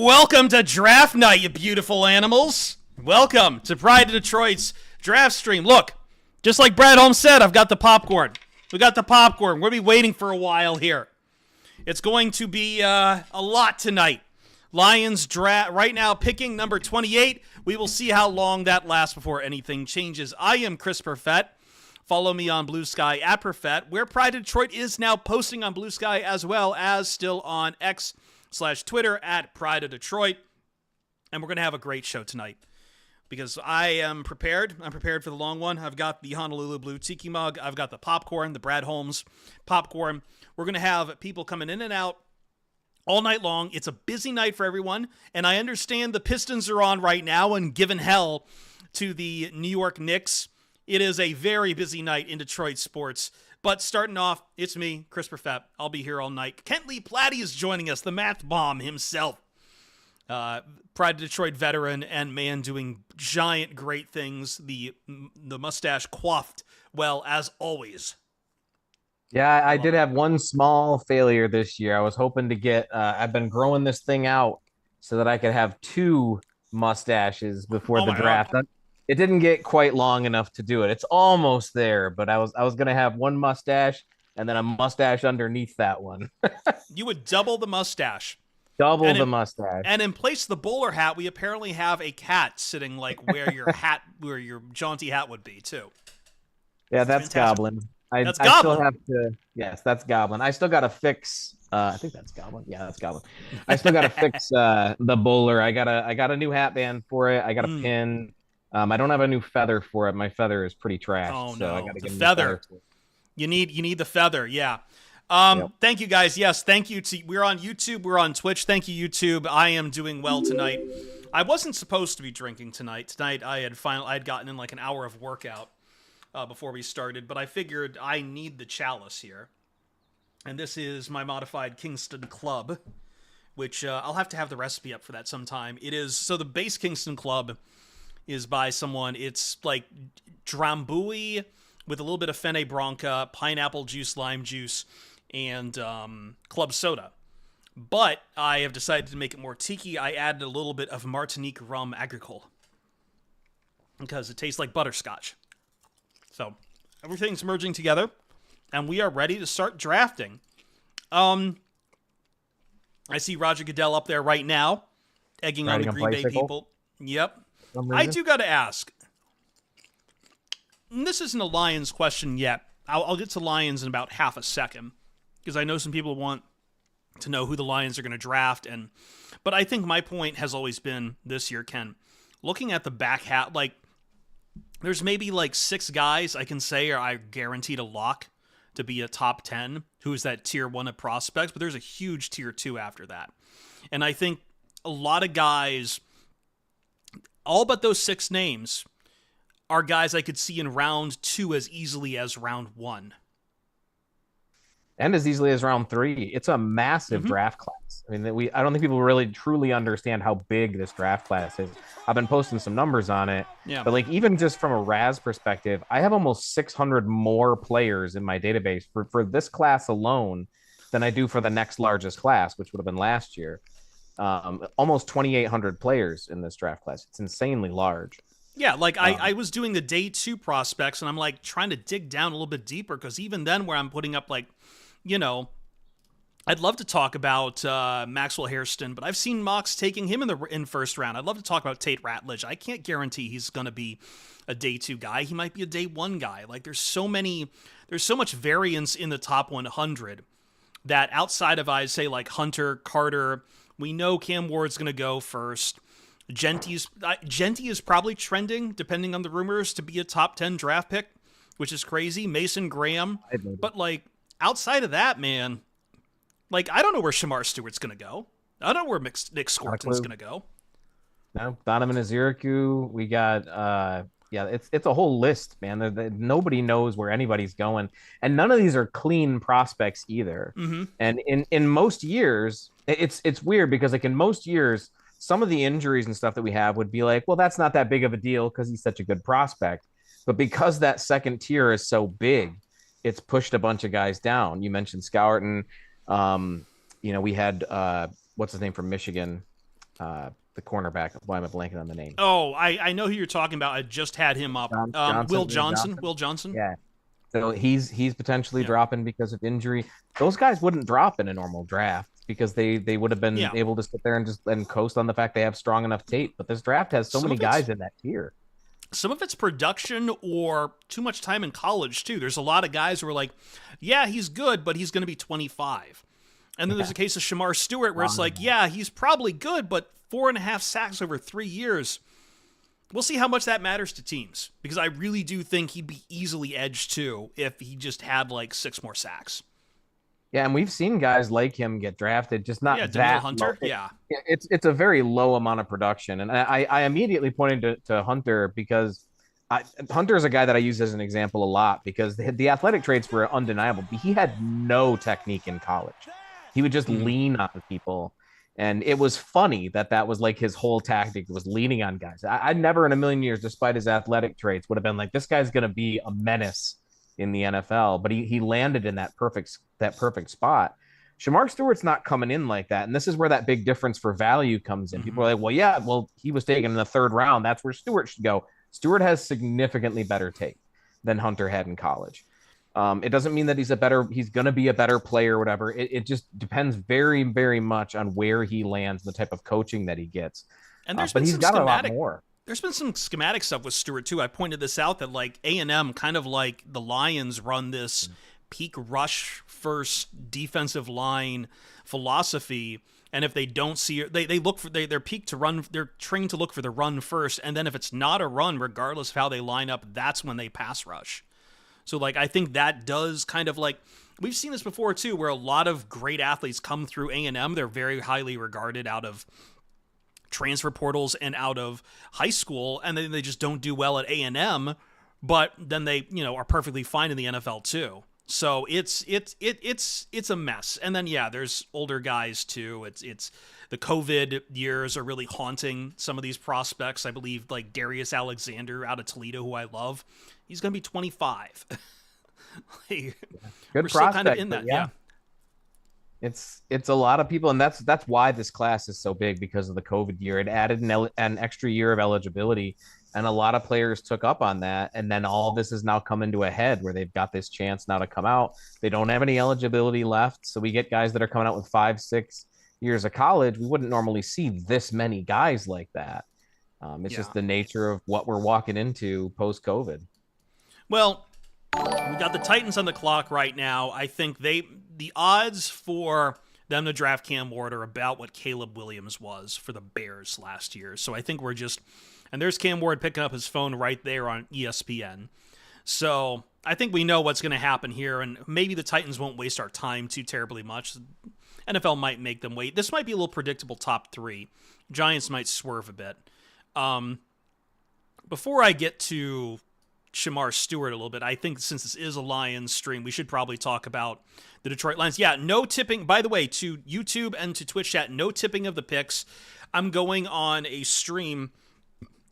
Welcome to Draft Night, you beautiful animals. Welcome to Pride of Detroit's draft stream. Look, just like Brad Holmes said, I've got the popcorn. We got the popcorn. We'll be waiting for a while here. It's going to be a lot tonight. Lions draft right now picking number 28. We will see how long that lasts before anything changes. I am Chris Perfett. Follow me on Blue Sky at Perfett, where Pride of Detroit is now posting on Blue Sky as well as still on X/Twitter at Pride of Detroit. And we're going to have a great show tonight because I am prepared. I'm prepared for the long one. I've got the Honolulu Blue Tiki mug. I've got the popcorn, the Brad Holmes popcorn. We're going to have people coming in and out all night long. It's a busy night for everyone. And I understand the Pistons are on right now and giving hell to the New York Knicks. It is a very busy night in Detroit sports. But starting off, it's me, Chris Perfett. I'll be here all night. Kent Lee Platty is joining us, the math bomb himself. Pride of Detroit veteran and man doing giant great things. The mustache coiffed well, as always. Yeah, I did have one small failure this year. I was hoping to get, I've been growing this thing out so that I could have two mustaches before the draft. It didn't get quite long enough to do it. It's almost there, but I was going to have one mustache and then a mustache underneath that one. You would double the mustache. Double the mustache. And in place of the bowler hat, we apparently have a cat sitting like where your jaunty hat would be too. Yeah, that's Goblin. That's I Goblin. Still have to. Yes, that's Goblin. I still got to fix. I think that's Goblin. Yeah, that's Goblin. I still got to fix the bowler. I got a new hat band for it. I got a pin. I don't have a new feather for it. My feather is pretty trashed. Oh so no, I gotta the get feather. You need the feather. Yeah. Yep. Thank you guys. Yes, thank you. We're on YouTube. We're on Twitch. Thank you, YouTube. I am doing well tonight. I wasn't supposed to be drinking tonight. Tonight I had gotten in like an hour of workout before we started, but I figured I need the chalice here. And this is my modified Kingston Club, which I'll have to have the recipe up for that sometime. It is so the base Kingston Club is by someone. It's like Drambuie with a little bit of Fene Branca, pineapple juice, lime juice, and club soda. But I have decided to make it more tiki. I added a little bit of Martinique rum agricole because it tastes like butterscotch. So everything's merging together, and we are ready to start drafting. I see Roger Goodell up there right now, egging on the Green Bay people. Yep. I do got to ask. And this isn't a Lions question yet. I'll get to Lions in about half a second because I know some people want to know who the Lions are going to draft. But I think my point has always been this year, Ken. Looking at the back hat, like there's maybe like 6 guys I can say are I guaranteed a lock to be a top 10, who's that tier 1 of prospects, but there's a huge tier 2 after that. And I think a lot of guys, all but those 6 names, are guys I could see in round 2 as easily as round 1. And as easily as round 3. It's a massive draft class. I mean, I don't think people really truly understand how big this draft class is. I've been posting some numbers on it. Yeah. But like even just from a Raz perspective, I have almost 600 more players in my database for this class alone than I do for the next largest class, which would have been last year. Almost 2,800 players in this draft class. It's insanely large. Yeah, like I was doing the day 2 prospects, and I'm like trying to dig down a little bit deeper because even then, where I'm putting up like, you know, I'd love to talk about Maxwell Hairston, but I've seen mocks taking him in first round. I'd love to talk about Tate Ratledge. I can't guarantee he's going to be a day 2 guy. He might be a day 1 guy. Like there's so much variance in the top 100 that outside of I'd say like Hunter, Carter, we know Cam Ward's going to go first. Genty is probably trending, depending on the rumors, to be a top 10 draft pick, which is crazy. Mason Graham. But, like, outside of that, man, like, I don't know where Shamar Stewart's going to go. I don't know where Nick Scorton's going to go. No, Donovan Aziriku. We got, it's a whole list, man. Nobody knows where anybody's going. And none of these are clean prospects either. Mm-hmm. And in most years, it's weird because, like, in most years, some of the injuries and stuff that we have would be like, well, that's not that big of a deal because he's such a good prospect. But because that second tier is so big, it's pushed a bunch of guys down. You mentioned Scourton. We had what's his name from Michigan? the cornerback. Why am I blanking on the name? Oh, I know who you're talking about. I just had him up. Will Johnson. Will Johnson. Yeah. So he's potentially Yeah. dropping because of injury. Those guys wouldn't drop in a normal draft because they would have been Yeah. able to sit there and just coast on the fact they have strong enough tape. But this draft has so Some many of it's guys in that tier. some of it's production or too much time in college too. There's a lot of guys who are like, yeah, he's good, but he's going to be 25. And then there's a case of Shamar Stewart where it's like, yeah, he's probably good, but 4.5 sacks over 3 years. We'll see how much that matters to teams because I really do think he'd be easily edged too if he just had like 6 more sacks. Yeah, and we've seen guys like him get drafted, just not Daniel that Hunter. low. Yeah. It's a very low amount of production, and I immediately pointed to Hunter because Hunter is a guy that I use as an example a lot because the athletic traits were undeniable, but he had no technique in college. He would just lean on people. And it was funny that was like his whole tactic was leaning on guys. I never in a million years, despite his athletic traits, would have been like, this guy's going to be a menace in the NFL. But he landed in that perfect spot. Shamar Stewart's not coming in like that. And this is where that big difference for value comes in. People are like, well, he was taken in the 3rd round. That's where Stewart should go. Stewart has significantly better tape than Hunter had in college. It doesn't mean that he's going to be a better player or whatever. It just depends very, very much on where he lands, the type of coaching that he gets. And there's but been he's some got schematic, a lot more. There's been some schematic stuff with Stewart too. I pointed this out that like A&M, kind of like the Lions, run this peak rush first defensive line philosophy. And if they don't see it, they look for they're peak to run. They're trained to look for the run first, and then if it's not a run, regardless of how they line up, that's when they pass rush. So, like, I think that does kind of like, we've seen this before, too, where a lot of great athletes come through A&M. They're very highly regarded out of transfer portals and out of high school, and then they just don't do well at A&M, but then they, are perfectly fine in the NFL, too. So it's a mess. And then, yeah, there's older guys, too. It's the COVID years are really haunting some of these prospects. I believe, like, Darius Alexander out of Toledo, who I love, he's going to be 25. Good we're prospect, still kind of in that, yeah. It's a lot of people, and that's why this class is so big because of the COVID year. It added an extra year of eligibility, and a lot of players took up on that. And then all this has now come into a head where they've got this chance now to come out. They don't have any eligibility left, so we get guys that are coming out with 5-6 years of college. We wouldn't normally see this many guys like that. It's just the nature of what we're walking into post-COVID. Well, we got the Titans on the clock right now. I think the odds for them to draft Cam Ward are about what Caleb Williams was for the Bears last year. So I think we're just, and there's Cam Ward picking up his phone right there on ESPN. So I think we know what's going to happen here, and maybe the Titans won't waste our time too terribly much. NFL might make them wait. This might be a little predictable top 3. Giants might swerve a bit. Before I get to Shamar Stewart a little bit, I think since this is a Lions stream, we should probably talk about the Detroit Lions. Yeah, no tipping. By the way, to YouTube and to Twitch chat, no tipping of the picks. I'm going on a stream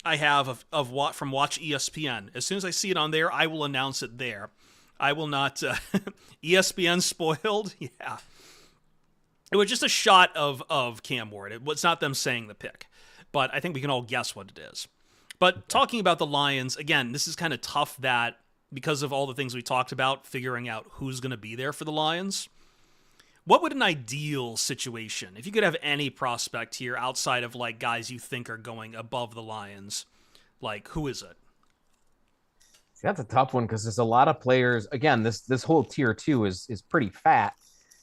I have of what from Watch ESPN. As soon as I see it on there, I will announce it there. I will not. ESPN spoiled. Yeah. It was just a shot of Cam Ward. It was not them saying the pick, but I think we can all guess what it is. But talking about the Lions, again, this is kind of tough that because of all the things we talked about, figuring out who's going to be there for the Lions. What would an ideal situation, if you could have any prospect here outside of like guys you think are going above the Lions, like who is it? See, that's a tough one because there's a lot of players. Again, this whole tier 2 is pretty fat,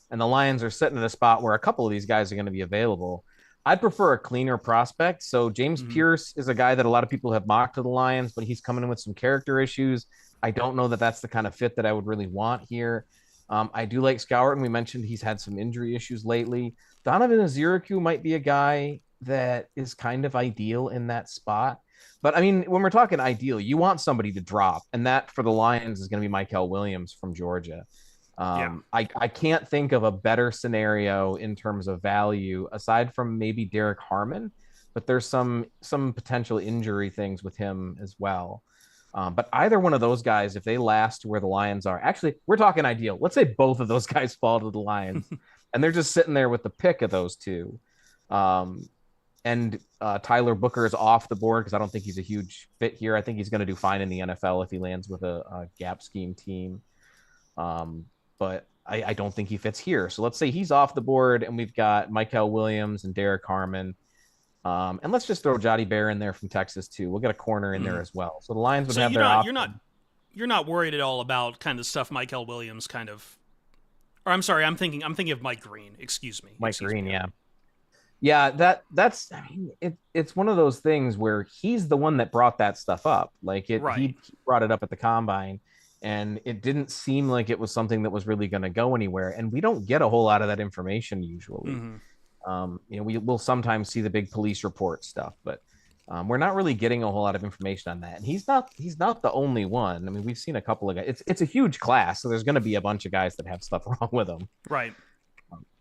and the Lions are sitting at a spot where a couple of these guys are going to be available. I'd prefer a cleaner prospect. So James Pierce is a guy that a lot of people have mocked to the Lions, but he's coming in with some character issues. I don't know that that's the kind of fit that I would really want here. I do like Scout, and we mentioned he's had some injury issues lately. Donovan Aziraku might be a guy that is kind of ideal in that spot. But I mean, when we're talking ideal, you want somebody to drop, and that for the Lions is going to be Mykel Williams from Georgia. I can't think of a better scenario in terms of value aside from maybe Derek Harmon, but there's some potential injury things with him as well. But either one of those guys, if they last to where the Lions are, actually, we're talking ideal. Let's say both of those guys fall to the Lions, and they're just sitting there with the pick of those two. And and Tyler Booker is off the board because I don't think he's a huge fit here. I think he's going to do fine in the NFL if he lands with a gap scheme team. But I don't think he fits here. So let's say he's off the board, and we've got Michael Williams and Derek Harmon. And let's just throw Jody Bear in there from Texas too. We'll get a corner in there as well. So the Lions would have their option. You're not worried at all about kind of stuff Michael Williams kind of, or I'm sorry, I'm thinking of Mike Green. Excuse me. Mike Green, yeah. Yeah, that's I mean, it's one of those things where he's the one that brought that stuff up. Like he brought it up at the combine, and it didn't seem like it was something that was really going to go anywhere. And we don't get a whole lot of that information usually. We'll sometimes see the big police report stuff, but we're not really getting a whole lot of information on that. And he's not the only one. I mean, we've seen a couple of guys. It's a huge class, so there's going to be a bunch of guys that have stuff wrong with them. Right.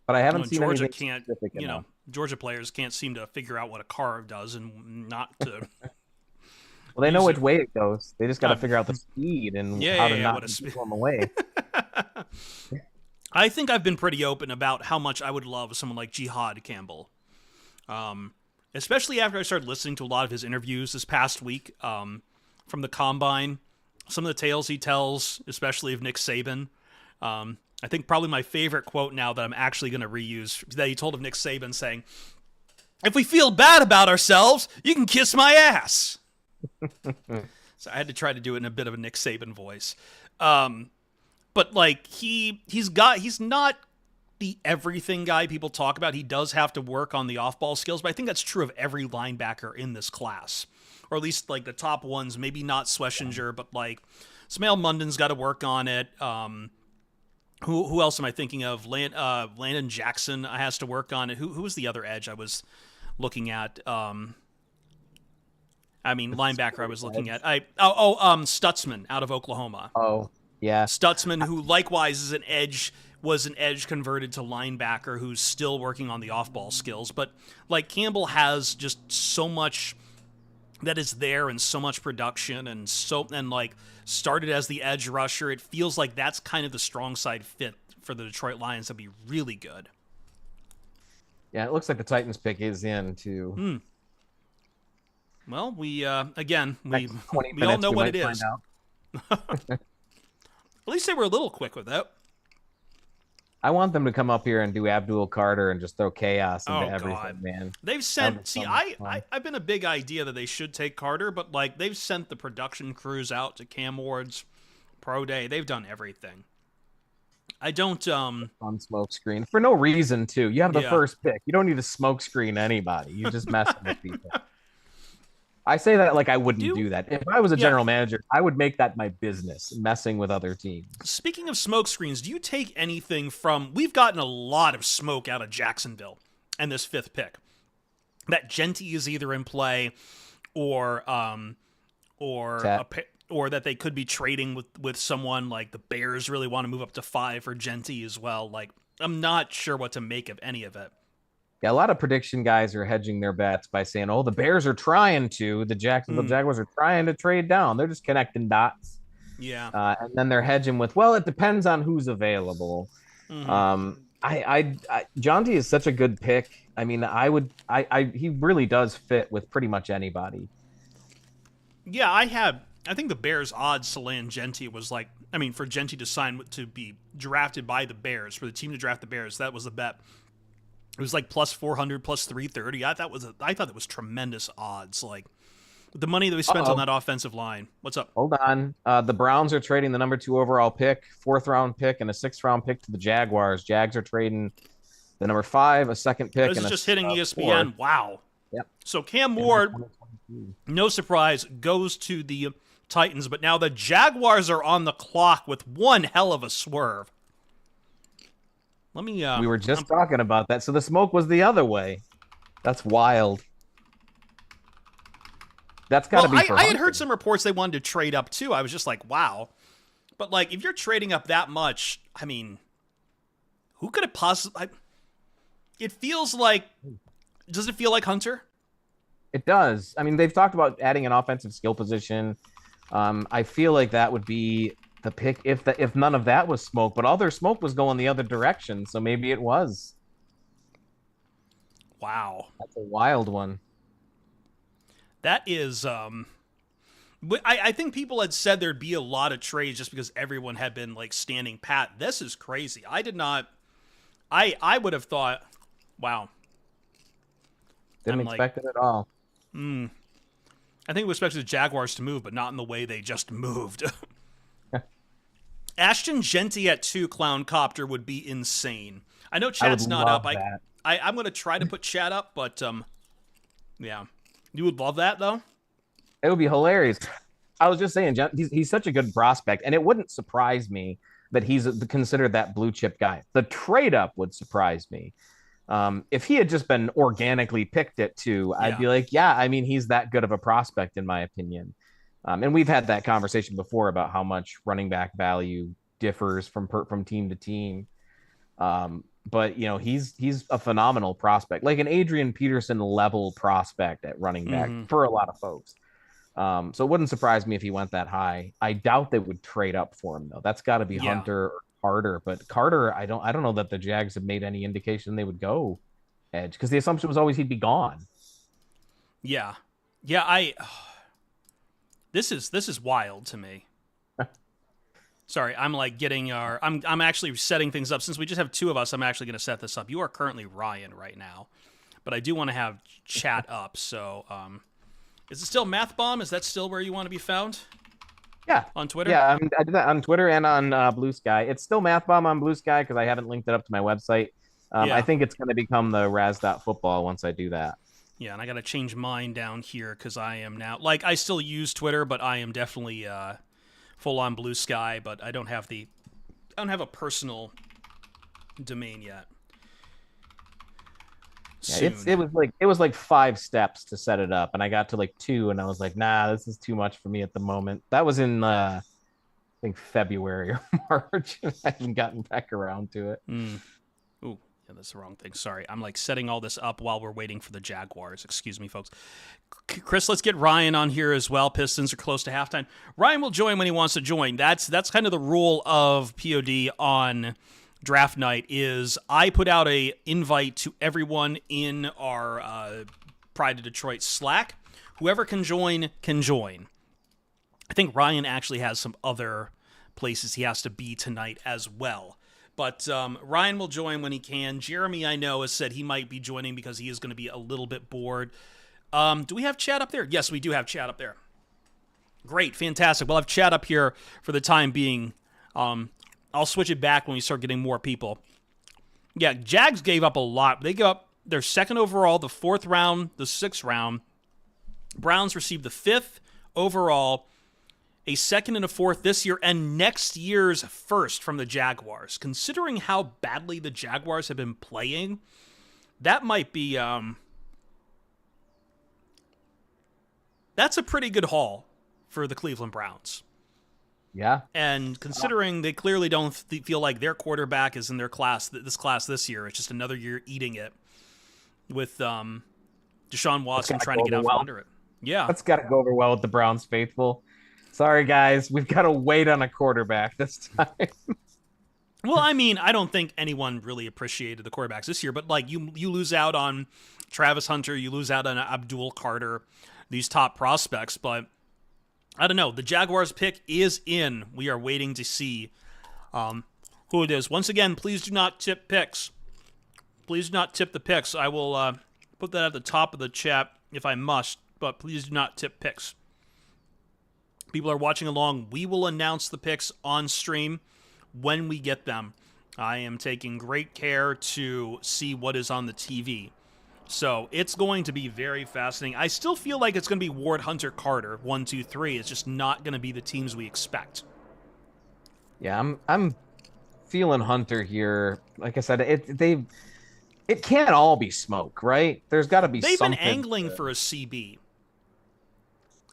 But I haven't seen Georgia anything can't. specific enough. Georgia players can't seem to figure out what a car does and not to. Well, they know which way it goes. They just got to figure out the speed and how to not pull them away. I think I've been pretty open about how much I would love someone like Jihad Campbell. Especially after I started listening to a lot of his interviews this past week from the Combine. Some of the tales he tells, especially of Nick Saban. I think probably my favorite quote now that I'm actually going to reuse that he told of Nick Saban saying, "If we feel bad about ourselves, you can kiss my ass." So I had to try to do it in a bit of a Nick Saban voice. But like he's not the everything guy people talk about. He does have to work on the off-ball skills, but I think that's true of every linebacker in this class. Or at least like the top ones, maybe not Schlesinger, but like Smail Munden's got to work on it. Who else am I thinking of? Landon Jackson has to work on it. Who was the other edge I was looking at? Linebacker I was looking at. Stutzman out of Oklahoma. Oh, yeah. Stutzman, who likewise is was an edge converted to linebacker who's still working on the off-ball skills. But like Campbell has just so much that is there and so much production and started as the edge rusher. It feels like that's kind of the strong side fit for the Detroit Lions to be really good. Yeah, it looks like the Titans pick is in too. Well, we all know we what it is. At least they were a little quick with that. I want them to come up here and do Abdul Carter and just throw chaos into everything, man. They've sent. I've been a big idea that they should take Carter, but like they've sent the production crews out to Cam Ward's pro day. They've done everything. I don't on smoke screen for no reason too. You have the first pick. You don't need to smoke screen anybody. You're just messing with people. I say that like I wouldn't do that. If I was a general manager, I would make that my business, messing with other teams. Speaking of smoke screens, do you take anything from... We've gotten a lot of smoke out of Jacksonville and this fifth pick. That Genty is either in play or that they could be trading with someone. Like the Bears really want to move up to 5 for Genty as well. Like I'm not sure what to make of any of it. Yeah, a lot of prediction guys are hedging their bets by saying, "Oh, the Bears are trying to. The Jacksonville Jaguars are trying to trade down. They're just connecting dots." Yeah, and then they're hedging with, "Well, it depends on who's available." Jonty is such a good pick. I mean, he really does fit with pretty much anybody. Yeah, I think the Bears' odds to land Genty was like, for Genty to be drafted by the Bears, for the team to draft the Bears, that was the bet. It was like plus 400, plus 330. I thought that was tremendous odds. Like with the money that we spent on that offensive line. What's up? Hold on. The Browns are trading the number 2 overall pick, 4th round pick, and a 6th round pick to the Jaguars. Jags are trading the number 5, a 2nd pick. This is just hitting ESPN. 4. Wow. Yep. So Cam Ward, no surprise, goes to the Titans, but now the Jaguars are on the clock with one hell of a swerve. We were just talking about that. So the smoke was the other way. That's wild. That's got to be. I had heard some reports they wanted to trade up too. I was just like, wow. But like, if you're trading up that much, who could it possibly? It feels like. Does it feel like Hunter? It does. They've talked about adding an offensive skill position. I feel like that would be the pick if none of that was smoke, but all their smoke was going the other direction, so maybe it was. Wow. That's a wild one. That is, I think people had said there'd be a lot of trades just because everyone had been like standing pat. This is crazy. I did not, I would have thought, wow. Didn't expect it at all. I think we expected the Jaguars to move, but not in the way they just moved. Ashton Genty at 2 Clown Copter would be insane. I know chat's not up. I'm going to try to put chat up, but yeah. You would love that, though? It would be hilarious. I was just saying, he's such a good prospect, and it wouldn't surprise me that he's considered that blue chip guy. The trade up would surprise me. If he had just been organically picked at 2, I'd be like, yeah, I mean, he's that good of a prospect, in my opinion. And we've had that conversation before about how much running back value differs from team to team. But you know, he's a phenomenal prospect, like an Adrian Peterson level prospect at running back for a lot of folks. So it wouldn't surprise me if he went that high. I doubt they would trade up for him though. That's got to be Hunter or Carter. But Carter, I don't know that the Jags have made any indication they would go edge, because the assumption was always he'd be gone. Yeah. This is wild to me. Sorry, I'm like getting I'm actually setting things up. Since we just have 2 of us, I'm actually going to set this up. You are currently Ryan right now, but I do want to have chat up. So, is it still Math Bomb? Is that still where you want to be found? Yeah. On Twitter? Yeah, I did that on Twitter and on Blue Sky. It's still Math Bomb on Blue Sky because I haven't linked it up to my website. I think it's going to become the Raz.football once I do that. Yeah, and I got to change mine down here because I am now, like, I still use Twitter, but I am definitely full on Blue Sky, but I don't have a personal domain yet. Yeah, it was like 5 steps to set it up, and I got to like 2, and I was like, nah, this is too much for me at the moment. That was in I think February or March. I haven't gotten back around to it. Ooh, yeah, that's the wrong thing. Sorry, I'm like setting all this up while we're waiting for the Jaguars. Excuse me, folks. Chris, let's get Ryan on here as well. Pistons are close to halftime. Ryan will join when he wants to join. That's kind of the rule of POD on draft night. Is I put out a invite to everyone in our Pride of Detroit Slack. Whoever can join can join. I think Ryan actually has some other places he has to be tonight as well. But Ryan will join when he can. Jeremy, I know, has said he might be joining because he is going to be a little bit bored. Do we have chat up there? Yes, we do have chat up there. Great, fantastic. We'll have chat up here for the time being. I'll switch it back when we start getting more people. Yeah, Jags gave up a lot. They gave up their 2nd overall, the 4th round, the 6th round. Browns received the 5th overall, a 2nd and a 4th this year, and next year's 1st from the Jaguars. Considering how badly the Jaguars have been playing, that might be that's a pretty good haul for the Cleveland Browns. Yeah. And considering they clearly don't feel like their quarterback is in their class this year, it's just another year eating it with Deshaun Watson trying to get out from under it. Yeah. That's got to go over well with the Browns faithful. Sorry, guys. We've got to wait on a quarterback this time. Well, I mean, I don't think anyone really appreciated the quarterbacks this year, but like you lose out on Travis Hunter, you lose out on Abdul Carter, these top prospects, but I don't know. The Jaguars pick is in. We are waiting to see who it is. Once again, please do not tip picks. Please do not tip the picks. I will put that at the top of the chat if I must, but please do not tip picks. People are watching along. We will announce the picks on stream when we get them. I am taking great care to see what is on the TV. So it's going to be very fascinating. I still feel like it's going to be Ward, Hunter, Carter, 1, 2, 3. It's just not going to be the teams we expect. Yeah, I'm feeling Hunter here. Like I said, it can't all be smoke, right? There's got to be something. They've been angling for a CB.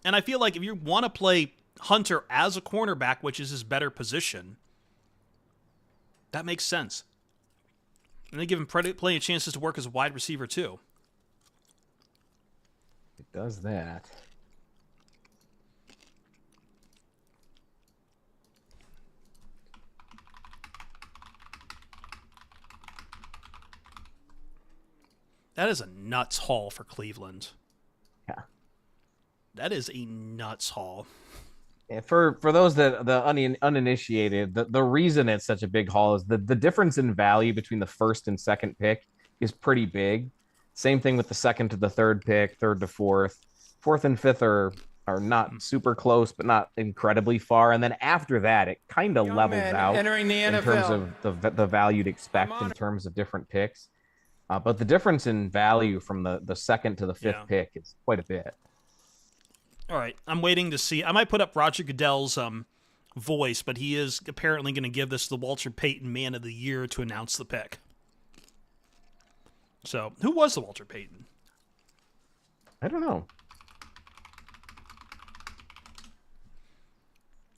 And I feel like if you want to play Hunter as a cornerback, which is his better position, that makes sense. And they give him plenty of chances to work as a wide receiver, too. It does that. That is a nuts haul for Cleveland. Yeah. That is a nuts haul. Yeah, for those that the uninitiated, the reason it's such a big haul is the difference in value between the first and second pick is pretty big. Same thing with the second to the third pick, third to fourth. Fourth and fifth are not super close, but not incredibly far. And then after that, it kind of levels out entering the NFL. in terms of the value to expect in terms of different picks. But the difference in value from the second to the fifth pick is quite a bit. All right, I'm waiting to see. I might put up Roger Goodell's voice, but he is apparently going to give this the Walter Payton Man of the Year to announce the pick. So, who was the Walter Payton? I don't know.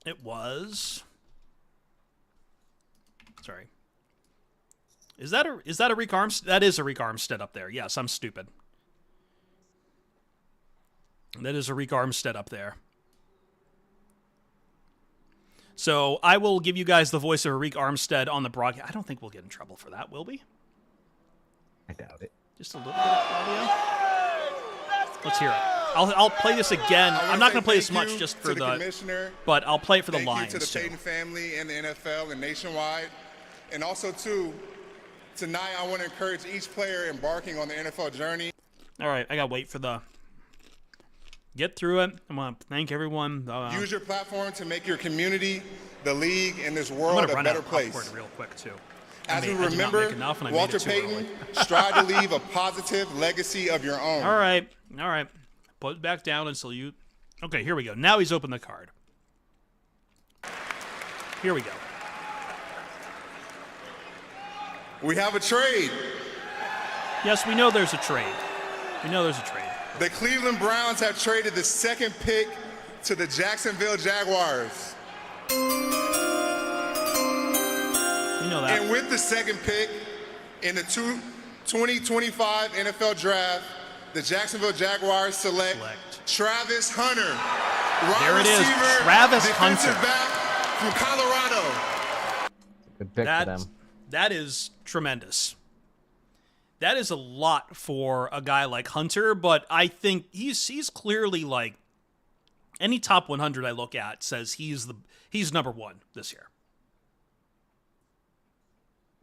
It was. Sorry. Is that a Rick Armstead? That is a Rick Armstead up there. Yes, I'm stupid. That is a Rick Armstead up there. So I will give you guys the voice of Rick Armstead on the broadcast. I don't think we'll get in trouble for that, will we? I doubt it. Just a little bit of audio. Let's hear it. I'll play this again. I'm not going to play this much just for the commissioner, but I'll play it for the lines. Thank you to the Payton family and the NFL and nationwide. And also, too, tonight I want to encourage each player embarking on the NFL journey. All right, I got to wait for the... Get through it. I want to thank everyone. Use your platform to make your community, the league, and this world a better place. Real quick too. As we remember, Walter Payton, strive to leave a positive legacy of your own. All right. Put it back down until you... Okay, here we go. Now he's opened the card. Here we go. We have a trade. Yes, we know there's a trade. The Cleveland Browns have traded the second pick to the Jacksonville Jaguars. We know that. And with the second pick in the 2025 NFL Draft, the Jacksonville Jaguars select Travis Hunter. There it is, Travis Hunter. Back from Colorado. Good pick for them. That is tremendous. That is a lot for a guy like Hunter, but I think he's clearly like any top 100 I look at says he's number one this year.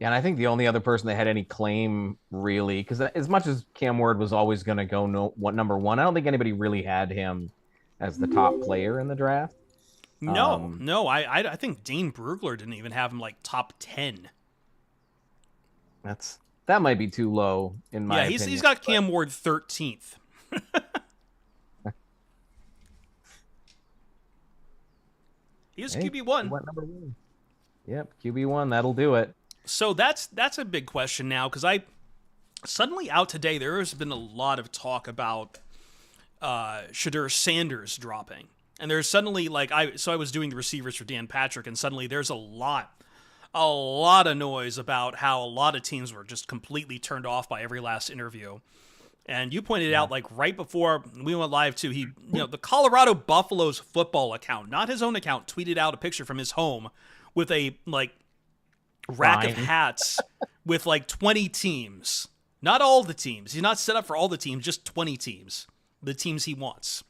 Yeah, and I think the only other person that had any claim really, because as much as Cam Ward was always going to go number one, I don't think anybody really had him as the top player in the draft. No, I think Dane Brugler didn't even have him like top 10. That might be too low in my opinion. Yeah, he's got Cam Ward 13th. He is QB1. What number one? Yep, QB1. That'll do it. So that's a big question now, because suddenly out today there has been a lot of talk about Shadur Sanders dropping, and there's suddenly I was doing the receivers for Dan Patrick, and suddenly there's a lot of noise about how a lot of teams were just completely turned off by every last interview. And you pointed out, right before we went live too, the Colorado Buffaloes football account, not his own account, tweeted out a picture from his home with a rack of hats with 20 teams. Not all the teams. He's not set up for all the teams, just 20 teams. The teams he wants.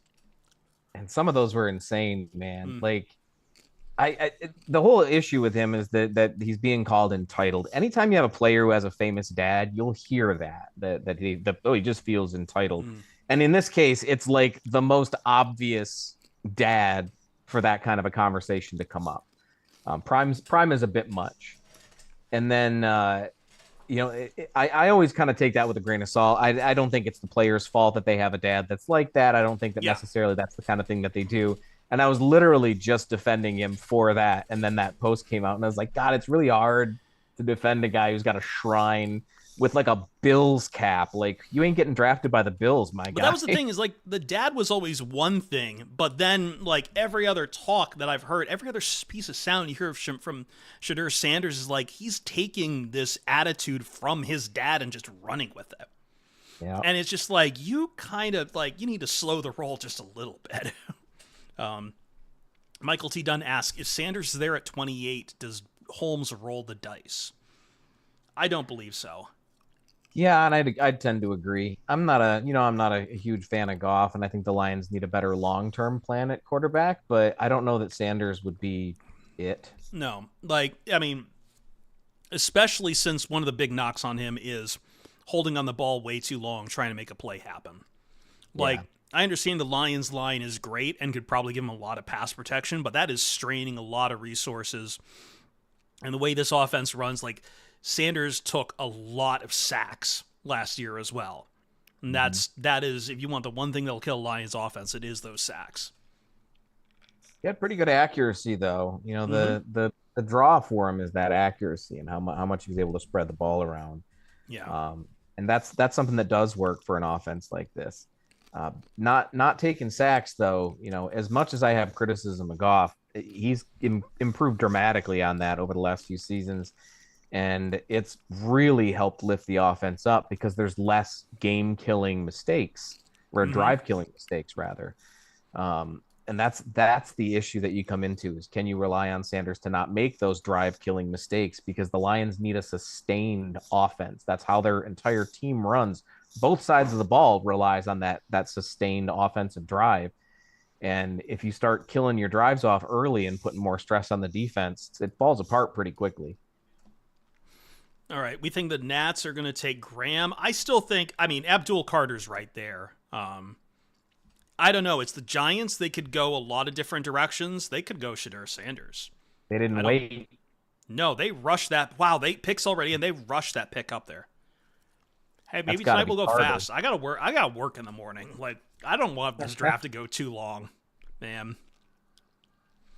And some of those were insane, man. The whole issue with him is that he's being called entitled. Anytime you have a player who has a famous dad, you'll hear that he just feels entitled. And in this case, it's like the most obvious dad for that kind of a conversation to come up. Prime is a bit much. And then, I always kind of take that with a grain of salt. I don't think it's the player's fault that they have a dad that's like that. I don't think that necessarily that's the kind of thing that they do. And I was literally just defending him for that. And then that post came out and I was like, God, it's really hard to defend a guy who's got a shrine with a Bills cap. You ain't getting drafted by the Bills, my guy. But that was the thing is the dad was always one thing, but then every other talk that I've heard, every other piece of sound you hear from Shadur Sanders is he's taking this attitude from his dad and just running with it. Yeah. And it's just you kind of you need to slow the roll just a little bit. Michael T. Dunn asks, if Sanders is there at 28, does Holmes roll the dice? I don't believe so. Yeah, and I'd tend to agree. I'm not a huge fan of Goff, and I think the Lions need a better long-term plan at quarterback, but I don't know that Sanders would be it. No, like, I mean, especially since one of the big knocks on him is holding on the ball way too long, trying to make a play happen. Like, Yeah. I understand the Lions line is great and could probably give him a lot of pass protection, but that is straining a lot of resources. And the way this offense runs, like, Sanders took a lot of sacks last year as well. And that is, if you want the one thing that'll kill Lions offense, it is those sacks. He had pretty good accuracy, though. The draw for him is that accuracy and how much he's able to spread the ball around. Yeah. And that's something that does work for an offense like this. Not taking sacks, though. As much as I have criticism of Goff, he's improved dramatically on that over the last few seasons, and it's really helped lift the offense up because there's less game-killing mistakes, or drive-killing mistakes rather. And that's the issue that you come into is, can you rely on Sanders to not make those drive-killing mistakes? Because the Lions need a sustained offense. That's how their entire team runs. Both sides of the ball relies on that sustained offensive drive. And if you start killing your drives off early and putting more stress on the defense, it falls apart pretty quickly. All right. We think the Nats are going to take Graham. I still think, I mean, Abdul Carter's right there. I don't know. It's the Giants. They could go a lot of different directions. They could go Shadur Sanders. They didn't wait. No, they rushed that. Wow, they picks already, and they rushed that pick up there. Hey, maybe tonight we'll go fast. I gotta work in the morning. Like, I don't want this draft to go too long, man.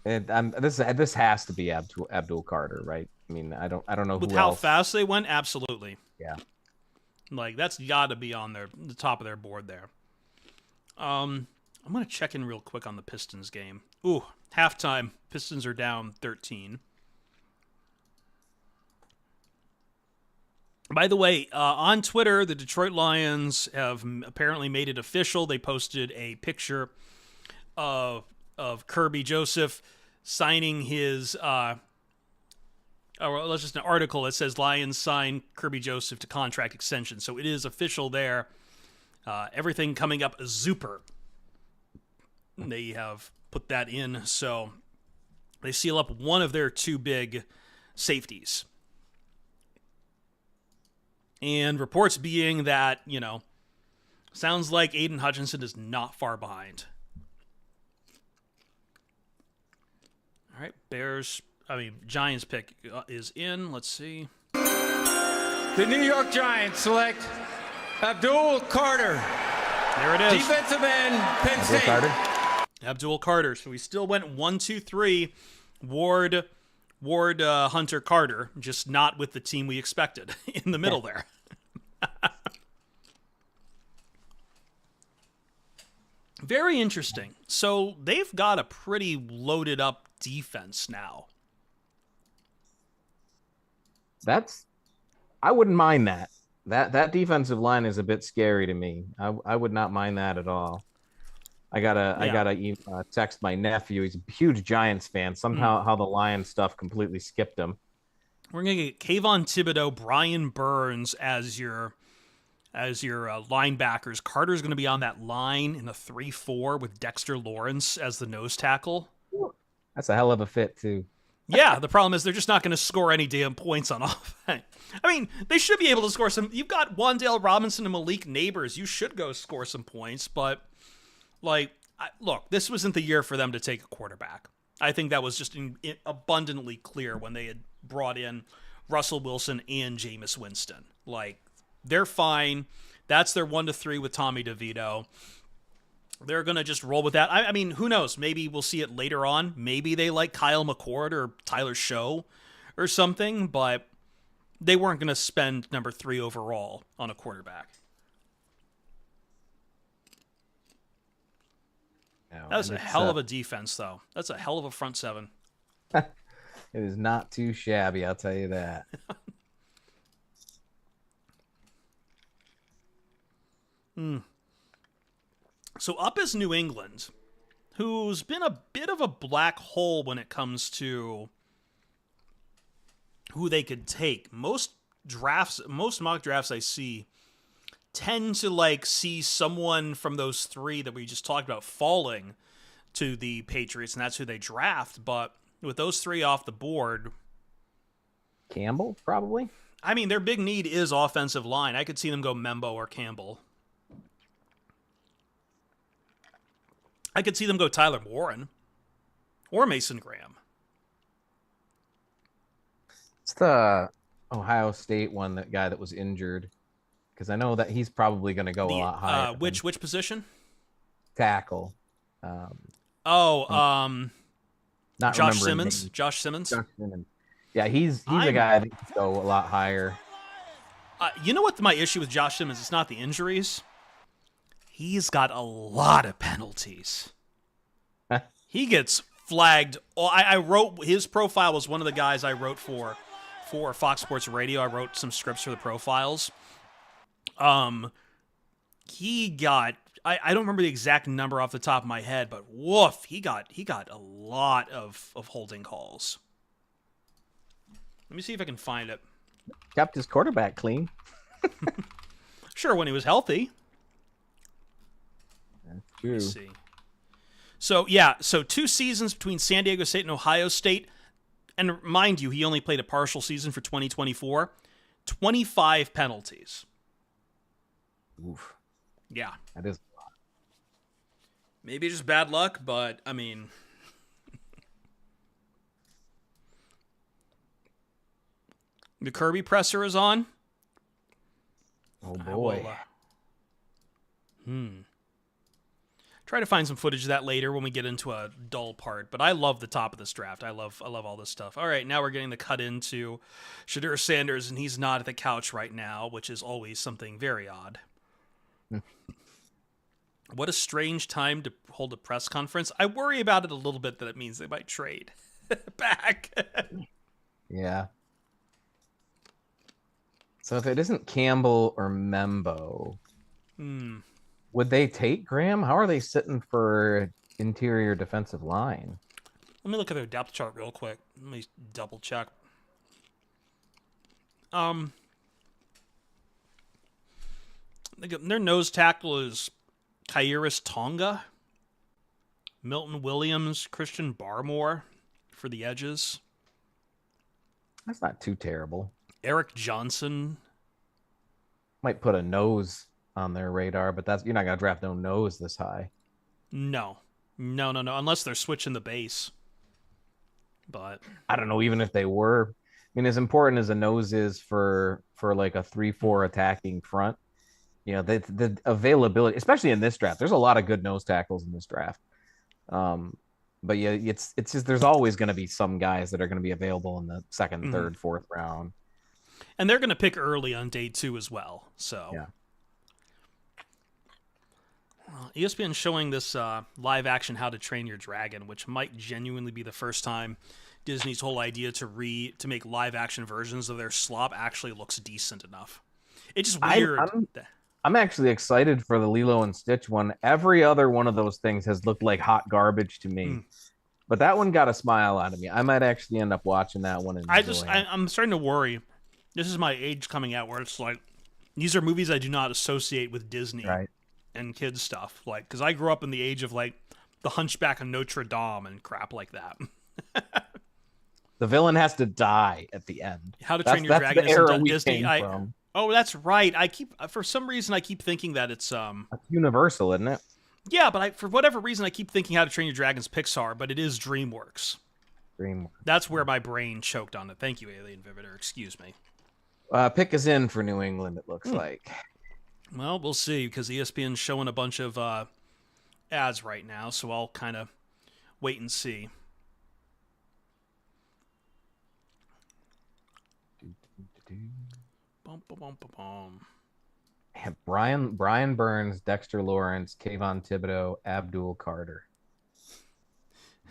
This has to be Abdul Carter, right? I mean, I don't know with who how else. fast they went. Absolutely. Yeah. Like, that's got to be on the top of their board there. I'm gonna check in real quick on the Pistons game. Ooh, halftime. Pistons are down 13. By the way, on Twitter, the Detroit Lions have apparently made it official. They posted a picture of Kirby Joseph signing his, or let's just an article that says Lions sign Kirby Joseph to contract extension. So it is official there. Everything coming up super. They have put that in. So they seal up one of their two big safeties. And reports being that, sounds like Aiden Hutchinson is not far behind. All right, Giants pick is in. Let's see. The New York Giants select Abdul Carter. There it is. Defensive end, Penn State. Abdul Carter. So we still went 1, 2, 3. Ward, Hunter, Carter, just not with the team we expected in the middle there. Very interesting. So they've got a pretty loaded up defense now. I wouldn't mind that. That defensive line is a bit scary to me. I would not mind that at all. I gotta text my nephew. He's a huge Giants fan. Somehow, how the Lions stuff completely skipped him. We're gonna get Kayvon Thibodeau, Brian Burns as your linebackers. Carter's gonna be on that line in the 3-4 with Dexter Lawrence as the nose tackle. That's a hell of a fit too. Yeah, the problem is they're just not going to score any damn points on offense. I mean, they should be able to score some. You've got Wan'Dale Robinson and Malik Neighbors. You should go score some points, but look, this wasn't the year for them to take a quarterback. I think that was just abundantly clear when they had brought in Russell Wilson and Jameis Winston. Like, they're fine. That's their 1-3 with Tommy DeVito. They're going to just roll with that. I mean, who knows? Maybe we'll see it later on. Maybe they like Kyle McCord or Tyler Show or something, but they weren't going to spend number 3 overall on a quarterback. No, That's a hell of a defense, though. That's a hell of a front seven. It is not too shabby, I'll tell you that. So up is New England, who's been a bit of a black hole when it comes to who they could take. Most drafts, most mock drafts I see tend to like see someone from those three that we just talked about falling to the Patriots, and that's who they draft. But with those three off the board, Campbell, probably. I mean, their big need is offensive line. I could see them go Membo or Campbell. I could see them go Tyler Warren or Mason Graham. It's the Ohio State one, that guy that was injured, because I know that he's probably going to go a lot higher. Which position? Tackle. Not Josh Simmons. Names. Josh Simmons. Josh Simmons. Yeah, he's a guy that could go a lot higher. You know what my issue with Josh Simmons? It's not the injuries. He's got a lot of penalties. He gets flagged. I wrote his profile was one of the guys I wrote for Fox Sports Radio. I wrote some scripts for the profiles. He got, I don't remember the exact number off the top of my head, but woof, he got a lot of holding calls. Let me see if I can find it. Kept his quarterback clean. Sure, when he was healthy. That's true. Let's see. So 2 seasons between San Diego State and Ohio State. And mind you, he only played a partial season for 2024. 25 penalties. Oof. Yeah. That is a lot. Maybe just bad luck, but, I mean... The Kirby presser is on. Oh, boy. Try to find some footage of that later when we get into a dull part. But I love the top of this draft. I love all this stuff. All right, now we're getting the cut into Shadur Sanders, and he's not at the couch right now, which is always something very odd. What a strange time to hold a press conference. I worry about it a little bit that it means they might trade back. Yeah. So if it isn't Campbell or Membo, would they take Graham? How are they sitting for interior defensive line? Let me look at their depth chart real quick. Let me double check. Their nose tackle is Kairis Tonga, Milton Williams, Christian Barmore for the edges. That's not too terrible. Eric Johnson. Might put a nose on their radar, but you're not going to draft no nose this high. No, unless they're switching the base. But I don't know, even if they were. I mean, as important as a nose is for like a 3-4 attacking front, you know, the availability, especially in this draft, there's a lot of good nose tackles in this draft. But yeah, it's just, there's always going to be some guys that are going to be available in the second, third, fourth round. And they're going to pick early on day 2 as well. So yeah. ESPN showing this live action How to Train Your Dragon, which might genuinely be the first time Disney's whole idea to make live action versions of their slop actually looks decent enough. It's just weird. I'm actually excited for the Lilo and Stitch one. Every other one of those things has looked like hot garbage to me. But that one got a smile out of me. I might actually end up watching that one. I'm starting to worry. This is my age coming out where it's like, these are movies I do not associate with Disney and kids stuff. Like, because I grew up in the age of like The Hunchback of Notre Dame and crap like that. The villain has to die at the end. How to Train Your Dragon is Disney. Oh, that's right. For some reason I keep thinking that it's Universal, isn't it? Yeah, but for whatever reason I keep thinking How to Train Your Dragon's Pixar, but it is DreamWorks. That's where my brain choked on it. Thank you, Alien Vivitor. Excuse me. Pick us in for New England, it looks like. Well, we'll see, because ESPN's showing a bunch of ads right now, so I'll kind of wait and see. Brian Burns, Dexter Lawrence, Kayvon Thibodeau, Abdul Carter.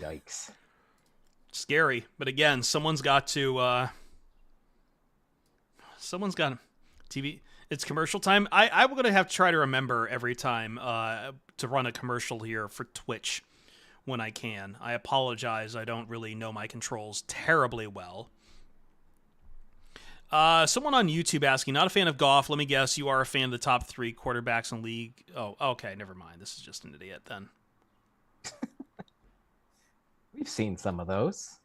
Yikes. Scary, but again, someone's got TV. It's commercial time. I'm going to have to try to remember every time to run a commercial here for Twitch when I can. I apologize. I don't really know my controls terribly well. Someone on YouTube asking, not a fan of Goff. Let me guess, you are a fan of the top 3 quarterbacks in the league. Oh, okay, never mind. This is just an idiot then. We've seen some of those.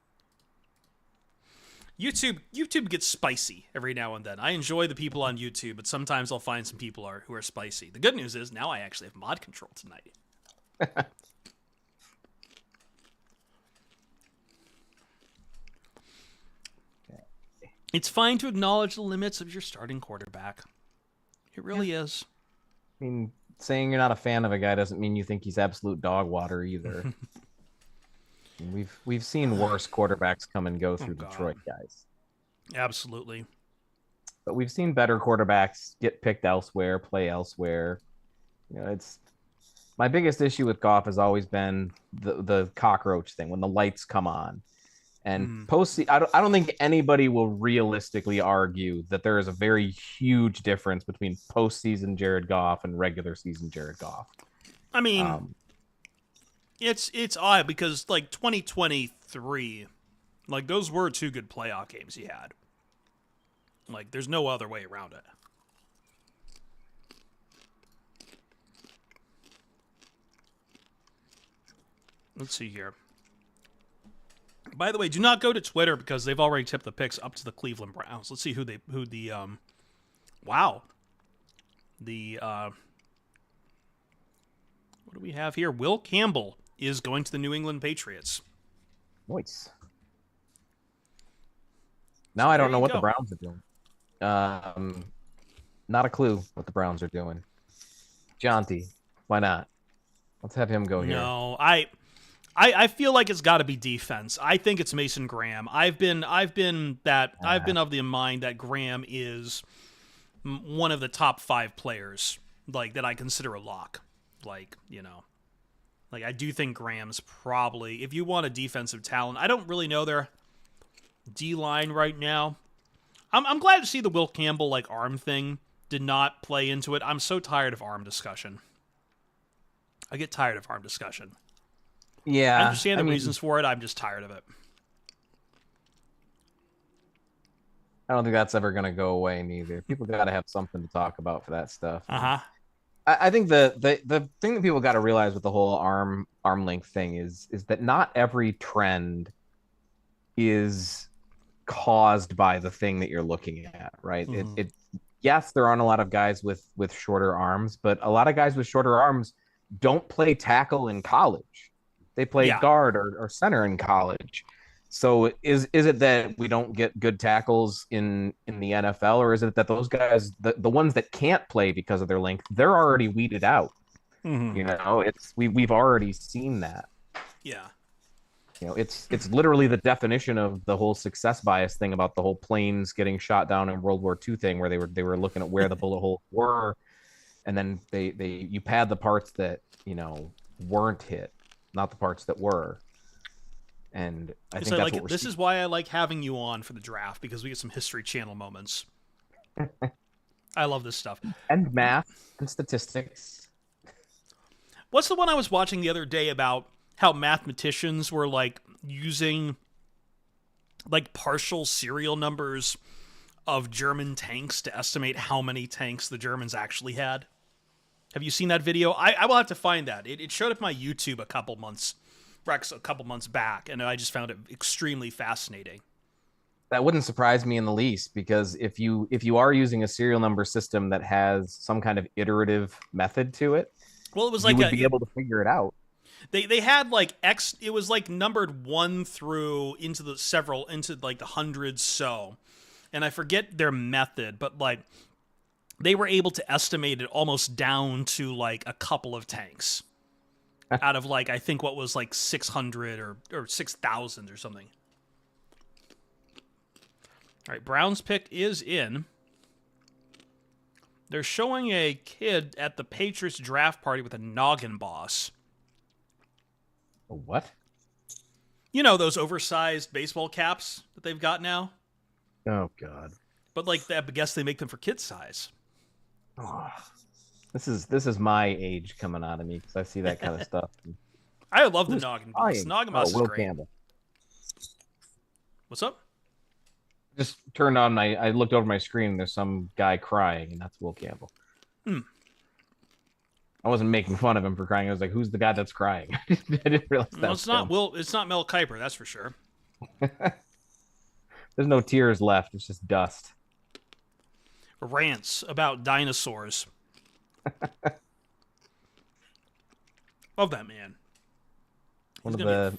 YouTube gets spicy every now and then. I enjoy the people on YouTube, but sometimes I'll find some people who are spicy. The good news is now I actually have mod control tonight. It's fine to acknowledge the limits of your starting quarterback. It really is. I mean, saying you're not a fan of a guy doesn't mean you think he's absolute dog water either. We've seen worse quarterbacks come and go through Detroit, guys. Absolutely. But we've seen better quarterbacks get picked elsewhere, play elsewhere. You know, it's my biggest issue with Goff has always been the cockroach thing when the lights come on. And I don't think anybody will realistically argue that there is a very huge difference between postseason Jared Goff and regular season Jared Goff. I mean, it's odd because like 2023, like those were 2 good playoff games he had. Like there's no other way around it. Let's see here. By the way, do not go to Twitter because they've already tipped the picks up to the Cleveland Browns. Let's see what do we have here? Will Campbell is going to the New England Patriots. Nice. Now I don't know what the Browns are doing. Not a clue what the Browns are doing. Jonty, why not? Let's have him go here. No, I feel like it's got to be defense. I think it's Mason Graham. I've been of the mind that Graham is one of the top 5 players like that I consider a lock. Like, you know, like I do think Graham's probably, if you want a defensive talent, I don't really know their D-line right now. I'm glad to see the Will Campbell like arm thing did not play into it. I'm so tired of arm discussion. I get tired of arm discussion. Yeah, I understand the reasons for it. I'm just tired of it. I don't think that's ever going to go away neither. People got to have something to talk about for that stuff. I think the thing that people got to realize with the whole arm length thing is that not every trend is caused by the thing that you're looking at, right? Yes, there aren't a lot of guys with shorter arms, but a lot of guys with shorter arms don't play tackle in college. They play guard or center in college. So is it that we don't get good tackles in the NFL, or is it that those guys, the ones that can't play because of their length, they're already weeded out? You know, we've already seen that. Yeah. You know, it's literally the definition of the whole success bias thing about the whole planes getting shot down in World War II thing, where they were looking at where the bullet holes were, and then you pad the parts that, you know, weren't hit, not the parts that were. And I think that's what this is why I like having you on for the draft, because we get some History Channel moments. I love this stuff. And math and statistics. What's the one I was watching the other day about how mathematicians were like using like partial serial numbers of German tanks to estimate how many tanks the Germans actually had? Have you seen that video? I will have to find that. It showed up on my YouTube a couple months back, and I just found it extremely fascinating. That wouldn't surprise me in the least, because if you are using a serial number system that has some kind of iterative method to it, well, it was like you would be able to figure it out. They had like X. It was like numbered 1 through into like the hundreds. So, and I forget their method, but like they were able to estimate it almost down to like a couple of tanks out of like, I think what was like 600 or 6,000 or something. All right, Brown's pick is in. They're showing a kid at the Patriots draft party with a noggin boss. A what? You know, those oversized baseball caps that they've got now? Oh, God. But like, I guess they make them for kid size. Oh, this is my age coming out of me, because I see that kind of stuff. I love the noggin boss. Noggin boss is Will great. Campbell. What's up? Just turned on. I looked over my screen. And there's some guy crying, and that's Will Campbell. I wasn't making fun of him for crying. I was like, "Who's the guy that's crying?" I didn't realize that. Well, it's not Will. It's not Mel Kiper, that's for sure. There's no tears left. It's just dust. Rants about dinosaurs. Love that man. One of the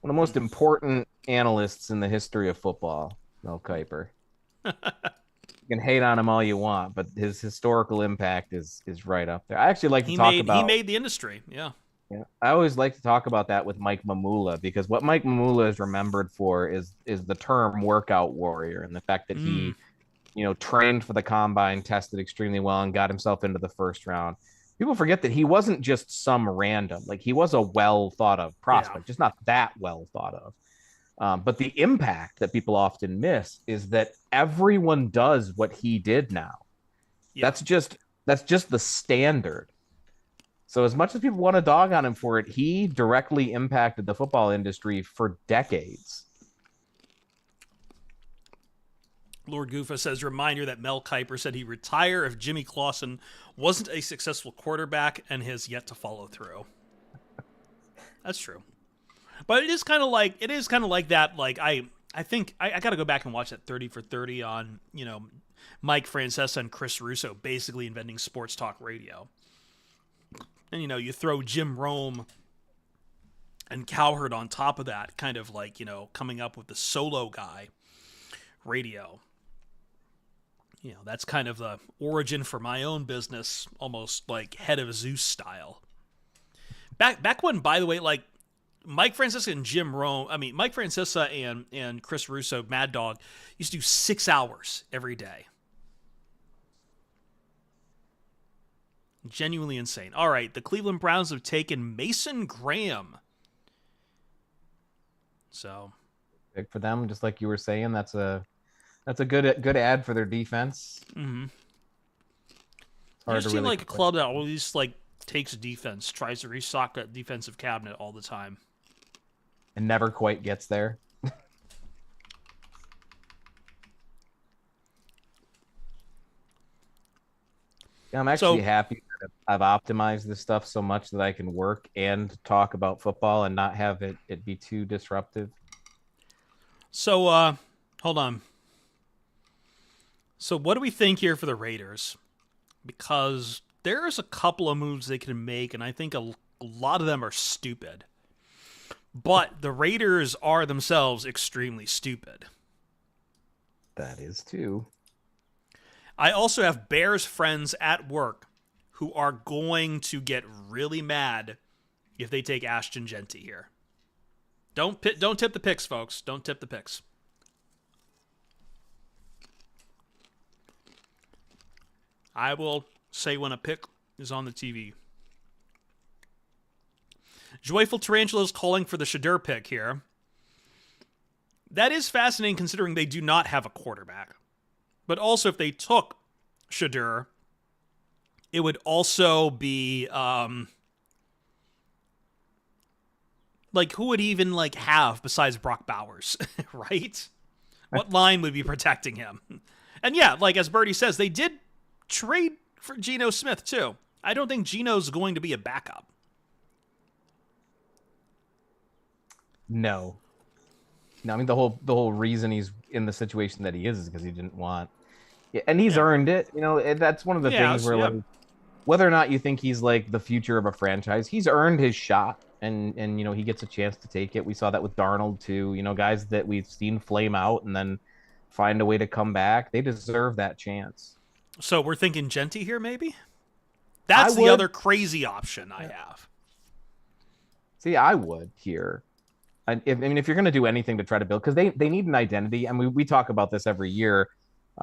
most important analysts in the history of football, Mel Kiper. You can hate on him all you want, but his historical impact is right up there. I actually like to talk about. He made the industry. Yeah. Yeah, I always like to talk about that with Mike Mamula, because what Mike Mamula is remembered for is the term workout warrior, and the fact that he, trained for the combine, tested extremely well, and got himself into the first round. People forget that he wasn't just some random, like he was a well thought of prospect, just not that well thought of. But the impact that people often miss is that everyone does what he did now. Yeah. That's just the standard. So as much as people want to dog on him for it, he directly impacted the football industry for decades. Lord Goofa says, reminder that Mel Kiper said he'd retire if Jimmy Clausen wasn't a successful quarterback, and has yet to follow through. That's true. But it is kind of like that. Like I think I got to go back and watch that 30 for 30 on, Mike Francesa and Chris Russo basically inventing sports talk radio. And, you throw Jim Rome and Cowherd on top of that, kind of like, coming up with the solo guy radio. That's kind of the origin for my own business, almost like Head of Zeus style. Back when, by the way, like Mike Francesa and Jim Rome, Mike Francesa and Chris Russo, Mad Dog, used to do 6 hours every day. Genuinely insane. All right, the Cleveland Browns have taken Mason Graham. So big for them, just like you were saying. That's a good ad for their defense. Mm-hmm. It seems like a club that always takes defense, tries to restock that defensive cabinet all the time, and never quite gets there. Yeah, I'm actually happy that I've optimized this stuff so much that I can work and talk about football and not have it be too disruptive. So, hold on. So what do we think here for the Raiders? Because there's a couple of moves they can make, and I think a lot of them are stupid. But the Raiders are themselves extremely stupid. That is too. I also have Bears friends at work who are going to get really mad if they take Ashton Genty here. Don't tip the picks, folks. Don't tip the picks. I will say when a pick is on the TV. Joyful Tarantula is calling for the Shadur pick here. That is fascinating considering they do not have a quarterback. But also, if they took Shadur, it would also be, who would even, have besides Brock Bowers, right? What line would be protecting him? And yeah, as Birdie says, they did trade for Geno Smith, too. I don't think Geno's going to be a backup. No, I mean, the whole reason he's in the situation that he is because he didn't want. Yeah, and he's earned it. That's one of the things where whether or not you think he's the future of a franchise, he's earned his shot, and he gets a chance to take it. We saw that with Darnold too. Guys that we've seen flame out and then find a way to come back. They deserve that chance. So we're thinking Genty here, maybe? That's the other crazy option I have. See, I would here. If you're going to do anything to try to build, because they need an identity, and we talk about this every year.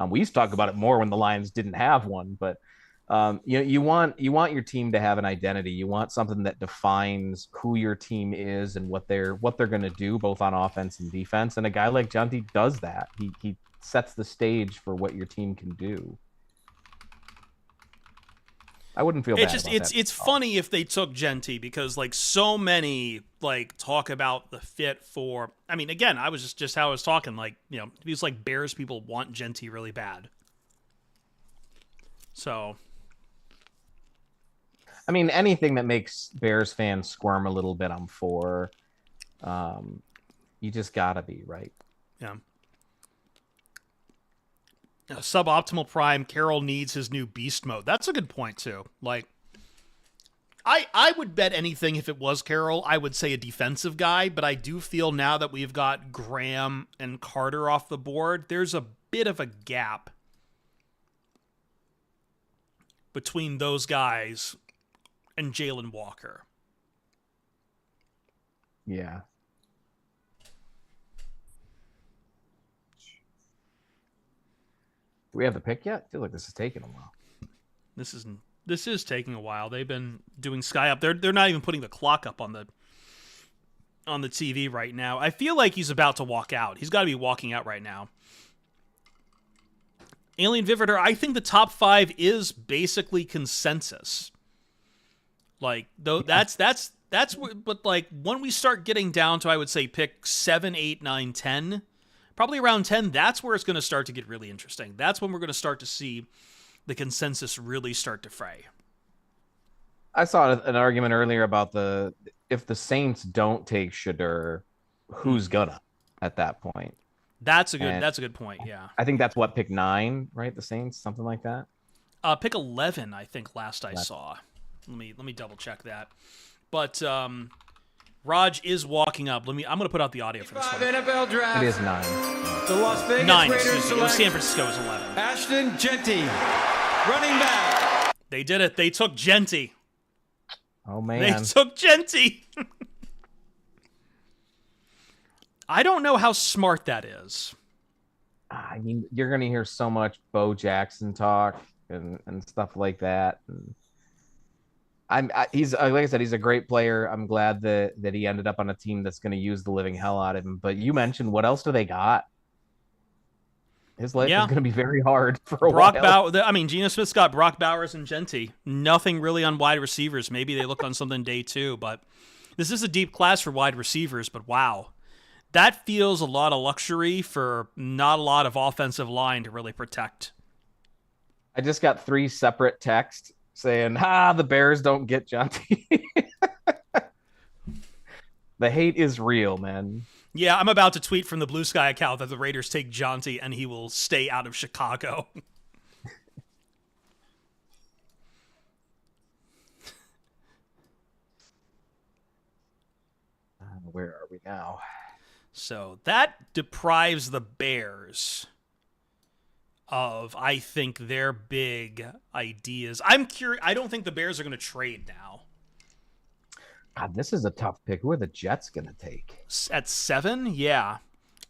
We used to talk about it more when the Lions didn't have one, but you want your team to have an identity. You want something that defines who your team is and what they're going to do, both on offense and defense. And a guy like Genty does that. He sets the stage for what your team can do. I wouldn't feel It's bad just about that. it's funny if they took Genty, because like so many like talk about the fit for. I mean, again, I was just how I was talking. Like, you know, it feels like Bears people want Genty really bad. So, I mean, anything that makes Bears fans squirm a little bit, I'm for. You just gotta be right. yeah. Suboptimal Prime, Carroll needs his new beast mode. That's a good point too. Like, I would bet anything if it was Carroll. I would say a defensive guy, but I do feel now that we've got Graham and Carter off the board, there's a bit of a gap between those guys and Jalen Walker. Yeah. Do we have the pick yet? I feel like this is taking a while. This is taking a while. They've been doing Sky Up. They're not even putting the clock up on the TV right now. I feel like he's about to walk out. He's got to be walking out right now. Alien Vivitor, I think the top 5 is basically consensus. Like, though that's but like when we start getting down to, I would say, pick 7, 8, 9, 10, probably around 10, that's where it's going to start to get really interesting. That's when we're going to start to see the consensus really start to fray. I saw an argument earlier about if the Saints don't take Shedeur, who's gonna at that point? That's a good point. Yeah, I think that's what, pick 9, right? The Saints, something like that. Pick 11, I think last I saw. Let me double check that. But Raj is walking up. I'm going to put out the audio for this one. NFL Draft. It is 9. The Las Vegas 9. Raiders Excuse me. It was select San Francisco's 11. Ashton Genty, running back. They did it. They took Genty. Oh man, They took Genty. I don't know how smart that is. I mean, you're gonna hear so much Bo Jackson talk and stuff like that. And he's like I said, he's a great player. I'm glad that he ended up on a team that's going to use the living hell out of him. But you mentioned, what else do they got? His life is going to be very hard for a while. I mean, Geno Smith's got Brock Bowers and Genty. Nothing really on wide receivers. Maybe they look on something day 2, but this is a deep class for wide receivers. But wow, that feels a lot of luxury for not a lot of offensive line to really protect. I just got 3 separate texts saying, the Bears don't get Genty. The hate is real, man. Yeah, I'm about to tweet from the Blue Sky account that the Raiders take Genty and he will stay out of Chicago. Where are we now? So that deprives the Bears of, I think, their big ideas. I'm curious. I don't think the Bears are going to trade now. God, this is a tough pick. Who are the Jets going to take? At 7? Yeah.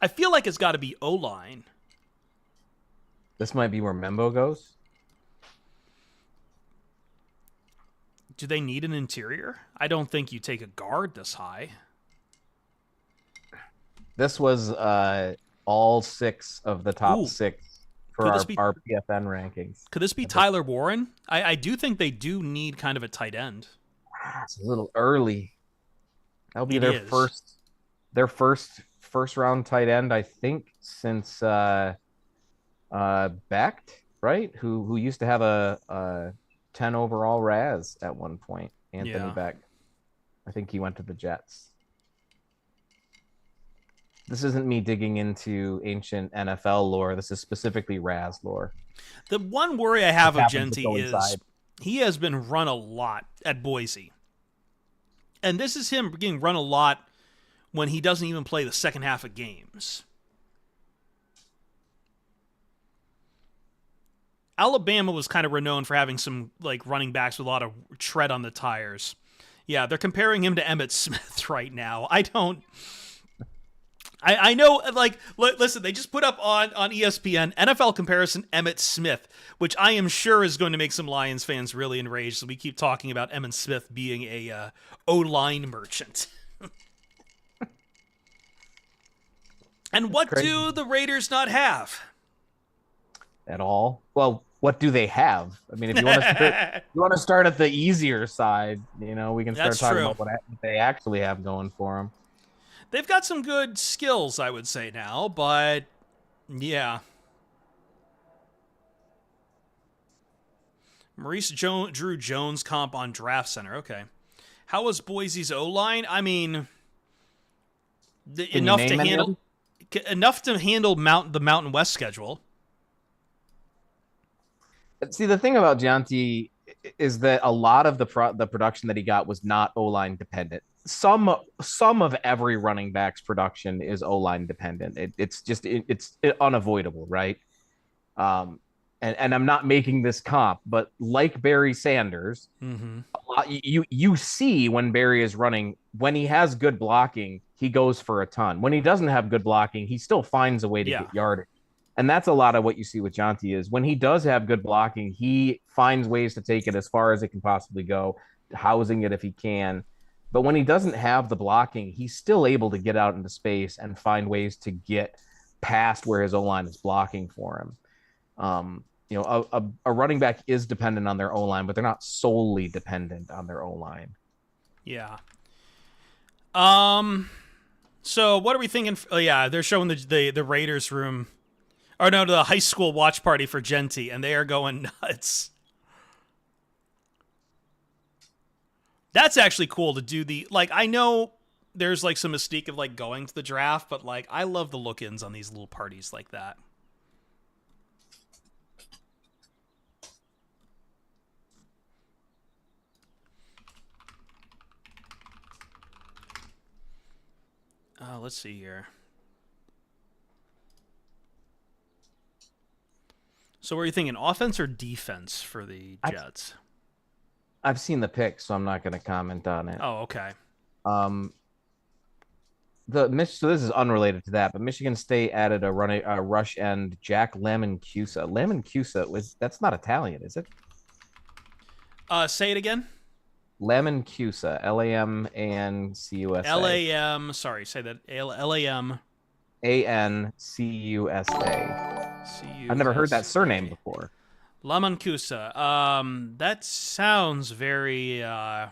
I feel like it's got to be O-line. This might be where Membo goes. Do they need an interior? I don't think you take a guard this high. This was all 6 of the top 6 for our PFN rankings. Could this be Tyler Warren? I do think they do need kind of a tight end. It's a little early. That'll be their first round tight end, I think, since Becht, right? Who used to have a 10 overall Raz at one point. Anthony Becht. I think he went to the Jets. This isn't me digging into ancient NFL lore. This is specifically Raz lore. The one worry I have of Genty is he has been run a lot at Boise. And this is him getting run a lot when he doesn't even play the second half of games. Alabama was kind of renowned for having some like running backs with a lot of tread on the tires. Yeah, they're comparing him to Emmitt Smith right now. I know, like, listen, they just put up on ESPN NFL comparison Emmitt Smith, which I am sure is going to make some Lions fans really enraged. So we keep talking about Emmitt Smith being a O-line merchant. And what do the Raiders not have? At all? Well, what do they have? I mean, if you want to start at the easier side, we can start That's talking true. about what they actually have going for them. They've got some good skills, I would say now, but yeah. Maurice Drew Jones comp on Draft Center. Okay. How was Boise's O-line? I mean, enough to handle the Mountain West schedule. See, the thing about Gianti is that a lot of the production that he got was not O-line dependent. Some of every running back's production is O-line dependent. It's unavoidable, right? And I'm not making this comp, but like Barry Sanders, you see when Barry is running, when he has good blocking, he goes for a ton. When he doesn't have good blocking, he still finds a way to get yardage. And that's a lot of what you see with Gianti is when he does have good blocking, he finds ways to take it as far as it can possibly go, housing it if he can. But when he doesn't have the blocking, he's still able to get out into space and find ways to get past where his O-line is blocking for him. A running back is dependent on their O-line, but they're not solely dependent on their O-line. Yeah. So what are we thinking? Oh, yeah, they're showing the Raiders room. Or no, the high school watch party for Genti, and they are going nuts. That's actually cool to do I know there's some mystique of going to the draft, but I love the look-ins on these little parties like that. Let's see here. So what are you thinking, offense or defense for the Jets? I've seen the pick, so I'm not going to comment on it. Oh, okay. So this is unrelated to that, but Michigan State added a rush end, Jack Lamancusa. Lamancusa that's not Italian, is it? Say it again. Lamancusa, Lamancusa. L-A-M. Sorry, say that. L-A-M. Ancusa. I've never heard that surname before. Lamancusa. That sounds very. It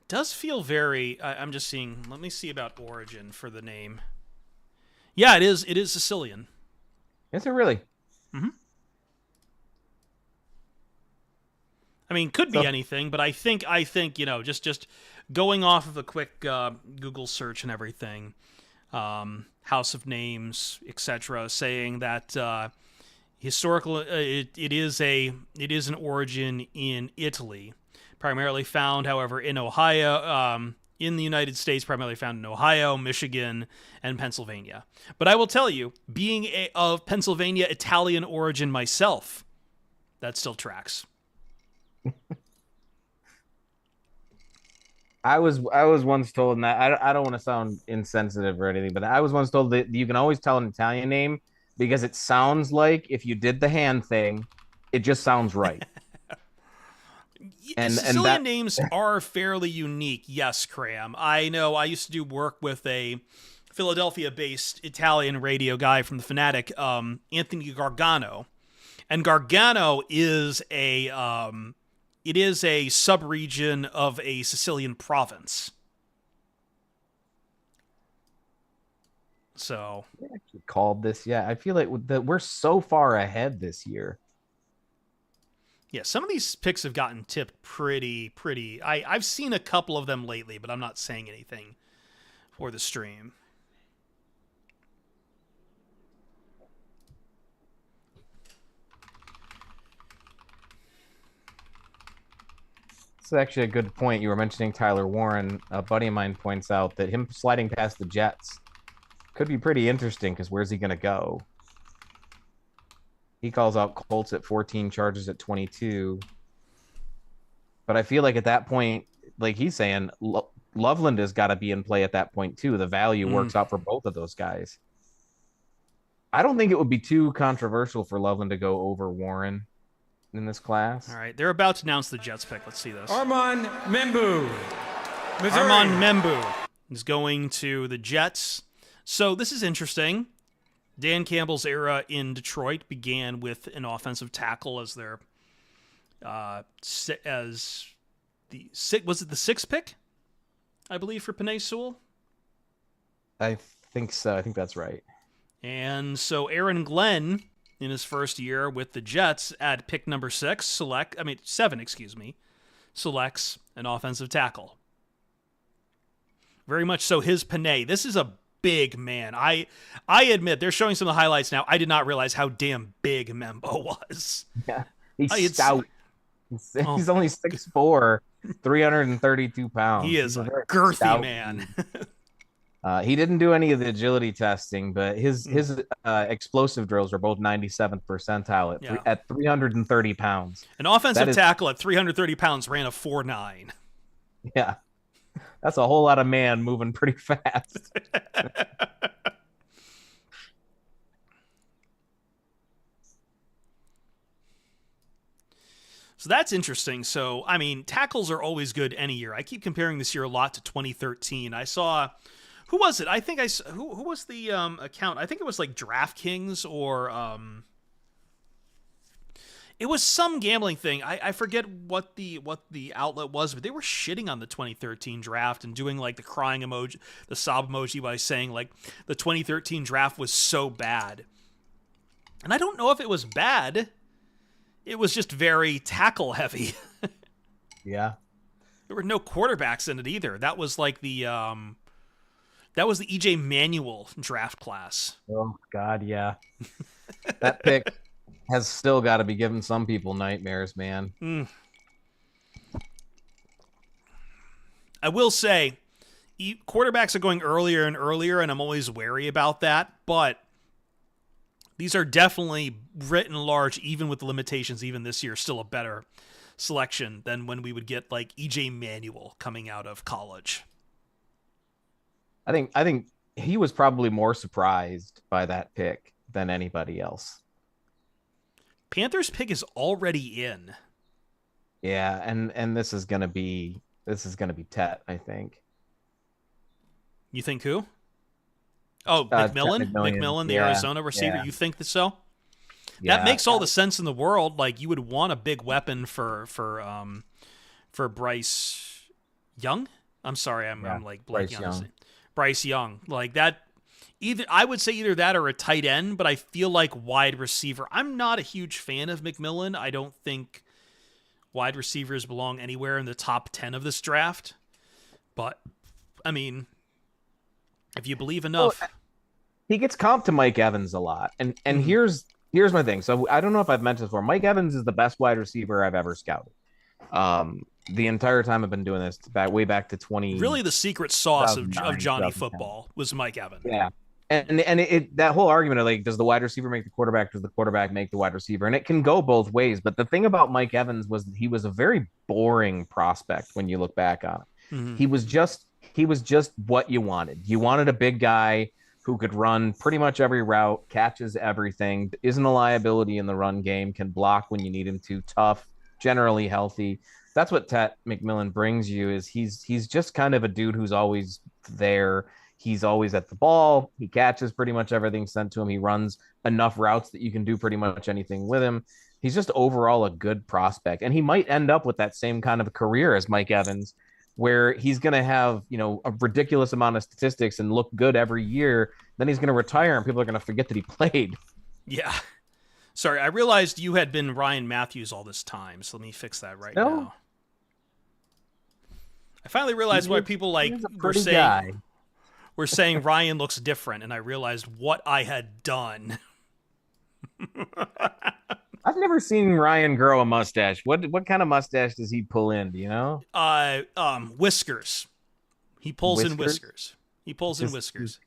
does feel very. I'm just seeing. Let me see about origin for the name. Yeah, it is. It is Sicilian. Is it really? Mm-hmm. I mean, could be anything, but I think just going off of a quick Google search and everything, House of Names, etc., saying that historical it is an origin in Italy, primarily found, however, in Ohio. In the United States, primarily found in Ohio, Michigan, and Pennsylvania. But I will tell you, being of Pennsylvania Italian origin myself, that still tracks. I was once told, and I don't want to sound insensitive or anything, but I was once told that you can always tell an Italian name because it sounds like if you did the hand thing, it just sounds right. Sicilian names are fairly unique. Yes, Cram. I know I used to do work with a Philadelphia-based Italian radio guy from the Fanatic, Anthony Gargano. And Gargano is a sub-region of a Sicilian province. So we actually called this. Yeah, I feel like we're so far ahead this year. Yeah, some of these picks have gotten tipped pretty. I've seen a couple of them lately, but I'm not saying anything for the stream. This is actually a good point. You were mentioning Tyler Warren. A buddy of mine points out that him sliding past the Jets could be pretty interesting because where's he going to go? He calls out Colts at 14, Chargers at 22. But I feel like at that point, like he's saying, Loveland has got to be in play at that point too. The value works out for both of those guys. I don't think it would be too controversial for Loveland to go over Warren in this class. All right, they're about to announce the Jets pick. Let's see this. Armand Membu, Missouri. Armand Membu is going to the Jets. So this is interesting. Dan Campbell's era in Detroit began with an offensive tackle as their was it the 6th pick, I believe, for Penei Sewell? I think so. I think that's right. And so Aaron Glenn, in his first year with the Jets, at pick number 7, selects an offensive tackle. Very much so his Penei. This is a big man. I admit, they're showing some of the highlights now. I did not realize how damn big Membo was. Yeah, he's stout. He's only 6'4", 332 pounds. He is He's a girthy man. He didn't do any of the agility testing, but his explosive drills were both 97th percentile at 330 pounds. An offensive tackle at 330 pounds ran a 4.9. Yeah. That's a whole lot of man moving pretty fast. So that's interesting. So, I mean, tackles are always good any year. I keep comparing this year a lot to 2013. I saw, who was it? I think who was the account? I think it was like DraftKings or it was some gambling thing. I forget what the outlet was, but they were shitting on the 2013 draft and doing like the crying emoji, the sob emoji, by saying like the 2013 draft was so bad. And I don't know if it was bad. It was just very tackle heavy. Yeah. There were no quarterbacks in it either. That was like the EJ Manuel draft class. Oh God, yeah. That pick has still got to be giving some people nightmares, man. I will say, quarterbacks are going earlier and earlier, and I'm always wary about that, but these are definitely, written large, even with the limitations, even this year, still a better selection than when we would get like EJ Manuel coming out of college. I think he was probably more surprised by that pick than anybody else. Panthers pick is already in. Yeah, and this is gonna be Tet, I think. You think who? Oh, McMillan, the Arizona receiver. Yeah. You think so? Yeah. That makes all the sense in the world. Like, you would want a big weapon for Bryce Young. I'm sorry, I'm like blanking on his name. Bryce Young, like that. I would say either that or a tight end, but I feel like wide receiver. I'm not a huge fan of McMillan. I don't think wide receivers belong anywhere in the top 10 of this draft. But I mean, if you believe enough. Well, he gets comped to Mike Evans a lot. And here's my thing. So I don't know if I've mentioned this before. Mike Evans is the best wide receiver I've ever scouted. The entire time I've been doing this, way back to 20. Really, the secret sauce of Johnny Football was Mike Evans. Yeah. And that whole argument of like, does the wide receiver make the quarterback? Does the quarterback make the wide receiver? And it can go both ways. But the thing about Mike Evans was that he was a very boring prospect when you look back on it. Mm-hmm. He was just what you wanted. You wanted a big guy who could run pretty much every route, catches everything, isn't a liability in the run game, can block when you need him to, tough, generally healthy. That's what Tet McMillan brings you. Is he's just kind of a dude who's always there. He's always at the ball. He catches pretty much everything sent to him. He runs enough routes that you can do pretty much anything with him. He's just overall a good prospect. And he might end up with that same kind of a career as Mike Evans, where he's going to have, a ridiculous amount of statistics and look good every year. Then he's going to retire and people are going to forget that he played. Yeah. Sorry, I realized you had been Ryan Matthews all this time. So let me fix that now. I finally realized why people were saying Ryan looks different, and I realized what I had done. I've never seen Ryan grow a mustache. What kind of mustache does he pull in? Do you know? Whiskers. He pulls in whiskers. He pulls in whiskers.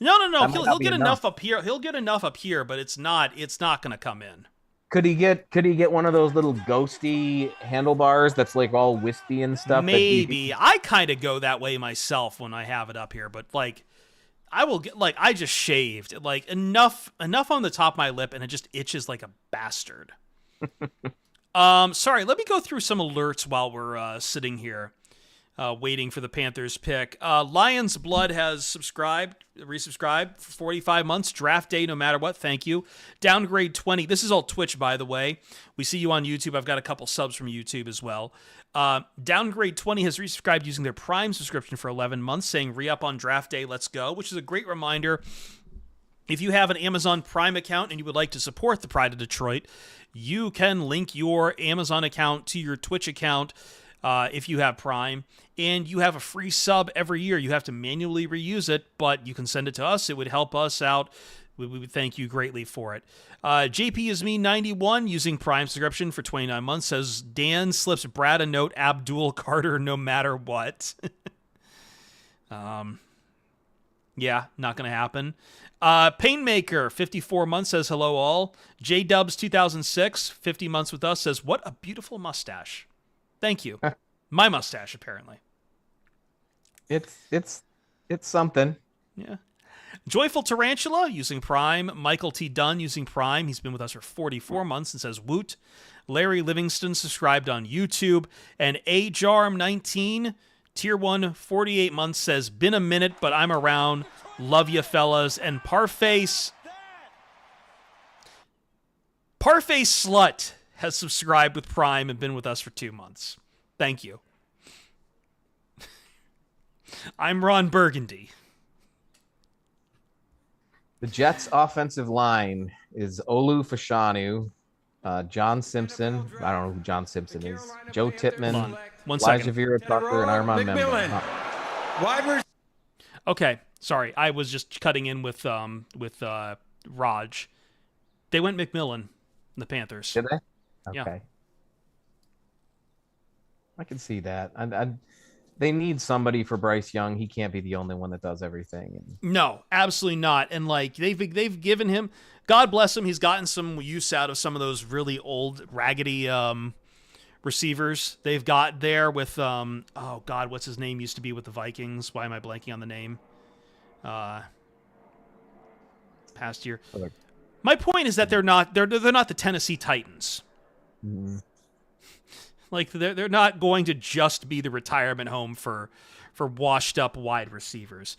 No. He'll get enough up here. He'll get enough up here, but it's not going to come in. Could he get one of those little ghosty handlebars that's like all wispy and stuff? Maybe. I kind of go that way myself when I have it up here, but like I will get I just shaved like enough on the top of my lip and it just itches like a bastard. Sorry, let me go through some alerts while we're sitting here. waiting for the Panthers pick. Lions Blood has resubscribed for 45 months. Draft day, no matter what. Thank you. Downgrade 20. This is all Twitch, by the way. We see you on YouTube. I've got a couple subs from YouTube as well. Downgrade 20 has resubscribed using their Prime subscription for 11 months, saying re-up on draft day, let's go, which is a great reminder. If you have an Amazon Prime account and you would like to support the Pride of Detroit, you can link your Amazon account to your Twitch account if you have Prime, and you have a free sub every year. You have to manually reuse it, but you can send it to us. It would help us out. We would thank you greatly for it. JP is me 91 using Prime subscription for 29 months says Dan slips Brad a note, Abdul Carter, no matter what. Yeah, not going to happen. Painmaker 54 months says hello all. J Dubs 2006 50 months with us says what a beautiful mustache. Thank you. My mustache apparently. It's something. Yeah. Joyful Tarantula using Prime. Michael T. Dunn using Prime. He's been with us for 44 months and says woot. Larry Livingston subscribed on YouTube. And AJarm19, Tier 1, 48 months says, been a minute, but I'm around. Love ya, fellas. And Parface Slut has subscribed with Prime and been with us for 2 months. Thank you. I'm Ron Burgundy. The Jets' offensive line is Olu Fashanu, John Simpson. I don't know who John Simpson is. Joe Tippmann, Elijah Vera Tucker, and Armand Member. Okay, sorry. I was just cutting in with Raj. They went McMillan, the Panthers. Did they? Yeah. Okay. I can see that. They need somebody for Bryce Young. He can't be the only one that does everything. No, absolutely not. And like they've given him, God bless him, he's gotten some use out of some of those really old raggedy receivers they've got there with oh God, what's his name used to be with the Vikings? Why am I blanking on the name? Past year. Okay. My point is that they're not the Tennessee Titans. Mm-hmm. Like they're not going to just be the retirement home for washed up wide receivers.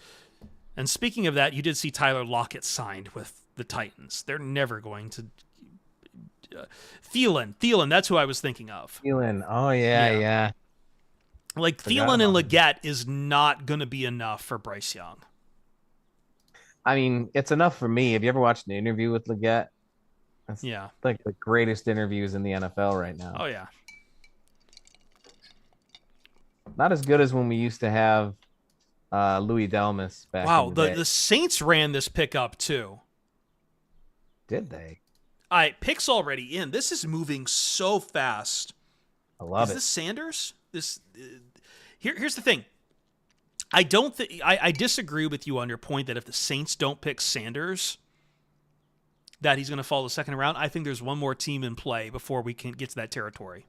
And speaking of that, you did see Tyler Lockett signed with the Titans. They're never going to Thielen, that's who I was thinking of. Thielen. Oh yeah. Like Thielen and Leggett is not going to be enough for Bryce Young. I mean, it's enough for me. Have you ever watched an interview with Leggett? That's like the greatest interviews in the NFL right now. Oh yeah. Not as good as when we used to have Louis Delmas back in the day. The Saints ran this pickup too. Did they? All right, pick's already in. This is moving so fast. I love it. Is this Sanders? Here's the thing. I disagree with you on your point that if the Saints don't pick Sanders, that he's going to fall the second round. I think there's one more team in play before we can get to that territory.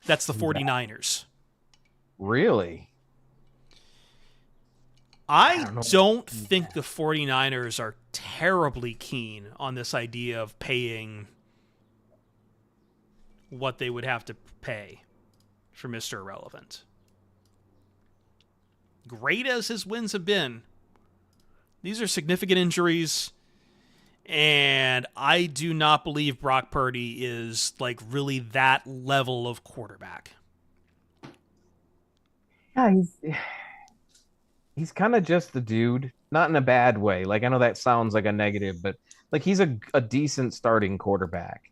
That's the 49ers. Really? I don't think the 49ers are terribly keen on this idea of paying what they would have to pay for Mr. Irrelevant. Great as his wins have been, these are significant injuries, and I do not believe Brock Purdy is like really that level of quarterback. Yeah, he's kind of just the dude, not in a bad way. Like, I know that sounds like a negative, but like he's a decent starting quarterback.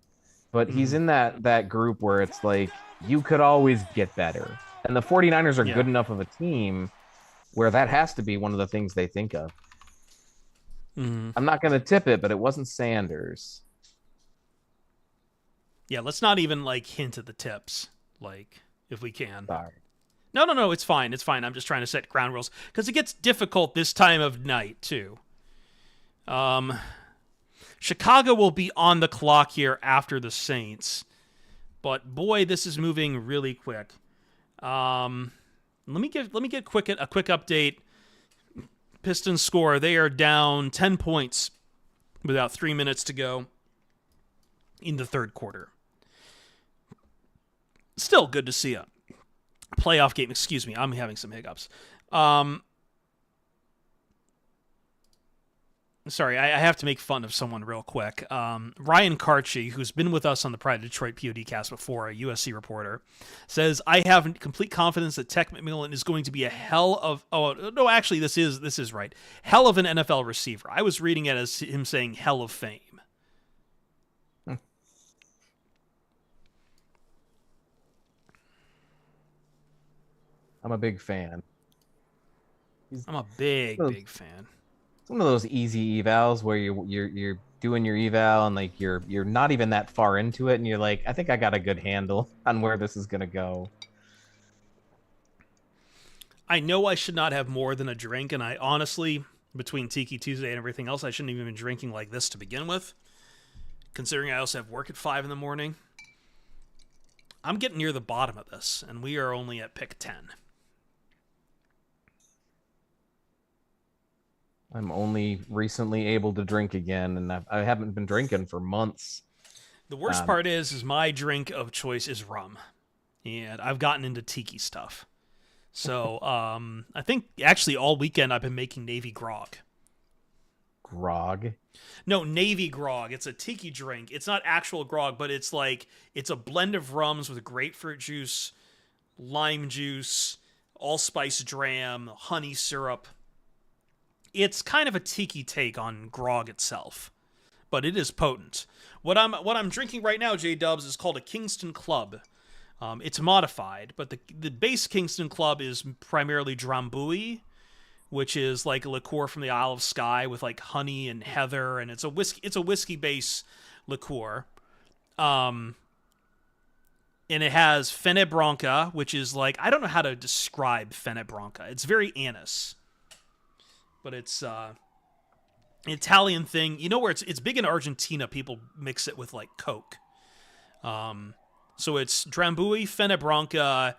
But he's in that group where it's like you could always get better. And the 49ers are good enough of a team where that has to be one of the things they think of. Mm-hmm. I'm not going to tip it, but it wasn't Sanders. Yeah, let's not even like hint at the tips, like if we can. Sorry. No, it's fine. It's fine. I'm just trying to set ground rules because it gets difficult this time of night too. Chicago will be on the clock here after the Saints, but boy, this is moving really quick. Let me get a quick update. Pistons score. They are down 10 points with about 3 minutes to go in the third quarter. Still good to see playoff game. Excuse me, I'm having some hiccups. Sorry, I have to make fun of someone real quick. Ryan Karchi, who's been with us on the Pride of Detroit PODcast before, a USC reporter, says, I have complete confidence that Tech McMillan is going to be a hell of... Oh, no, actually, this is right. Hell of an NFL receiver. I was reading it as him saying hell of fame. I'm a big fan. I'm a big fan. It's one of those easy evals where you're doing your eval and like you're not even that far into it and you're like, I think I got a good handle on where this is gonna go. I know I should not have more than a drink, and I honestly, between Tiki Tuesday and everything else, I shouldn't even been drinking like this to begin with. Considering I also have work at 5 in the morning. I'm getting near the bottom of this, and we are only at pick 10. I'm only recently able to drink again, and I haven't been drinking for months. The worst part is my drink of choice is rum, and I've gotten into tiki stuff. So I think actually all weekend I've been making Navy grog. Grog? No, Navy grog. It's a tiki drink. It's not actual grog, but it's a blend of rums with grapefruit juice, lime juice, allspice dram, honey syrup. It's kind of a tiki take on grog itself, but it is potent. What I'm drinking right now, J-Dubs, is called a Kingston Club. It's modified, but the base Kingston Club is primarily Drambuie, which is like a liqueur from the Isle of Skye with like honey and heather, and it's a whiskey base liqueur. And it has Fene Branca, which is like, I don't know how to describe Fene Branca. It's very anise. But it's an Italian thing. You know where it's big in Argentina. People mix it with like Coke. So it's Drambuie, Fene Branca,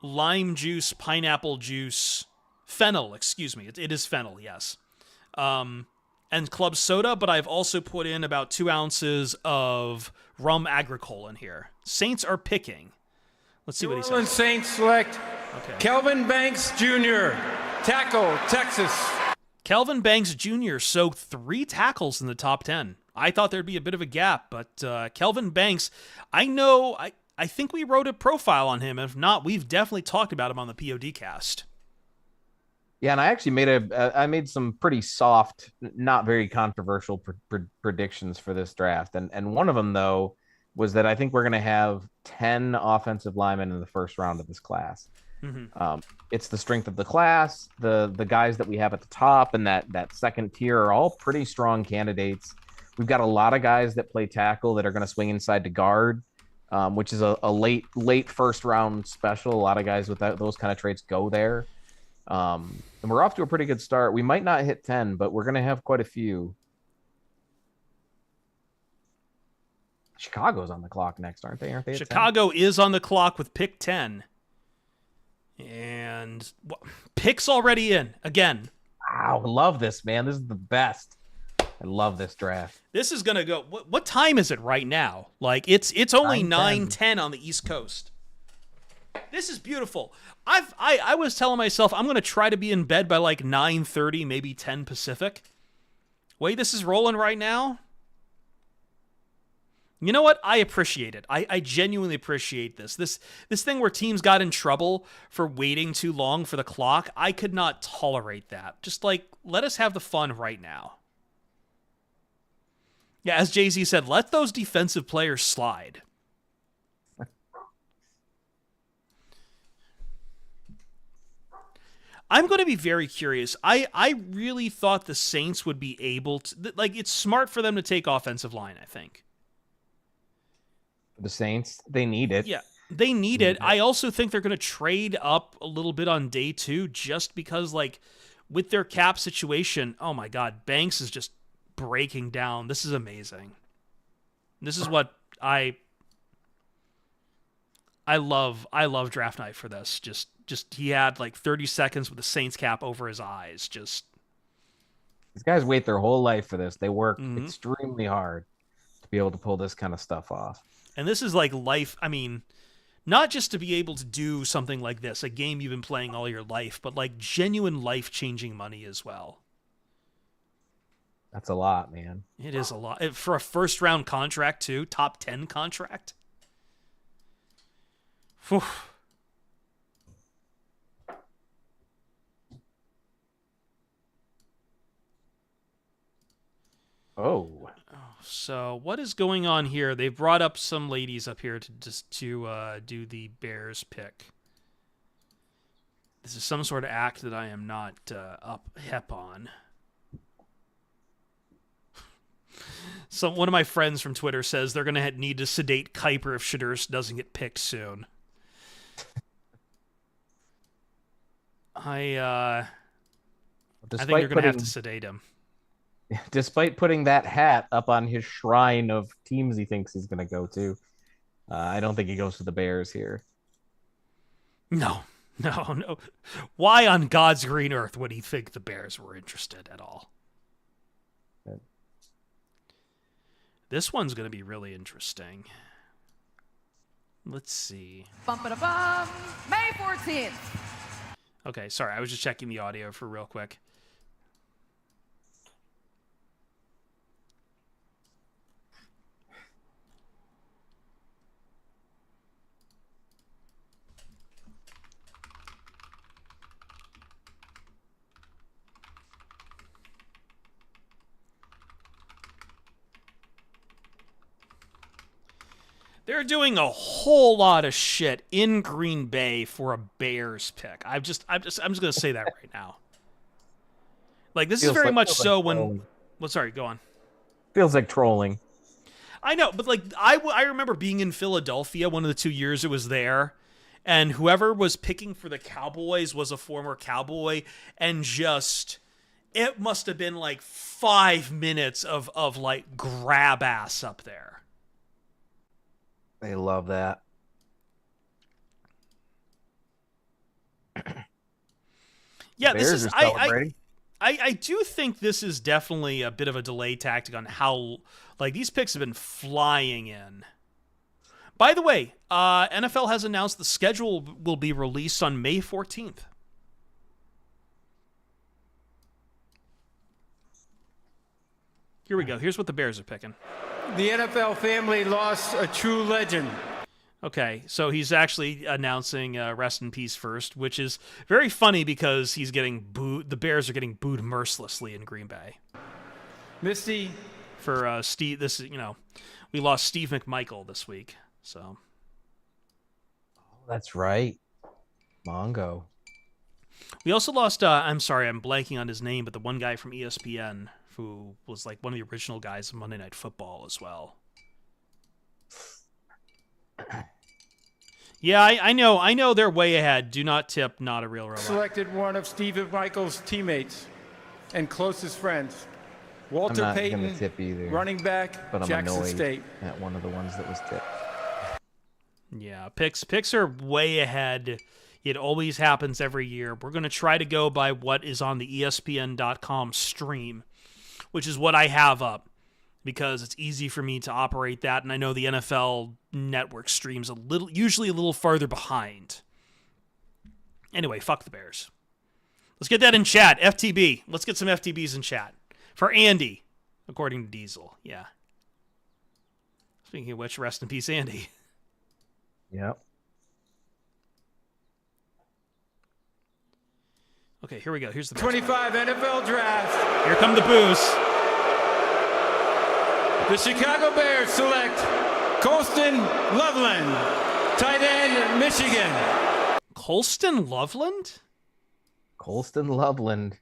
lime juice, pineapple juice, fennel. Excuse me, it is fennel. Yes, and club soda. But I've also put in about 2 ounces of rum agricole in here. Saints are picking. Let's see what he says. Saints select Kelvin Banks Jr., tackle, Texas. Kelvin Banks Jr. So 3 tackles in the top 10. I thought there'd be a bit of a gap, but Kelvin Banks, I think we wrote a profile on him. If not, we've definitely talked about him on the PODcast. Yeah, and I actually I made some pretty soft, not very controversial predictions for this draft, and one of them though was that I think we're going to have 10 offensive linemen in the first round of this class. Mm-hmm. It's the strength of the class. The guys that we have at the top and that second tier are all pretty strong candidates. We've got a lot of guys that play tackle that are going to swing inside to guard, which is a late first round special. A lot of guys with those kind of traits go there. And we're off to a pretty good start. We might not hit 10, but we're going to have quite a few. Chicago's on the clock next, aren't they? Chicago is on the clock with pick 10. And picks already in again. Wow, love this, man. This is the best. I love this draft. This is gonna go. What time is it right now? Like it's only 9:10 on the East Coast. This is beautiful. I was telling myself I'm gonna try to be in bed by like 9:30, maybe 10 Pacific. Way this is rolling right now. You know what? I appreciate it. I genuinely appreciate this. This thing where teams got in trouble for waiting too long for the clock, I could not tolerate that. Just like, let us have the fun right now. Yeah, as Jay-Z said, let those defensive players slide. I'm going to be very curious. I really thought the Saints would be able to... Like, it's smart for them to take offensive line, I think. The Saints, they need it. Yeah, they need it. I also think they're going to trade up a little bit on day 2 just because, like, with their cap situation, oh my God, Banks is just breaking down. This is amazing. This is what I love draft night for this. Just he had like 30 seconds with the Saints cap over his eyes. Just these guys wait their whole life for this. They work extremely hard to be able to pull this kind of stuff off. And this is like life. I mean, Not just to be able to do something like this, a game you've been playing all your life, but like genuine life-changing money as well. That's a lot, man. It is a lot. For a first-round contract, too. Top 10 contract. Whew. Oh. So what is going on here? They've brought up some ladies up here to do the Bears pick. This is some sort of act that I am not hep on. So one of my friends from Twitter says they're going to need to sedate Kuiper if Shedeur doesn't get picked soon. I think they're going to have to sedate him. Despite putting that hat up on his shrine of teams he thinks he's going to go to, I don't think he goes to the Bears here. No. Why on God's green earth would he think the Bears were interested at all? This one's going to be really interesting. Let's see. Bum-ba-da-bum. May 14th. Okay, sorry. I was just checking the audio for real quick. They're doing a whole lot of shit in Green Bay for a Bears pick. I'm just gonna say that right now. Like this is very much so when. Well, sorry, go on. Feels like trolling. I know, but like I remember being in Philadelphia one of the 2 years it was there, and whoever was picking for the Cowboys was a former Cowboy, and just it must have been like 5 minutes of like grab ass up there. They love that. Yeah, this is I do think this is definitely a bit of a delay tactic on how like these picks have been flying in. By the way, NFL has announced the schedule will be released on May 14th. Here we go. Here's what the Bears are picking. The NFL family lost a true legend. Okay, so he's actually announcing rest in peace first, which is very funny because he's getting booed. The Bears are getting booed mercilessly in Green Bay. Misty. For Steve, this is, we lost Steve McMichael this week, so. That's right. Mongo. We also lost, I'm sorry, I'm blanking on his name, but the one guy from ESPN who was like one of the original guys of Monday Night Football as well. Yeah, I know they're way ahead. Do not tip, not a real robot. Selected one of Steve McMichael's teammates and closest friends. Walter I'm not Payton, gonna tip either, running back, but I'm Jackson annoyed State. At one of the ones that was tipped. Yeah, picks are way ahead. It always happens every year. We're going to try to go by what is on the ESPN.com stream, which is what I have up, because it's easy for me to operate that, and I know the NFL Network streams usually a little farther behind. Anyway, fuck the Bears. Let's get that in chat. FTB. Let's get some FTBs in chat. For Andy, according to Diesel. Yeah. Speaking of which, rest in peace, Andy. Yep. Okay, here we go. Here's the 25 NFL draft. Here come the boos. The Chicago Bears select Colston Loveland, tight end, Michigan. Colston Loveland? Colston Loveland.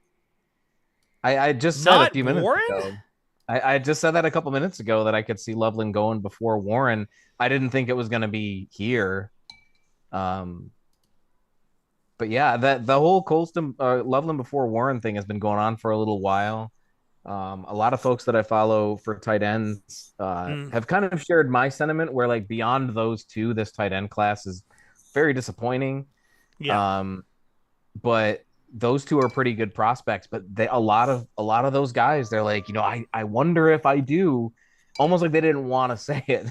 I just said Not a few minutes Warren? ago. I just said that a couple minutes ago that I could see Loveland going before Warren. I didn't think it was going to be here. But yeah, the whole Colston Loveland before Warren thing has been going on for a little while. A lot of folks that I follow for tight ends have kind of shared my sentiment where, like, beyond those two, this tight end class is very disappointing. Yeah. But those two are pretty good prospects, but a lot of those guys, they're like, I wonder if I do, almost like they didn't want to say it.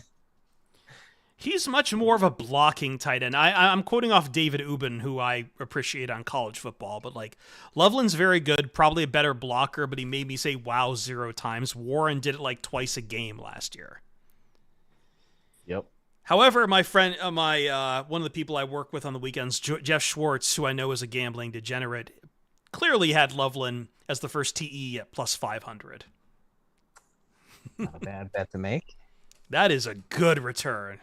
He's much more of a blocking tight end. I'm quoting off David Ubben, who I appreciate on college football, but like Loveland's very good, probably a better blocker, but he made me say wow 0 times. Warren did it like twice a game last year. Yep. However, my friend, one of the people I work with on the weekends, Jeff Schwartz, who I know is a gambling degenerate, clearly had Loveland as the first TE at plus 500. Not a bad bet to make. That is a good return.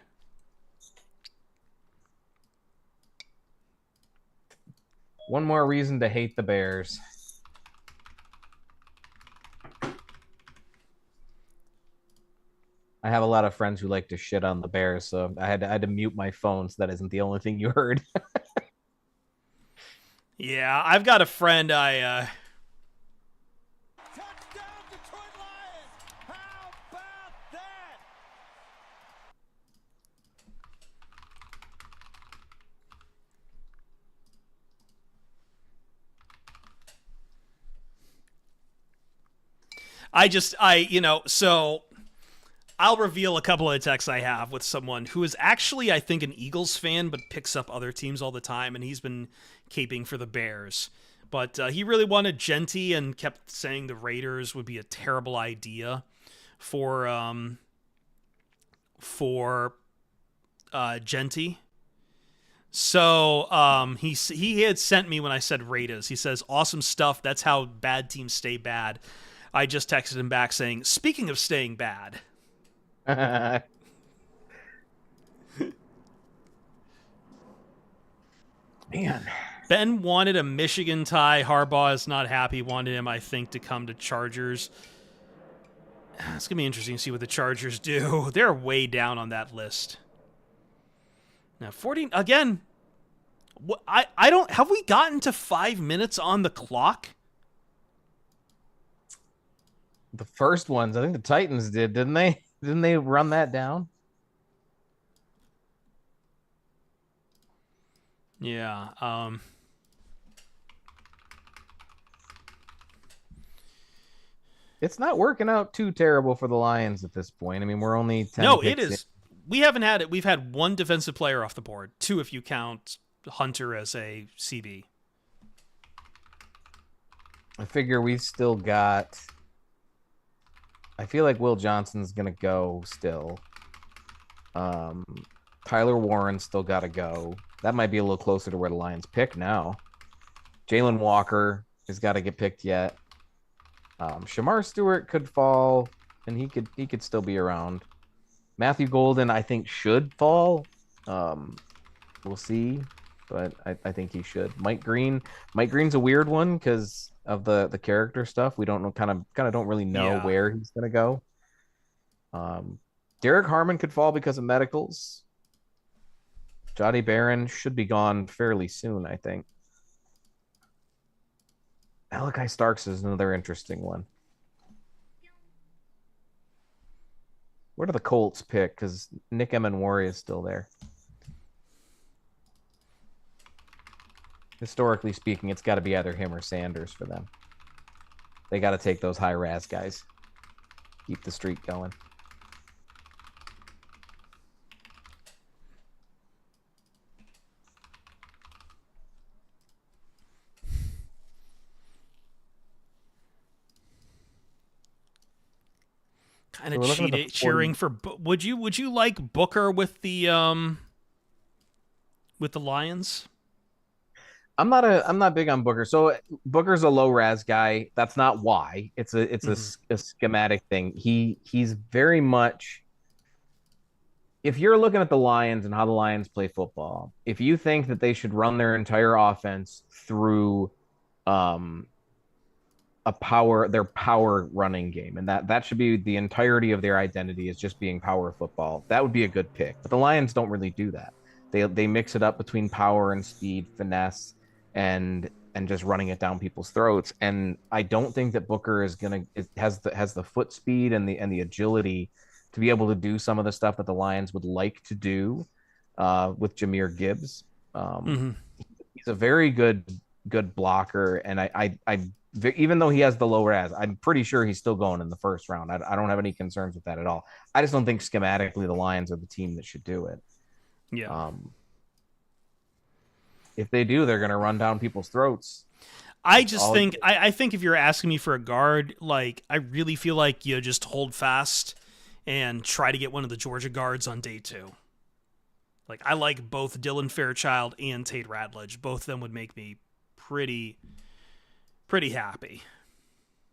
One more reason to hate the Bears. I have a lot of friends who like to shit on the Bears, so I had to mute my phone so that isn't the only thing you heard. Yeah, I've got a friend Touchdown, Detroit Lions! How about that? So I'll reveal a couple of texts I have with someone who is actually, I think, an Eagles fan, but picks up other teams all the time, and he's been caping for the Bears. But he really wanted Genty and kept saying the Raiders would be a terrible idea for Genty. So he had sent me when I said Raiders. He says, awesome stuff. That's how bad teams stay bad. I just texted him back saying, speaking of staying bad. Man. Ben wanted a Michigan tie. Harbaugh is not happy. Wanted him, I think, to come to Chargers. It's going to be interesting to see what the Chargers do. They're way down on that list. Now, 40 again. I don't have we gotten to 5 minutes on the clock? The first ones, I think the Titans did, didn't they? Didn't they run that down? Yeah. It's not working out too terrible for the Lions at this point. I mean, we're only 10 No, picks it is. We haven't had it. We've had one defensive player off the board. 2 if you count Hunter as a CB. I figure we've still got... I feel like Will Johnson's going to go still. Tyler Warren's still got to go. That might be a little closer to where the Lions pick now. Jalen Walker has got to get picked yet. Shamar Stewart could fall, and he could still be around. Matthew Golden, I think, should fall. We'll see, but I think he should. Mike Green's a weird one because of the character stuff. We don't know, kind of don't really know where he's gonna go. Derek Harmon could fall because of medicals. Jody Barron should be gone fairly soon, I think. Malachi Starks is another interesting one. Where do the Colts pick? Because Nick Emenwari is still there. Historically speaking, it's got to be either him or Sanders for them. They got to take those high RAS guys. Keep the streak going. Kind of cheering for. Would you like Booker with the Lions? I'm not big on Booker. So Booker's a low RAS guy. That's not why. It's a schematic thing. He's very much. If you're looking at the Lions and how the Lions play football, if you think that they should run their entire offense through their power running game, and that should be the entirety of their identity, is just being power football, that would be a good pick. But the Lions don't really do that. They mix it up between power and speed, finesse, and just running it down people's throats. And I don't think that Booker has the foot speed and the agility to be able to do some of the stuff that the Lions would like to do with Jahmyr Gibbs. He's a very good blocker, and I even though he has the lower as, I'm pretty sure he's still going in the first round. I don't have any concerns with that at all. I just don't think schematically the Lions are the team that should do it. Yeah. If they do, they're going to run down people's throats. I think if you're asking me for a guard, like, I really feel like you just hold fast and try to get one of the Georgia guards on day 2. Like, I like both Dylan Fairchild and Tate Ratledge. Both of them would make me pretty happy.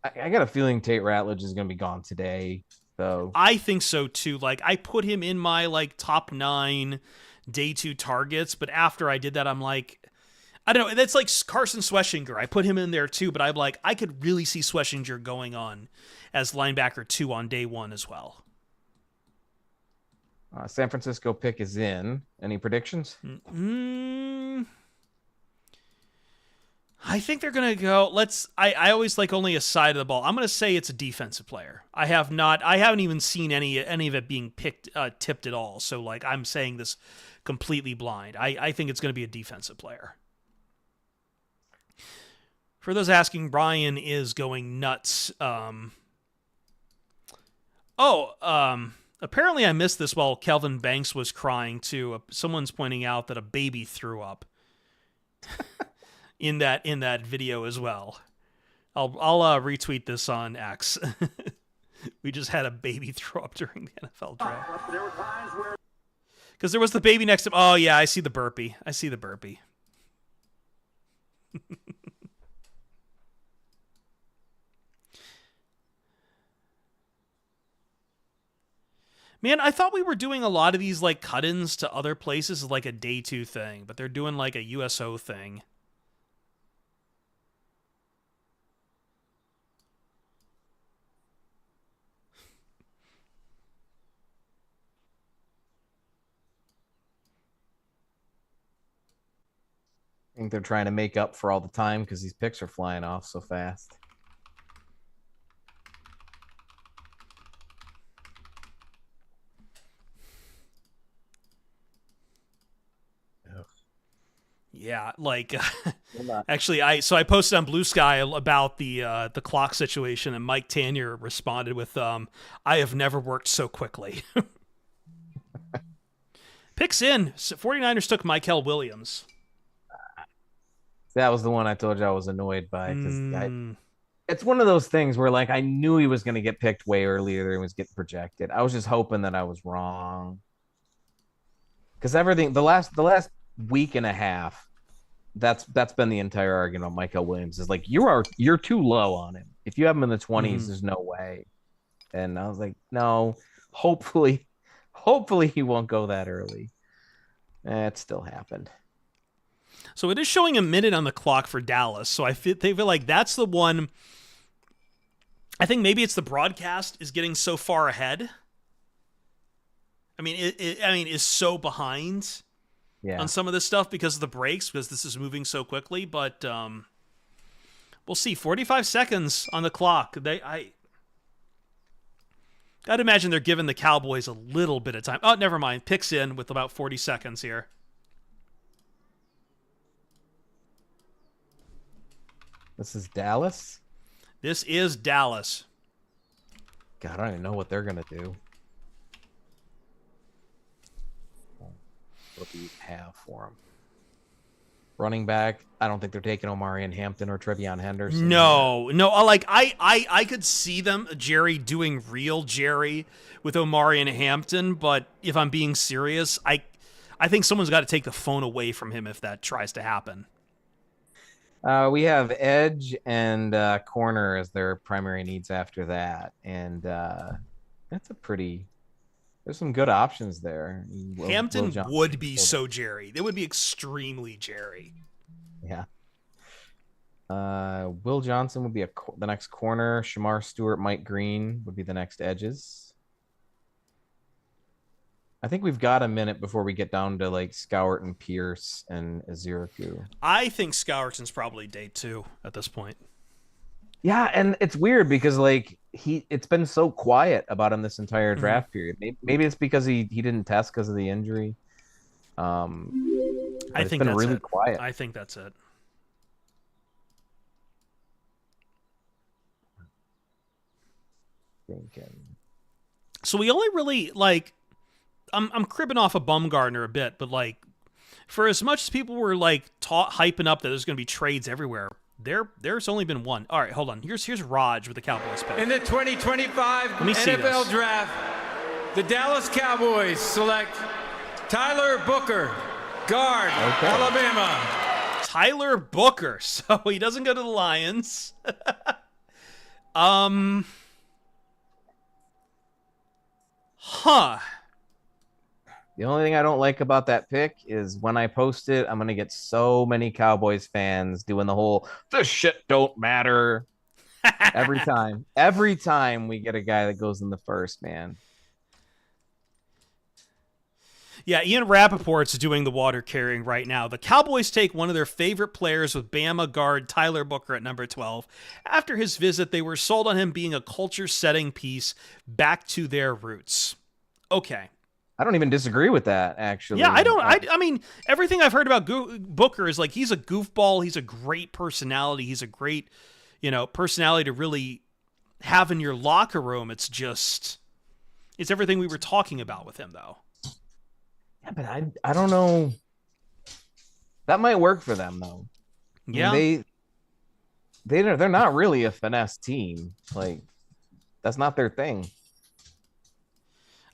I got a feeling Tate Ratledge is going to be gone today, though. I think so too. Like, I put him in my like top 9 day 2 targets, but after I did that, I'm like, I don't know. That's like Carson Schweschinger. I put him in there too, but I'm like, I could really see Schweschinger going on as linebacker 2 on day 1 as well. San Francisco pick is in. Any predictions? I think they're going to go, I always like only a side of the ball. I'm going to say it's a defensive player. I haven't even seen any of it being tipped at all. So like, I'm saying this completely blind. I think it's going to be a defensive player. For those asking, Brian is going nuts. Apparently I missed this while Kelvin Banks was crying too. Someone's pointing out that a baby threw up in that video as well. I'll retweet this on X. We just had a baby throw up during the NFL draft. Because there was the baby next to him. Oh yeah, I see the burpee. Man, I thought we were doing a lot of these like cut-ins to other places as like a day 2 thing, but they're doing like a USO thing. I think they're trying to make up for all the time because these picks are flying off so fast. Yeah, like actually, I posted on Blue Sky about the clock situation, and Mike Tanier responded with, "I have never worked so quickly." Picks in. 49ers took Michael Williams. That was the one I told you I was annoyed by because it's one of those things where like I knew he was going to get picked way earlier than he was getting projected. I was just hoping that I was wrong because everything the last week and a half, that's been the entire argument on Michael Williams is like you're too low on him. If you have him in the 20s, there's no way. And I was like, no, hopefully he won't go that early. It still happened. So it is showing a minute on the clock for Dallas. So they feel like that's the one. I think maybe it's the broadcast is getting so far ahead. I mean, is so behind on some of this stuff because of the breaks, because this is moving so quickly. But we'll see. 45 seconds on the clock. I'd imagine they're giving the Cowboys a little bit of time. Oh, never mind. Picks in with about 40 seconds here. This is Dallas? This is Dallas. God, I don't even know what they're going to do. What do you have for them? Running back, I don't think they're taking Omarion Hampton or Trevion Henderson. No. Like I could see them, Jerry, doing real Jerry with Omarion Hampton, but if I'm being serious, I think someone's got to take the phone away from him if that tries to happen. We have edge and corner as their primary needs after that, and that's a pretty. There's some good options there. Hampton would be so Jerry. They would be extremely Jerry. Yeah. Will Johnson would be the next corner. Shamar Stewart, Mike Green would be the next edges. I think we've got a minute before we get down to like Scouart and Pierce and Aziraku. I think Scouarton's probably day 2 at this point. Yeah, and it's weird because like it's been so quiet about him this entire draft period. Maybe it's because he didn't test because of the injury. I think it's been really quiet. I think that's it. thinking. So we only really, like, I'm cribbing off of Bumgarner a bit, but, like, for as much as people were, like, hyping up that there's going to be trades everywhere, there's only been one. All right, hold on. Here's Raj with the Cowboys pick. In the 2025 me see NFL this. Draft, the Dallas Cowboys select Tyler Booker, guard, Alabama. Tyler Booker, so he doesn't go to the Lions. Huh. The only thing I don't like about that pick is when I post it, I'm gonna get so many Cowboys fans doing the whole "this shit don't matter" every time. Every time we get a guy that goes in the first, man. Yeah, Ian Rappaport's doing the water carrying right now. The Cowboys take one of their favorite players with Bama guard Tyler Booker at number 12. After his visit, they were sold on him being a culture-setting piece back to their roots. Okay. I don't even disagree with that, actually. Yeah, I don't. I mean, everything I've heard about Booker is like he's a goofball. He's a great personality. He's a great, personality to really have in your locker room. It's everything we were talking about with him, though. Yeah, but I don't know. That might work for them, though. Yeah, I mean, they're not really a finesse team. Like, that's not their thing.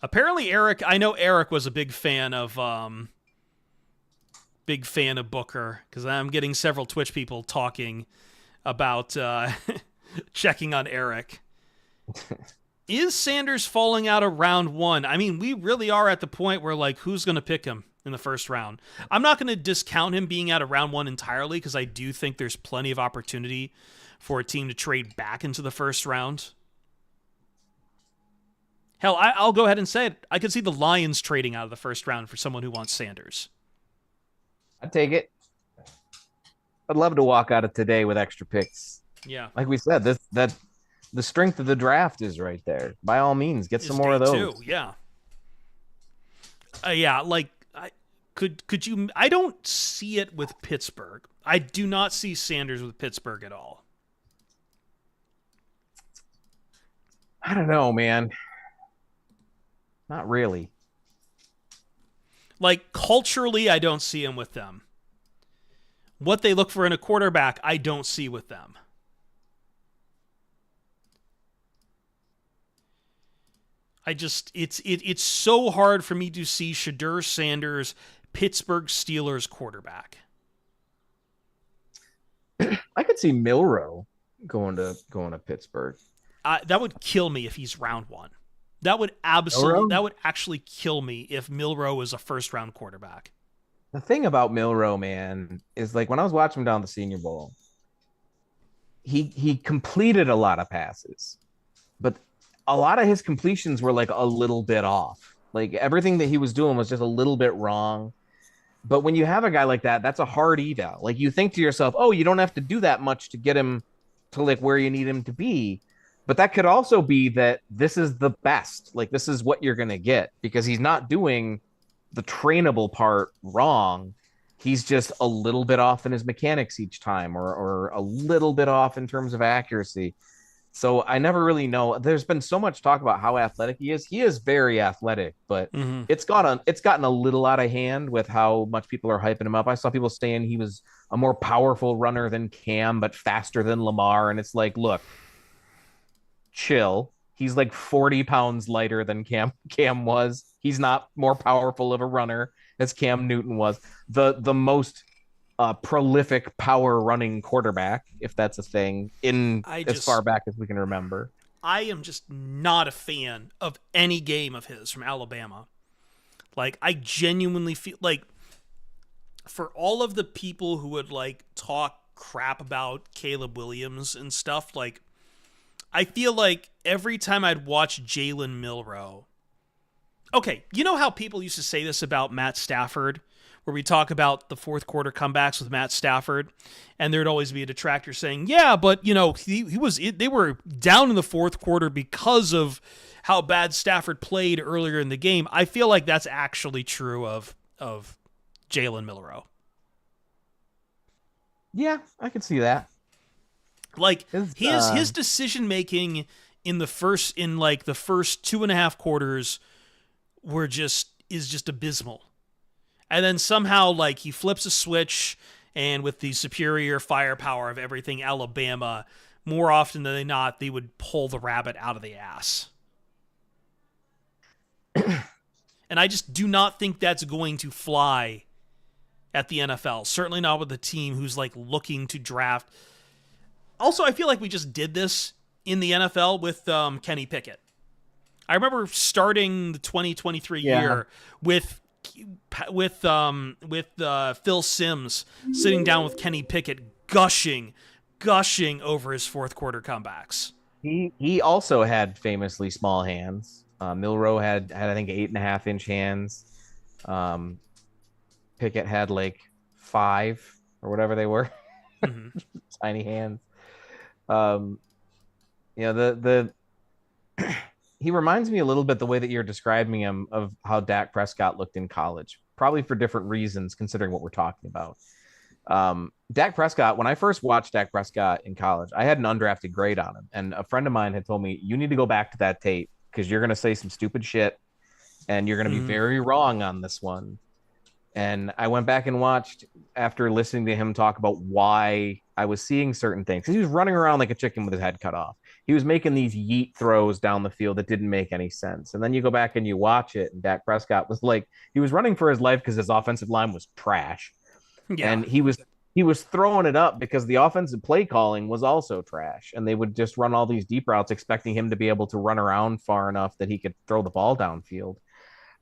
Apparently, I know Eric was a big fan of Booker, because I'm getting several Twitch people talking about checking on Eric. Is Sanders falling out of round one? I mean, we really are at the point where, like, who's going to pick him in the first round? I'm not going to discount him being out of round one entirely, because I do think there's plenty of opportunity for a team to trade back into the first round. Hell, I'll go ahead and say it. I could see the Lions trading out of the first round for someone who wants Sanders. I'd take it. I'd love to walk out of today with extra picks. Yeah. Like we said, the strength of the draft is right there. By all means, get some more of those. Too. Yeah. Yeah, like could you? I don't see it with Pittsburgh. I do not see Sanders with Pittsburgh at all. I don't know, man. Not really. Like, culturally, I don't see him with them. What they look for in a quarterback, I don't see with them. It's so hard for me to see Shadur Sanders, Pittsburgh Steelers quarterback. I could see Milroe going to Pittsburgh. That would kill me if he's round one. That would actually kill me if Milroe was a first round quarterback. The thing about Milroe, man, is like when I was watching him down the Senior Bowl, he completed a lot of passes, but a lot of his completions were like a little bit off. Like everything that he was doing was just a little bit wrong. But when you have a guy like that, that's a hard eval. Like you think to yourself, oh, you don't have to do that much to get him to like where you need him to be. But that could also be that this is the best. Like, this is what you're going to get because he's not doing the trainable part wrong. He's just a little bit off in his mechanics each time or a little bit off in terms of accuracy. So I never really know. There's been so much talk about how athletic he is. He is very athletic, but it's gotten a little out of hand with how much people are hyping him up. I saw people saying he was a more powerful runner than Cam, but faster than Lamar. And it's like, look, chill. He's like 40 pounds lighter than Cam was. He's not more powerful of a runner as Cam Newton was. The most prolific power running quarterback, if that's a thing, as far back as we can remember. I am just not a fan of any game of his from Alabama. Like, I genuinely feel like for all of the people who would like talk crap about Caleb Williams and stuff, like, I feel like every time I'd watch Jalen Milroe. Okay, you know how people used to say this about Matt Stafford, where we talk about the fourth quarter comebacks with Matt Stafford, and there'd always be a detractor saying, "Yeah, but they were down in the fourth quarter because of how bad Stafford played earlier in the game." I feel like that's actually true of Jalen Milroe. Yeah, I can see that. Like his decision making in the first 2.5 quarters is just abysmal. And then somehow like he flips a switch, and with the superior firepower of everything Alabama, more often than not, they would pull the rabbit out of the ass. And I just do not think that's going to fly at the NFL. Certainly not with a team who's like looking to draft. Also, I feel like we just did this in the NFL with Kenny Pickett. I remember starting the 2023 year with Phil Simms sitting down with Kenny Pickett, gushing over his fourth quarter comebacks. He also had famously small hands. Milroe had I think 8.5-inch hands. Pickett had like 5 or whatever they were, tiny hands. He reminds me a little bit the way that you're describing him of how Dak Prescott looked in college, probably for different reasons considering what we're talking about. Dak Prescott, when I first watched Dak Prescott in college, I had an undrafted grade on him, and a friend of mine had told me, you need to go back to that tape because you're going to say some stupid shit and you're going to be very wrong on this one. And I went back and watched after listening to him talk about why I was seeing certain things. He was running around like a chicken with his head cut off. He was making these yeet throws down the field that didn't make any sense. And then you go back and you watch it, and Dak Prescott was like, he was running for his life because his offensive line was trash. Yeah. And he was throwing it up because the offensive play calling was also trash. And they would just run all these deep routes expecting him to be able to run around far enough that he could throw the ball downfield.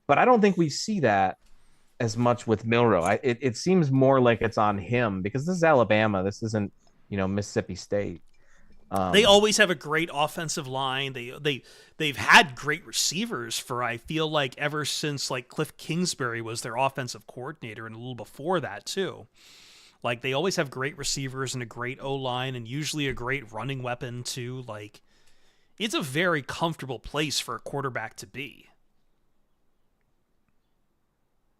But I don't think we see that as much with Milroe. It seems more like it's on him because this is Alabama. This isn't, Mississippi State. They always have a great offensive line. They've had great receivers for, I feel like, ever since like Cliff Kingsbury was their offensive coordinator, and a little before that too. Like, they always have great receivers and a great O-line, and usually a great running weapon too. Like, it's a very comfortable place for a quarterback to be.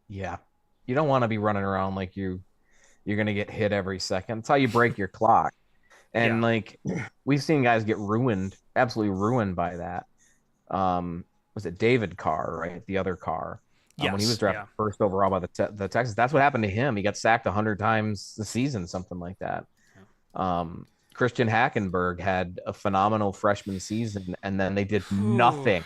Yeah. You don't want to be running around like you're going to get hit every second. It's how you break your clock. And like, we've seen guys get absolutely ruined by that. Was it David Carr, right? The other Carr. Yes, when he was drafted first overall by the Texans. That's what happened to him. He got sacked 100 times the season, something like that. Yeah. Christian Hackenberg had a phenomenal freshman season, and then they did nothing.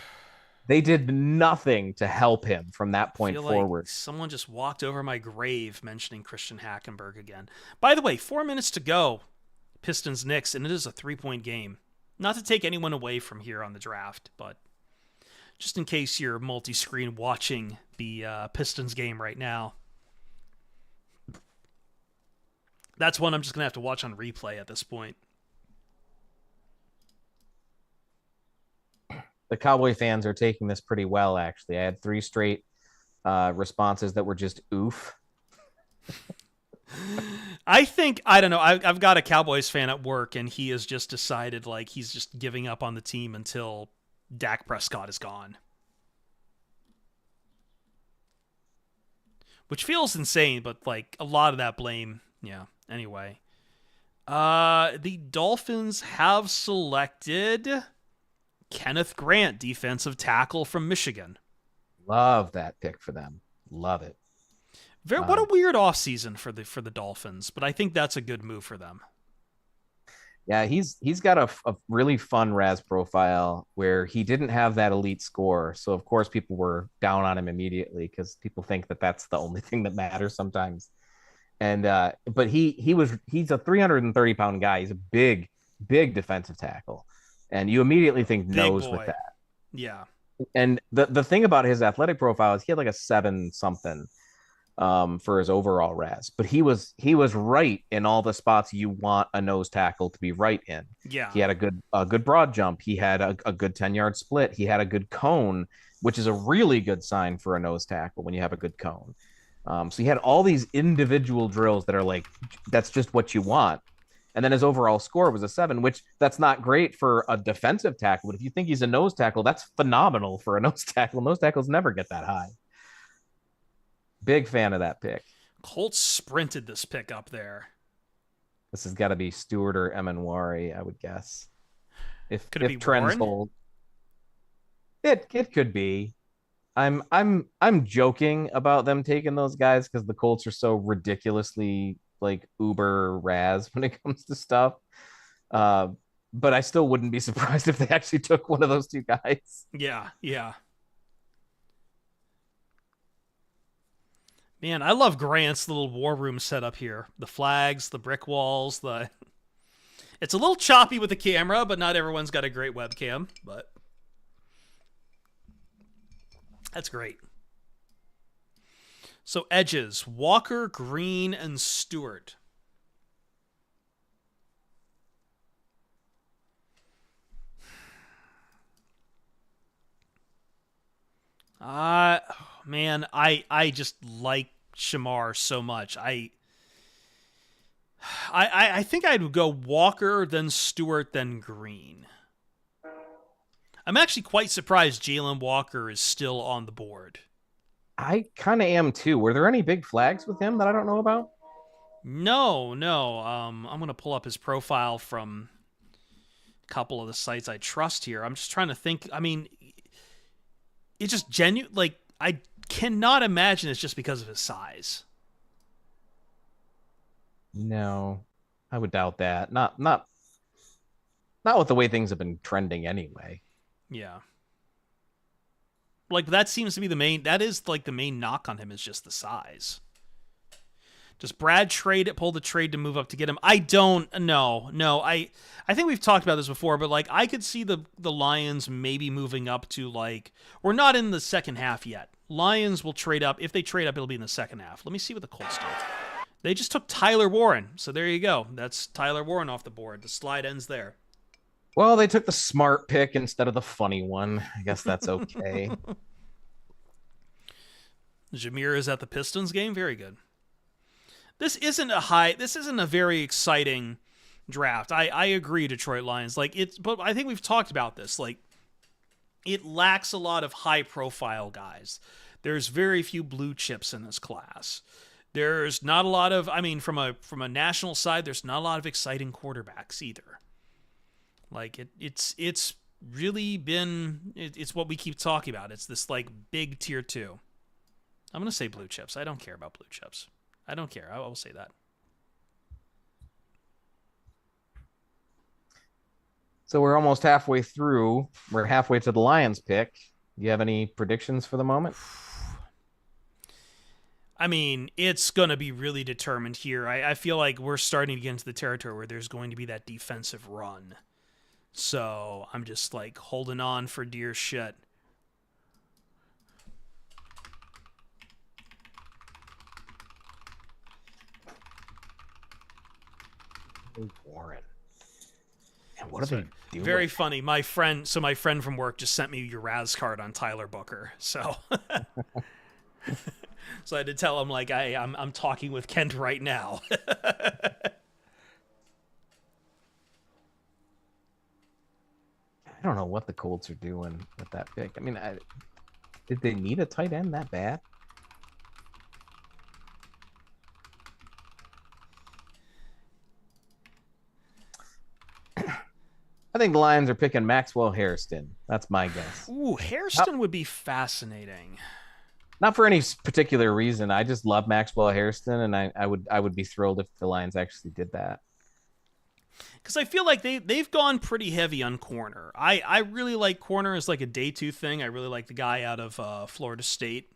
They did nothing to help him from that point forward. Like someone just walked over my grave mentioning Christian Hackenberg again. By the way, 4 minutes to go. Pistons Knicks, and it is a 3-point game. Not to take anyone away from here on the draft, but just in case you're multi-screen watching the Pistons game right now. That's one I'm just going to have to watch on replay at this point. The Cowboy fans are taking this pretty well, actually. I had 3 straight responses that were just oof. I don't know. I've got a Cowboys fan at work, and he has just decided like he's just giving up on the team until Dak Prescott is gone. Which feels insane, but like a lot of that blame, yeah. Anyway. The Dolphins have selected Kenneth Grant, defensive tackle from Michigan. Love that pick for them. Love it. What a weird offseason for the Dolphins, but I think that's a good move for them. Yeah, he's got a really fun Raz profile where he didn't have that elite score. So, of course, people were down on him immediately because people think that that's the only thing that matters sometimes. And but he's a 330-pound guy. He's a big defensive tackle. And you immediately think nose with that. Yeah. And the thing about his athletic profile is he had like a 7-something. For his overall RAS, but he was right in all the spots you want a nose tackle to be right in. Yeah, he had a good broad jump. He had a good 10-yard split. He had a good cone, which is a really good sign for a nose tackle when you have a good cone. So he had all these individual drills that are like that's just what you want. And then his overall score was a 7, which that's not great for a defensive tackle. But if you think he's a nose tackle, that's phenomenal for a nose tackle. Nose tackles never get that high. Big fan of that pick. Colts sprinted this pick up there. This has got to be Stewart or Emanwari, I would guess. Could it be trends Warren? hold. It could be. I'm joking about them taking those guys because the Colts are so ridiculously like uber Raz when it comes to stuff. Uh, but I still wouldn't be surprised if they actually took one of those two guys. Yeah, yeah. Man, I love Grant's little war room setup here. The flags, the brick walls, the It's a little choppy with the camera, but not everyone's got a great webcam, but that's great. So edges, Walker, Green, and Stewart. Man, I just like Shamar so much. I think I'd go Walker, then Stewart, then Green. I'm actually quite surprised Jalen Walker is still on the board. I kind of am too. Were there any big flags with him that I don't know about? No. I'm gonna pull up his profile from a couple of the sites I trust here. I'm just trying to think. I mean, it's just genuine. Like, I cannot imagine it's just because of his size. No, I would doubt that. Not with the way things have been trending anyway. Yeah. Like, that seems to be that is like the main knock on him is just the size. Does Brad pull the trade to move up to get him? I don't know. No, I think we've talked about this before, but like I could see the Lions maybe moving up to like, we're not in the second half yet. Lions will trade up. If they trade up, it'll be in the second half. Let me see what the Colts do. They just took Tyler Warren. So there you go. That's Tyler Warren off the board. The slide ends there. Well, they took the smart pick instead of the funny one. I guess that's okay. Jameer is at the Pistons game. Very good. This isn't a very exciting draft. I agree, Detroit Lions. But I think we've talked about this. Like, it lacks a lot of high profile guys. There's very few blue chips in this class. There's not a lot of, from a national side, there's not a lot of exciting quarterbacks either. Like, it's really been, it's what we keep talking about. It's this like big tier 2. I'm going to say blue chips. I don't care about blue chips. I don't care. I will say that. So we're almost halfway through. We're halfway to the Lions pick. Do you have any predictions for the moment? I mean, it's going to be really determined here. I feel like we're starting to get into the territory where there's going to be that defensive run. So I'm just like holding on for dear shit. Warren. And what are they doing? Very funny. My friend from work just sent me your Raz card on Tyler Booker. So so I had to tell him like I'm talking with Kent right now. I don't know what the Colts are doing with that pick. I mean, did they need a tight end that bad? I think the Lions are picking Maxwell Hairston. That's my guess. Ooh, Hairston would be fascinating. Not for any particular reason. I just love Maxwell Hairston, and I would be thrilled if the Lions actually did that. Because I feel like they've gone pretty heavy on corner. I really like corner as like a day 2 thing. I really like the guy out of Florida State.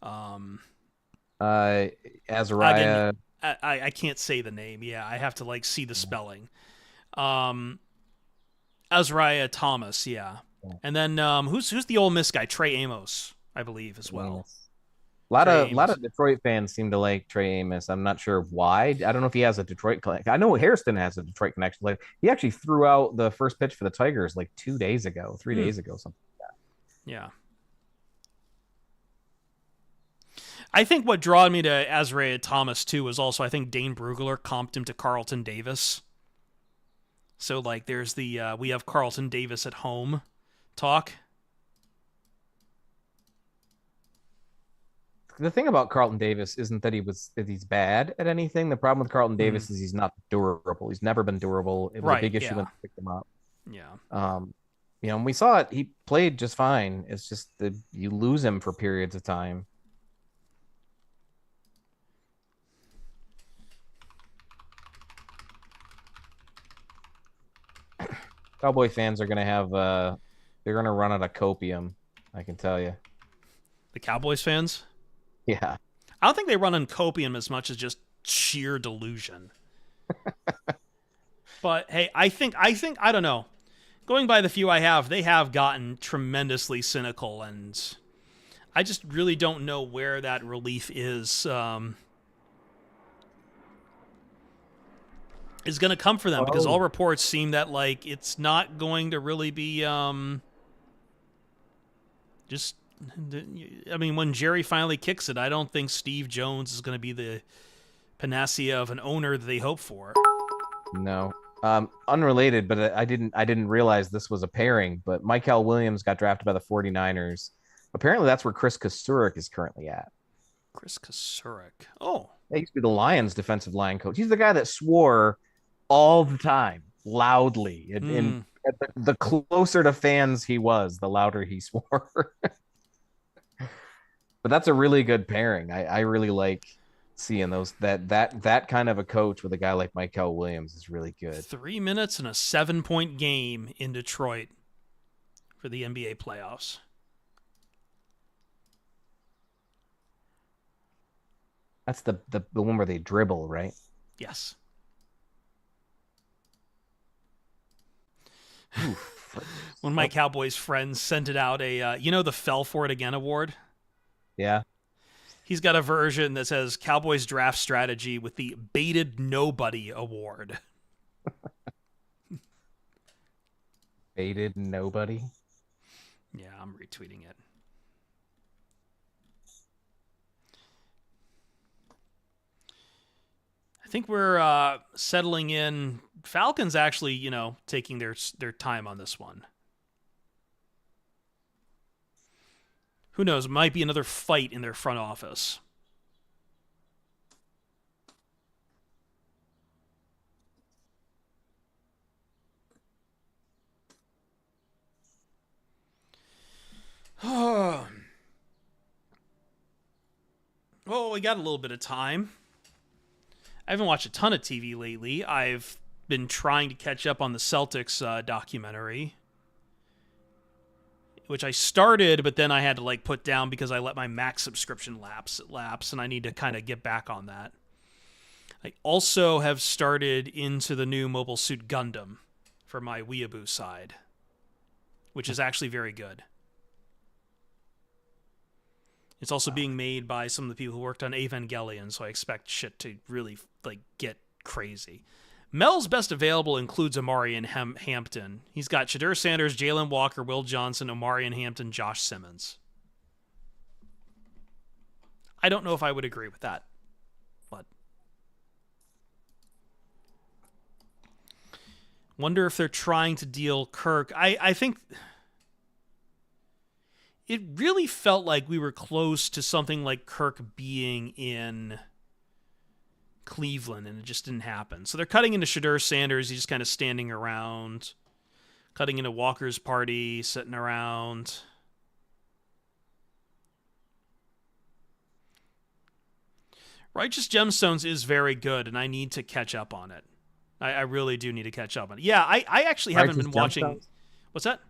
Azariah. Again, I can't say the name. Yeah, I have to like see the spelling. Azariah Thomas, yeah. And then who's the Ole Miss guy? Trey Amos, I believe, as well. A lot of Detroit fans seem to like Trey Amos. I'm not sure why. I don't know if he has a Detroit connection. I know Hairston has a Detroit connection. Like, he actually threw out the first pitch for the Tigers like 3 days ago, something like that. Yeah. I think what drew me to Azariah Thomas too was also I think Dane Brugler comped him to Carlton Davis. So like there's the we have Carlton Davis at home talk. The thing about Carlton Davis isn't that he's bad at anything. The problem with Carlton Davis is he's not durable. He's never been durable. It was a big issue when they picked him up. Yeah. And we saw it. He played just fine. It's just that you lose him for periods of time. Cowboy fans are gonna have they're gonna run out of copium. I can tell you. The Cowboys fans? Yeah. I don't think they run on copium as much as just sheer delusion. But hey, I think I don't know. Going by the few I have, they have gotten tremendously cynical, and I just really don't know where that relief is going to come for them, because all reports seem that like it's not going to really be just. I mean, when Jerry finally kicks it, I don't think Steve Jones is going to be the panacea of an owner that they hope for. No. Unrelated, but I didn't realize this was a pairing, but Michael Williams got drafted by the 49ers. Apparently that's where Chris Kasurik is currently at. Chris Kasurik. Oh. He used to be the Lions defensive line coach. He's the guy that swore all the time, loudly. And the closer to fans he was, the louder he swore. But that's a really good pairing. I really like seeing those. That kind of a coach with a guy like Michael Williams is really good. 3 minutes and a 7-point game in Detroit for the NBA playoffs. That's the one where they dribble, right? Yes. When my Cowboys friends sent it out the Fell For It Again award. Yeah. He's got a version that says Cowboys draft strategy with the Baited Nobody award. Baited Nobody? Yeah, I'm retweeting it. I think we're settling in. Falcons actually, taking their time on this one. Who knows? It might be another fight in their front office. Oh, we got a little bit of time. I haven't watched a ton of TV lately. I've been trying to catch up on the Celtics documentary, which I started, but then I had to put down because I let my Max subscription lapse, and I need to kind of get back on that. I also have started into the new Mobile Suit Gundam for my Weeaboo side, which is actually very good. It's also being made by some of the people who worked on Evangelion, so I expect shit to really get crazy. Mel's best available includes Omari and Hampton. He's got Shadur Sanders, Jalen Walker, Will Johnson, Omari and Hampton, Josh Simmons. I don't know if I would agree with that, but wonder if they're trying to deal Kirk. I think it really felt like we were close to something like Kirk being in Cleveland, and it just didn't happen. So they're cutting into Shadur Sanders. He's just kind of standing around. Cutting into Walker's party, sitting around. Righteous Gemstones is very good, and I need to catch up on it. I really do need to catch up on it. Yeah, I actually haven't been watching. What's that?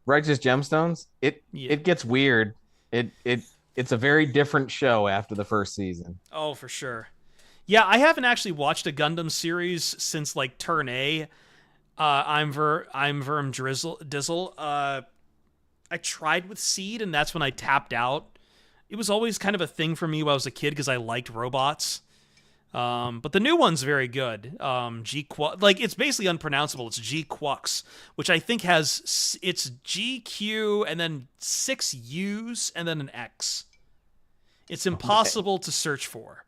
Righteous Gemstones? It gets weird. It's a very different show after the first season. Oh, for sure. Yeah, I haven't actually watched a Gundam series since Turn A. I'm Verm Dizzle. I tried with Seed, and that's when I tapped out. It was always kind of a thing for me when I was a kid because I liked robots. But the new one's very good. It's basically unpronounceable. It's G Quux, which I think it's GQ and then 6 U's and then an X. It's impossible to search for.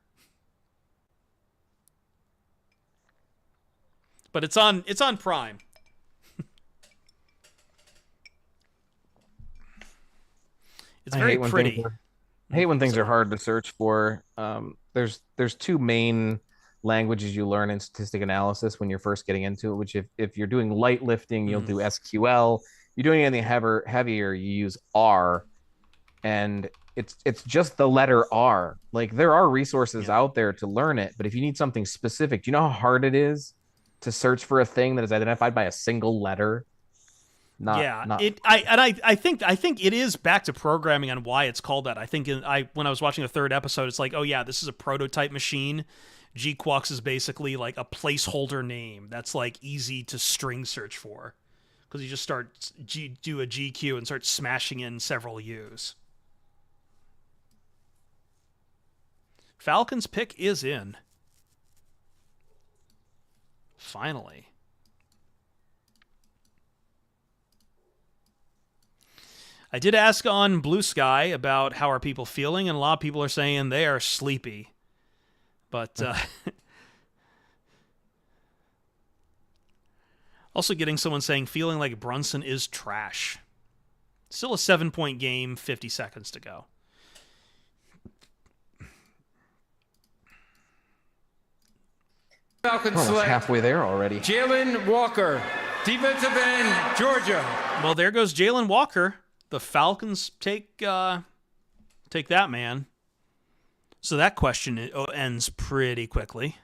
But it's on Prime. It's very pretty. I hate when things are hard to search for. There's two main languages you learn in statistic analysis when you're first getting into it, which if you're doing light lifting, you'll do SQL. You're doing anything heavier, you use R. And it's just the letter R. Like, there are resources out there to learn it, but if you need something specific, do you know how hard it is to search for a thing that is identified by a single letter? I think it is back to programming on why it's called that. I think when I was watching the third episode, it's like, oh yeah, this is a prototype machine. GQuox is basically like a placeholder name that's like easy to string search for, because you just do a GQ and start smashing in several U's. Falcons pick is in. Finally. I did ask on Blue Sky about how are people feeling, and a lot of people are saying they are sleepy. But also getting someone saying feeling like Brunson is trash. Still a 7-point game, 50 seconds to go. Falcons almost halfway there already. Jalen Walker, defensive end, Georgia. Well, there goes Jalen Walker. The Falcons take that man. So that question ends pretty quickly.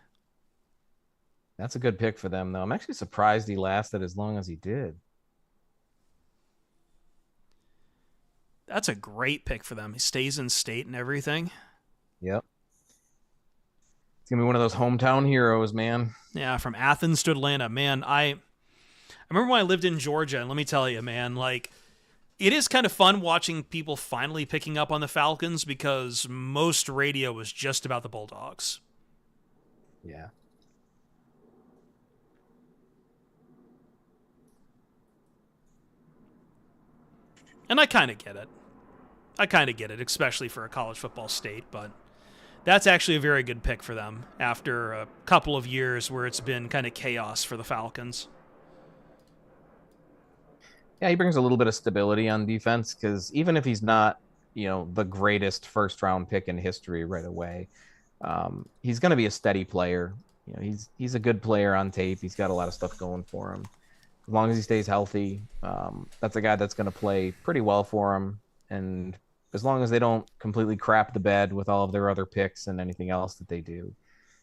That's a good pick for them, though. I'm actually surprised he lasted as long as he did. That's a great pick for them. He stays in state and everything. Yep. It's going to be one of those hometown heroes, man. Yeah, from Athens to Atlanta. Man, I remember when I lived in Georgia, and let me tell you, man, like, it is kind of fun watching people finally picking up on the Falcons, because most radio was just about the Bulldogs. Yeah. And I kind of get it. Especially for a college football state, but that's actually a very good pick for them after a couple of years where it's been kind of chaos for the Falcons. Yeah, he brings a little bit of stability on defense, because even if he's not, the greatest first-round pick in history right away, he's going to be a steady player. He's a good player on tape. He's got a lot of stuff going for him. As long as he stays healthy, that's a guy that's going to play pretty well for him. And as long as they don't completely crap the bed with all of their other picks and anything else that they do,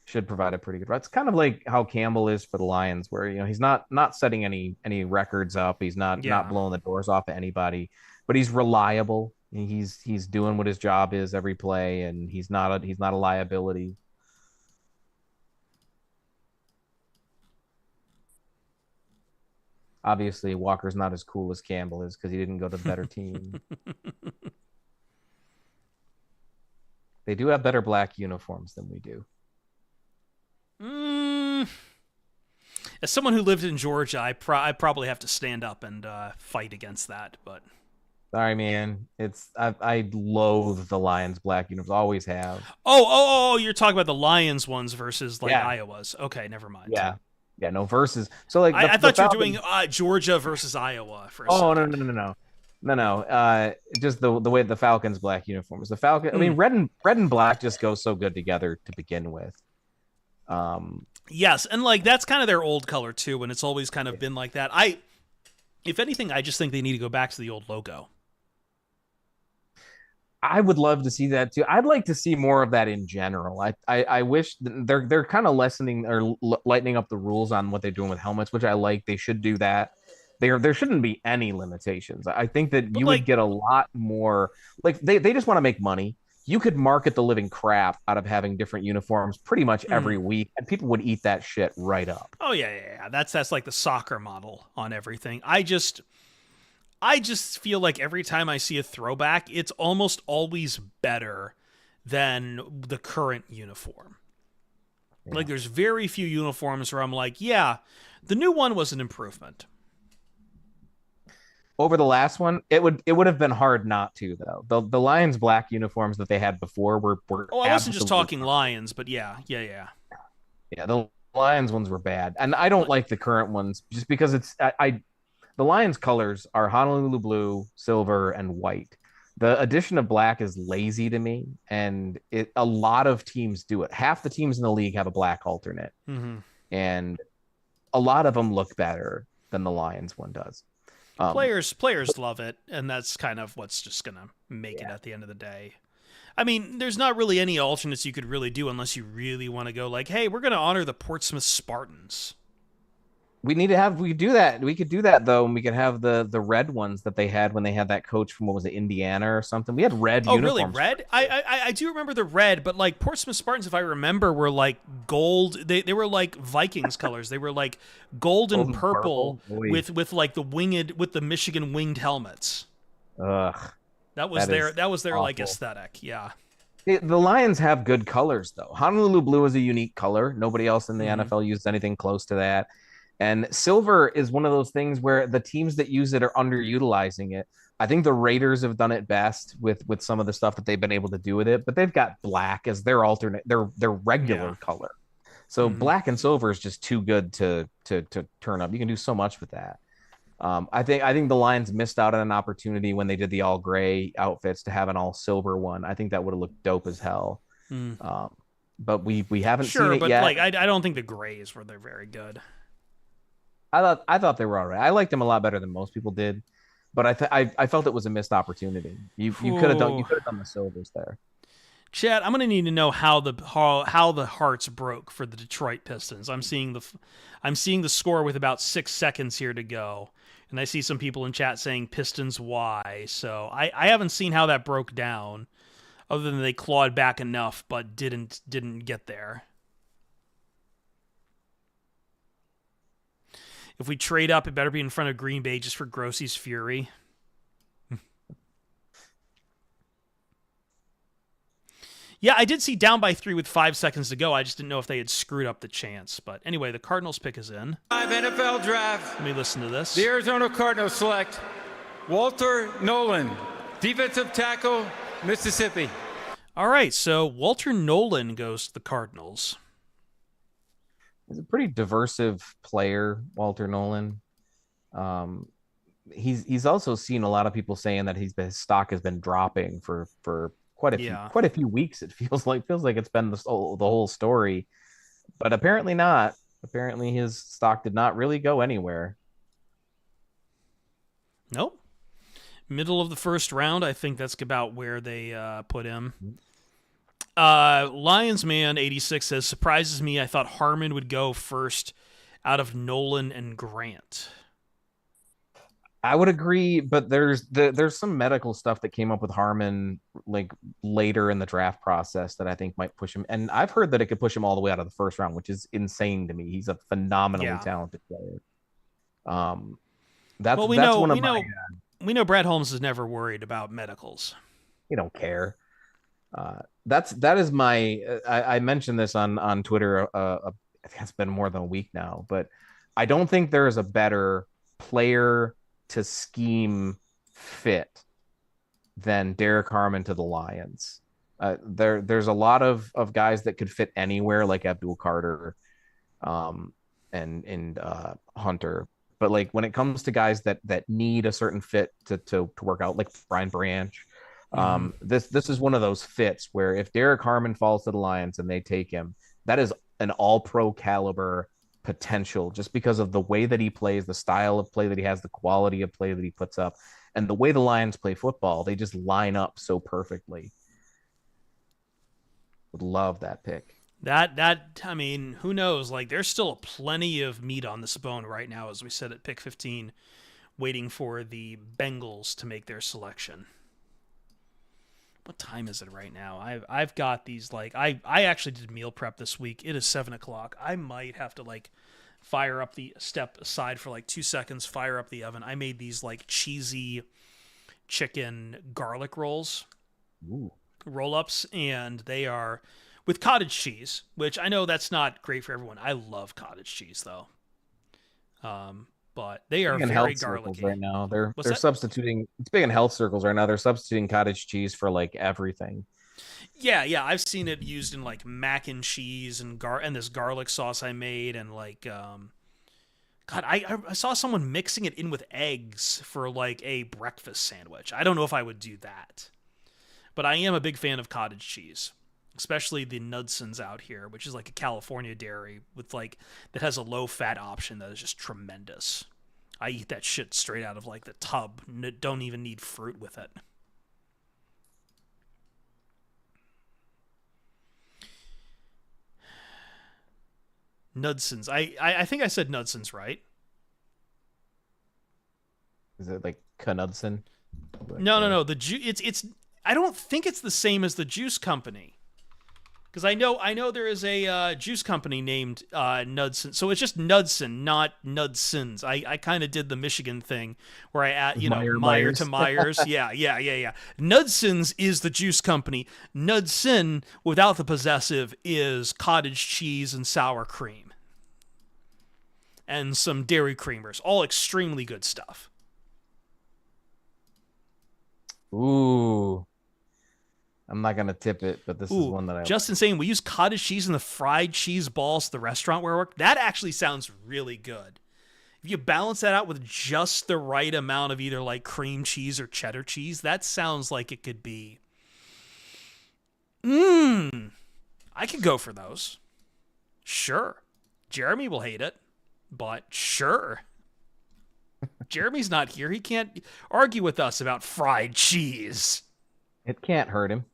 should provide a pretty good run. It's kind of like how Campbell is for the Lions, where he's not setting any records up. He's not blowing the doors off of anybody, but he's reliable. He's doing what his job is every play, and he's not a liability. Obviously, Walker's not as cool as Campbell is, because he didn't go to the better team. They do have better black uniforms than we do. As someone who lived in Georgia, I probably have to stand up and fight against that. But sorry, man, I loathe the Lions black uniforms. Always have. Oh! You're talking about the Lions ones versus Iowa's. Okay, never mind. Yeah, no versus. So like, I thought you were doing Georgia versus Iowa for a second. No. Just the way the Falcons black uniforms. The Falcon. I mean, red and black just go so good together to begin with. Yes, and like that's kind of their old color too, and it's always kind of been like that. If anything, I just think they need to go back to the old logo. I would love to see that too. I'd like to see more of that in general. I wish they're kind of lessening or lightening up the rules on what they're doing with helmets, which I like. They should do that. There shouldn't be any limitations. I think that you would get a lot more. Like they just want to make money. You could market the living crap out of having different uniforms pretty much every week, and people would eat that shit right up. Oh yeah. That's like the soccer model on everything. I just feel like every time I see a throwback, it's almost always better than the current uniform. Yeah. Like there's very few uniforms where I'm like, yeah, the new one was an improvement. Over the last one, it would have been hard not to, though. The Lions black uniforms that they had before were I wasn't just talking Lions, but yeah. Yeah, the Lions ones were bad, and I don't like the current ones just because the Lions colors are Honolulu blue, silver, and white. The addition of black is lazy to me, and a lot of teams do it. Half the teams in the league have a black alternate, and a lot of them look better than the Lions one does. Players love it, and that's kind of what's just gonna make it at the end of the day. I mean, there's not really any alternates you could really do unless you really want to go like, hey, we're gonna honor the Portsmouth Spartans. We could do that. We could do that though, and we could have the red ones that they had when they had that coach from, what was it, Indiana or something. We had red uniforms. Oh, really? Red? I do remember the red, but like Portsmouth Spartans, if I remember, were like gold. They were like Vikings colors. They were like gold and purple with like the Michigan winged helmets. Ugh. That was their awful. like aesthetic. Yeah. The Lions have good colors though. Honolulu blue is a unique color. Nobody else in the NFL uses anything close to that. And silver is one of those things where the teams that use it are underutilizing it. I think the Raiders have done it best with some of the stuff that they've been able to do with it, but they've got black as their alternate, their regular color. So black and silver is just too good to turn up. You can do so much with that. I think the Lions missed out on an opportunity when they did the all gray outfits to have an all silver one. I think that would have looked dope as hell. But we haven't seen it yet. Like I don't think the grays were very good. I thought they were all right. I liked them a lot better than most people did, but I felt it was a missed opportunity. You could have done the silvers there. Chad, I'm gonna need to know how the hearts broke for the Detroit Pistons. I'm seeing the score with about 6 seconds here to go, and I see some people in chat saying Pistons why. So I haven't seen how that broke down, other than they clawed back enough but didn't get there. If we trade up, it better be in front of Green Bay just for Grossie's fury. Yeah, I did see down by 3 with 5 seconds to go. I just didn't know if they had screwed up the chance. But anyway, the Cardinals pick is in. NFL draft. Let me listen to this. The Arizona Cardinals select Walter Nolan, defensive tackle, Mississippi. All right, so Walter Nolan goes to the Cardinals. He's a pretty diversive player, Walter Nolan. He's also seen a lot of people saying that his stock has been dropping for quite a few weeks. It feels like it's been the whole story, but apparently not. Apparently his stock did not really go anywhere. Nope. Middle of the first round, I think that's about where they put him. Lionsman 86 says, surprises me. I thought Harmon would go first out of Nolan and Grant. I would agree, but there's some medical stuff that came up with Harmon like later in the draft process that I think might push him. And I've heard that it could push him all the way out of the first round, which is insane to me. He's a phenomenally talented player. We know Brad Holmes is never worried about medicals. He don't care. That is my. I mentioned this on Twitter. I think it's been more than a week now, but I don't think there is a better player to scheme fit than Derek Harmon to the Lions. There's a lot of guys that could fit anywhere, like Abdul Carter, and Hunter. But like when it comes to guys that need a certain fit to work out, like Brian Branch. This is one of those fits where if Derek Harmon falls to the Lions and they take him, that is an all-pro caliber potential just because of the way that he plays, the style of play that he has, the quality of play that he puts up, and the way the Lions play football. They just line up so perfectly. Would love that pick. I mean, who knows? Like, there's still plenty of meat on this bone right now, as we said at pick 15, waiting for the Bengals to make their selection. What time is it right now? I've got these, like, I actually did meal prep this week. It is 7:00. I might have to like fire up step aside for like 2 seconds, fire up the oven. I made these like cheesy chicken garlic rolls, roll-ups, and they are with cottage cheese, which I know that's not great for everyone. I love cottage cheese though. But they are very garlicky right now. They're substituting. It's big in health circles right now. They're substituting cottage cheese for like everything. Yeah. I've seen it used in like mac and cheese and this garlic sauce I made, and like God, I saw someone mixing it in with eggs for like a breakfast sandwich. I don't know if I would do that. But I am a big fan of cottage cheese, especially the Nudson's out here, which is like a California dairy with like that has a low fat option that is just tremendous. I eat that shit straight out of like the tub. Don't even need fruit with it. Nudson's. I think I said Nudson's right. Is it like Knudsen? No. It's. I don't think it's the same as the juice company, because I know there is a juice company named Nudson. So it's just Nudson, not Nudson's. I kind of did the Michigan thing where I add Meyer to Myers. yeah. Nudson's is the juice company. Nudson without the possessive is cottage cheese and sour cream. And some dairy creamers, all extremely good stuff. Ooh. I'm not going to tip it, but this is one that I Justin saying we use cottage cheese in the fried cheese balls at the restaurant where I work. That actually sounds really good. If you balance that out with just the right amount of either like cream cheese or cheddar cheese, that sounds like it could be. I could go for those. Sure. Jeremy will hate it. But sure. Jeremy's not here. He can't argue with us about fried cheese. It can't hurt him.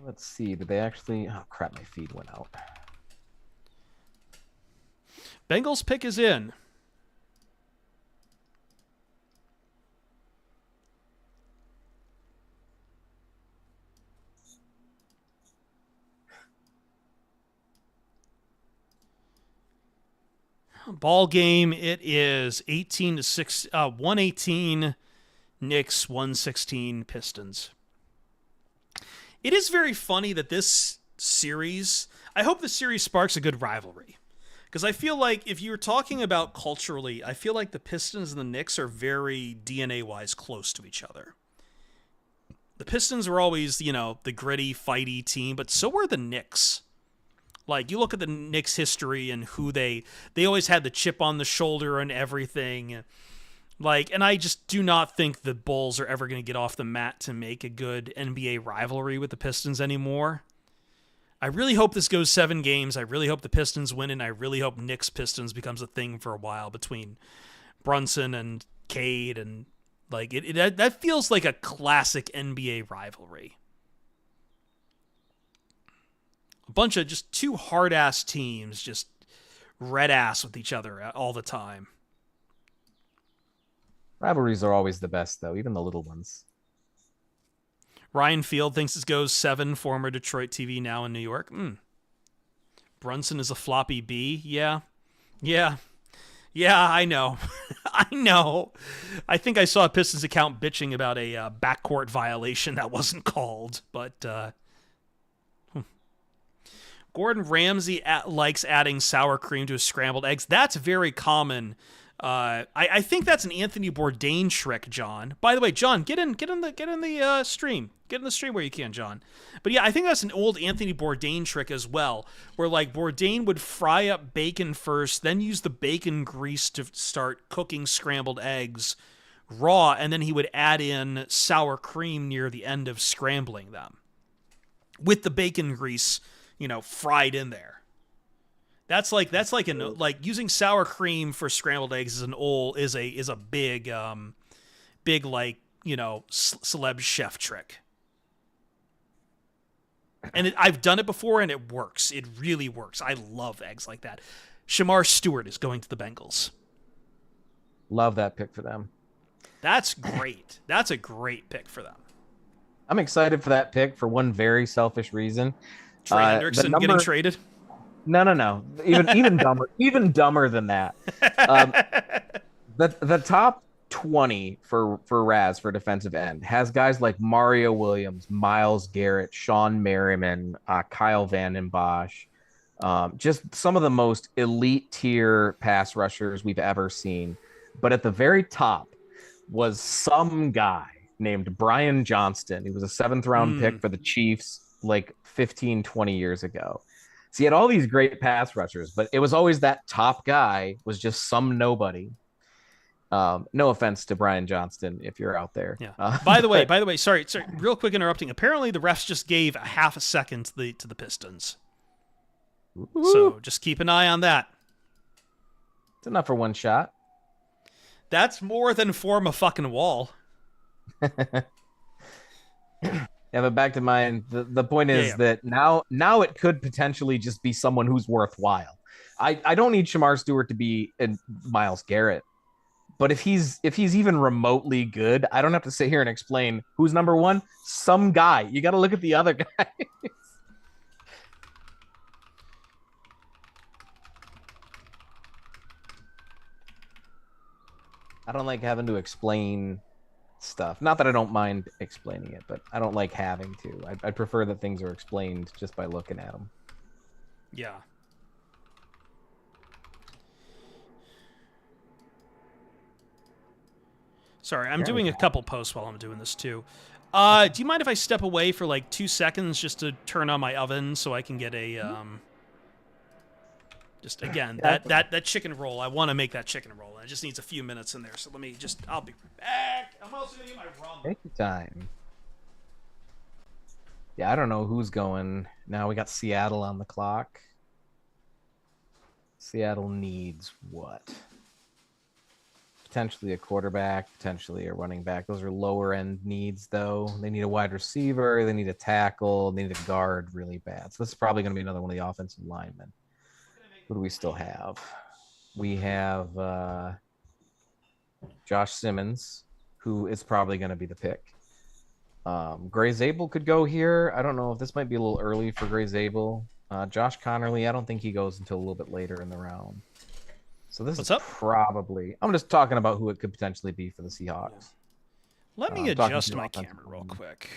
Let's see. Did they actually... Oh, crap. My feed went out. Bengals pick is in. Ball game, it is 18-6, 118 Knicks, 116 Pistons. It is very funny that this series, I hope this series sparks a good rivalry. Because I feel like if you're talking about culturally, I feel like the Pistons and the Knicks are very DNA-wise close to each other. The Pistons were always, the gritty, fighty team, but so were the Knicks. Like, you look at the Knicks' history and who they always had the chip on the shoulder and everything. Like, and I just do not think the Bulls are ever going to get off the mat to make a good NBA rivalry with the Pistons anymore. I really hope this goes 7 games. I really hope the Pistons win, and I really hope Knicks-Pistons becomes a thing for a while between Brunson and Cade. And, like, that feels like a classic NBA rivalry. A bunch of just two hard-ass teams just red-ass with each other all the time. Rivalries are always the best, though, even the little ones. Ryan Field thinks it goes 7, former Detroit TV, now in New York. Brunson is a floppy B. Yeah, I know. I know. I think I saw a Pistons account bitching about a backcourt violation that wasn't called, but... Gordon Ramsay likes adding sour cream to his scrambled eggs. That's very common. I think that's an Anthony Bourdain trick, John. By the way, John, get in the stream. Get in the stream where you can, John. But yeah, I think that's an old Anthony Bourdain trick as well, where like Bourdain would fry up bacon first, then use the bacon grease to start cooking scrambled eggs raw, and then he would add in sour cream near the end of scrambling them with the bacon grease, fried in there. That's like using sour cream for scrambled eggs is a big celeb chef trick. And I've done it before and it works. It really works. I love eggs like that. Shamar Stewart is going to the Bengals. Love that pick for them. That's great. That's a great pick for them. I'm excited for that pick for one very selfish reason. Trey Hendrickson getting traded? No. Even dumber. Even dumber than that. The top 20 for Raz for defensive end has guys like Mario Williams, Myles Garrett, Sean Merriman, Kyle Vanden Bosch. Just some of the most elite tier pass rushers we've ever seen. But at the very top was some guy named Brian Johnston. He was a 7th-round pick for the Chiefs like 15, 20 years ago. So he had all these great pass rushers, but it was always that top guy was just some nobody. No offense to Brian Johnston if you're out there. Yeah. By the way, sorry, real quick interrupting. Apparently the refs just gave a half a second to the Pistons. Ooh. So just keep an eye on that. It's enough for one shot. That's more than form a fucking wall. Yeah, but back to mine. The point is that now it could potentially just be someone who's worthwhile. I don't need Shamar Stewart to be Myles Garrett, but if he's even remotely good, I don't have to sit here and explain who's number one. Some guy. You got to look at the other guys. I don't like having to explain stuff. Not that I don't mind explaining it, but I don't like having to. I prefer that things are explained just by looking at them. Yeah. Sorry, I'm doing a couple posts while I'm doing this too. Do you mind if I step away for like 2 seconds just to turn on my oven so I can get a just again that chicken roll? I want to make that chicken roll. It just needs a few minutes in there. So I'll be back. I'm also gonna get my rum. Take your time. Yeah, I don't know who's going. Now we got Seattle on the clock. Seattle needs what? Potentially a quarterback, potentially a running back. Those are lower end needs, though. They need a wide receiver. They need a tackle. They need a guard really bad. So this is probably going to be another one of the offensive linemen. Who do we still have? We have Josh Simmons, who is probably going to be the pick. Gray Zabel could go here. I don't know if this might be a little early for Gray Zabel. Josh Connerly, I don't think he goes until a little bit later in the round. So this is probably... I'm just talking about who it could potentially be for the Seahawks. Let me adjust my camera real quick.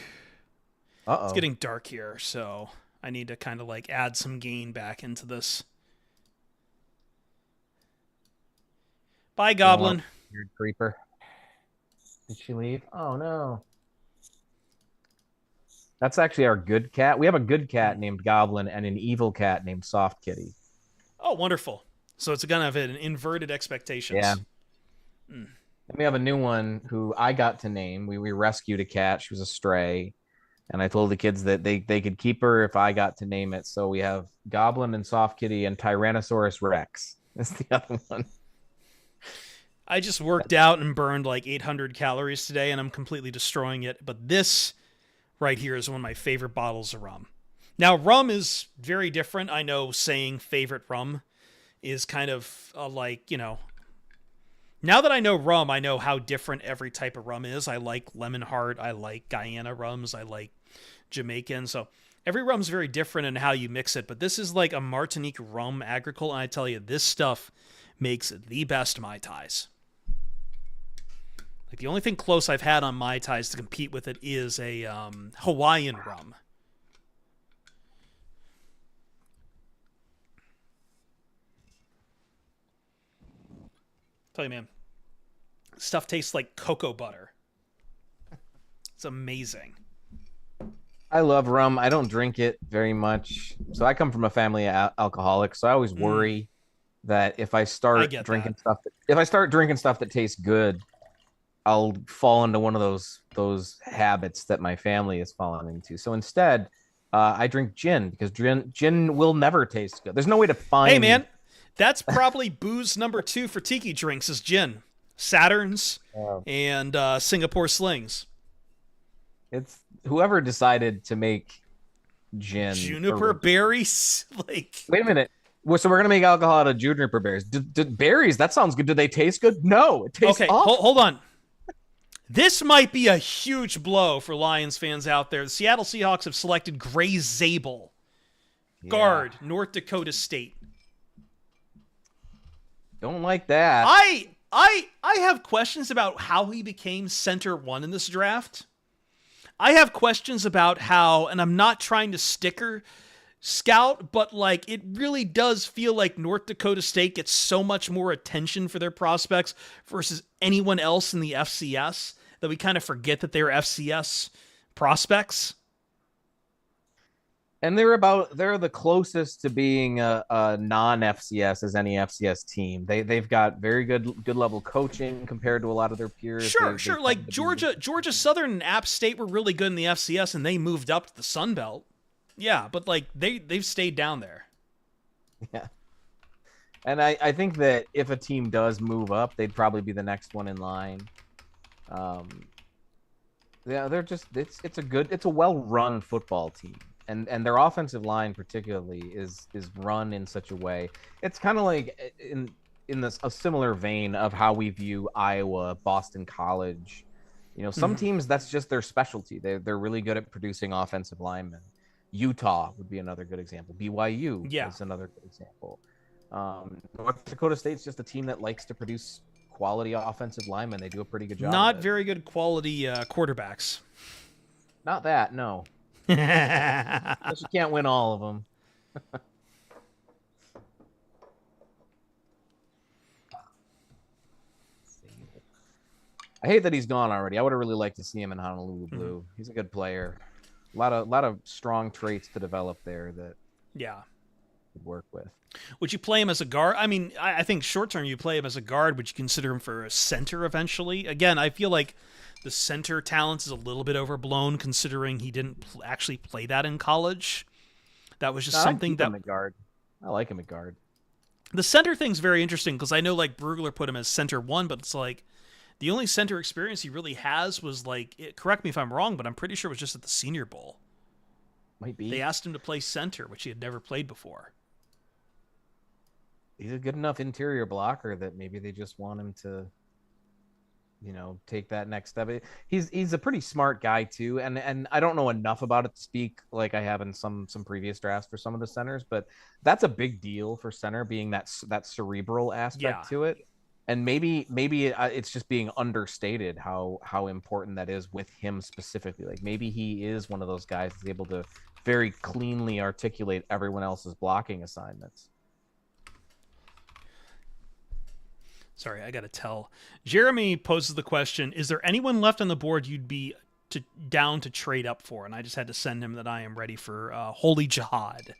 Uh-oh. It's getting dark here, so I need to kind of like add some gain back into this. Bye, Goblin. Weird creeper. Did she leave? Oh, no. That's actually our good cat. We have a good cat named Goblin and an evil cat named Soft Kitty. Oh, wonderful. So it's going to have an inverted expectations. Yeah. And we have a new one who I got to name. We rescued a cat. She was a stray. And I told the kids that they could keep her if I got to name it. So we have Goblin and Soft Kitty and Tyrannosaurus Rex. That's the other one. I just worked out and burned like 800 calories today, and I'm completely destroying it. But this right here is one of my favorite bottles of rum. Now, rum is very different. I know saying favorite rum is kind of like, you know, now that I know rum, I know how different every type of rum is. I like Lemon Heart. I like Guyana rums. I like Jamaican. So every rum's very different in how you mix it. But this is like a Martinique rum agricole. And I tell you, this stuff makes the best Mai Tais. Like the only thing close I've had on Mai Tais to compete with it is a Hawaiian rum. Tell you, man, stuff tastes like cocoa butter. It's amazing. I love rum. I don't drink it very much. So I come from a family of alcoholics. So I always worry that if I start drinking stuff that tastes good, I'll fall into one of those habits that my family has fallen into. So instead, I drink gin because gin will never taste good. There's no way to find. Hey, man. That's probably booze number 2 for tiki drinks is gin. Saturns and Singapore Slings. It's whoever decided to make gin. Juniper berries? Like, wait a minute. So we're going to make alcohol out of juniper berries. Berries, that sounds good. Do they taste good? No. It tastes awful. Hold on. This might be a huge blow for Lions fans out there. The Seattle Seahawks have selected Gray Zabel. Guard, North Dakota State. Don't like that. I have questions about how he became center 1 in this draft. I have questions about how, and I'm not trying to sticker scout, but like it really does feel like North Dakota State gets so much more attention for their prospects versus anyone else in the FCS that we kind of forget that they're FCS prospects. And they're the closest to being a non-FCS as any FCS team. They've got very good level coaching compared to a lot of their peers. Sure. Like Georgia Southern and App State were really good in the FCS, and they moved up to the Sun Belt. Yeah, but like they've stayed down there. Yeah. And I think that if a team does move up, they'd probably be the next one in line. Yeah, they're just it's a well-run football team. And their offensive line particularly is run in such a way. It's kind of like in a similar vein of how we view Iowa, Boston College. You know, some teams that's just their specialty. They're really good at producing offensive linemen. Utah would be another good example. BYU is another good example. North Dakota State's just a team that likes to produce quality offensive linemen. They do a pretty good job. Not very good quality quarterbacks. Not that, no. But you can't win all of them. I hate that he's gone already. I would have really liked to see him in Honolulu Blue. He's a good player. A lot of strong traits to develop there that could work with. Would you play him as a guard? I mean, I think short term you play him as a guard. Would you consider him for a center eventually? Again, I feel like the center talent is a little bit overblown considering he didn't actually play that in college. That was just something that... guard. I like him at guard. The center thing's very interesting because I know like Brugler put him as center one, but it's like the only center experience he really has was like, correct me if I'm wrong, but I'm pretty sure it was just at the Senior Bowl. Might be. They asked him to play center, which he had never played before. He's a good enough interior blocker that maybe they just want him to, you know, take that next step. He's a pretty smart guy too, and I don't know enough about it to speak like I have in some previous drafts for some of the centers, but that's a big deal for center being that cerebral aspect to it. And maybe it's just being understated how important that is with him specifically. Like maybe he is one of those guys that's able to very cleanly articulate everyone else's blocking assignments. Sorry, I got to tell. Jeremy poses the question, is there anyone left on the board you'd be down to trade up for? And I just had to send him that I am ready for Holy Jihad.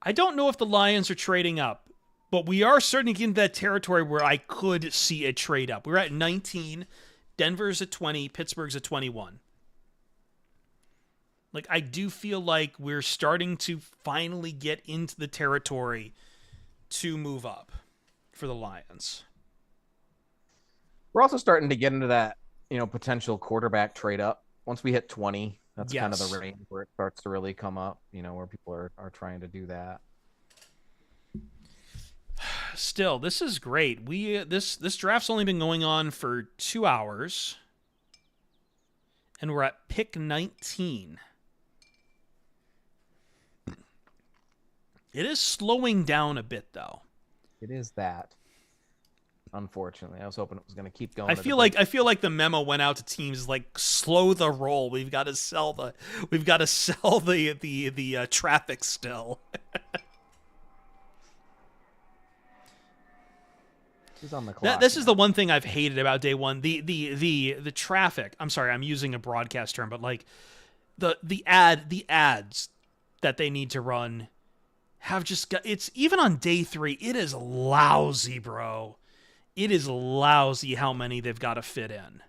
I don't know if the Lions are trading up, but we are starting to get into that territory where I could see a trade up. We're at 19, Denver's at 20, Pittsburgh's at 21. Like, I do feel like we're starting to finally get into the territory to move up for the Lions. We're also starting to get into that, you know, potential quarterback trade up. Once we hit 20, that's kind of the range where it starts to really come up, you know, where people are trying to do that. Still, this is great. This draft's only been going on for 2 hours, and we're at pick 19. It is slowing down a bit, though. It is that. Unfortunately, I was hoping it was going to keep going. I feel like the memo went out to teams like slow the roll. We've got to sell the traffic still. He's on the clock. This is the one thing I've hated about day one. The traffic. I'm sorry, I'm using a broadcast term, but like the ads that they need to run have just got, it's even on day 3, it is lousy, bro. It is lousy how many they've got to fit in.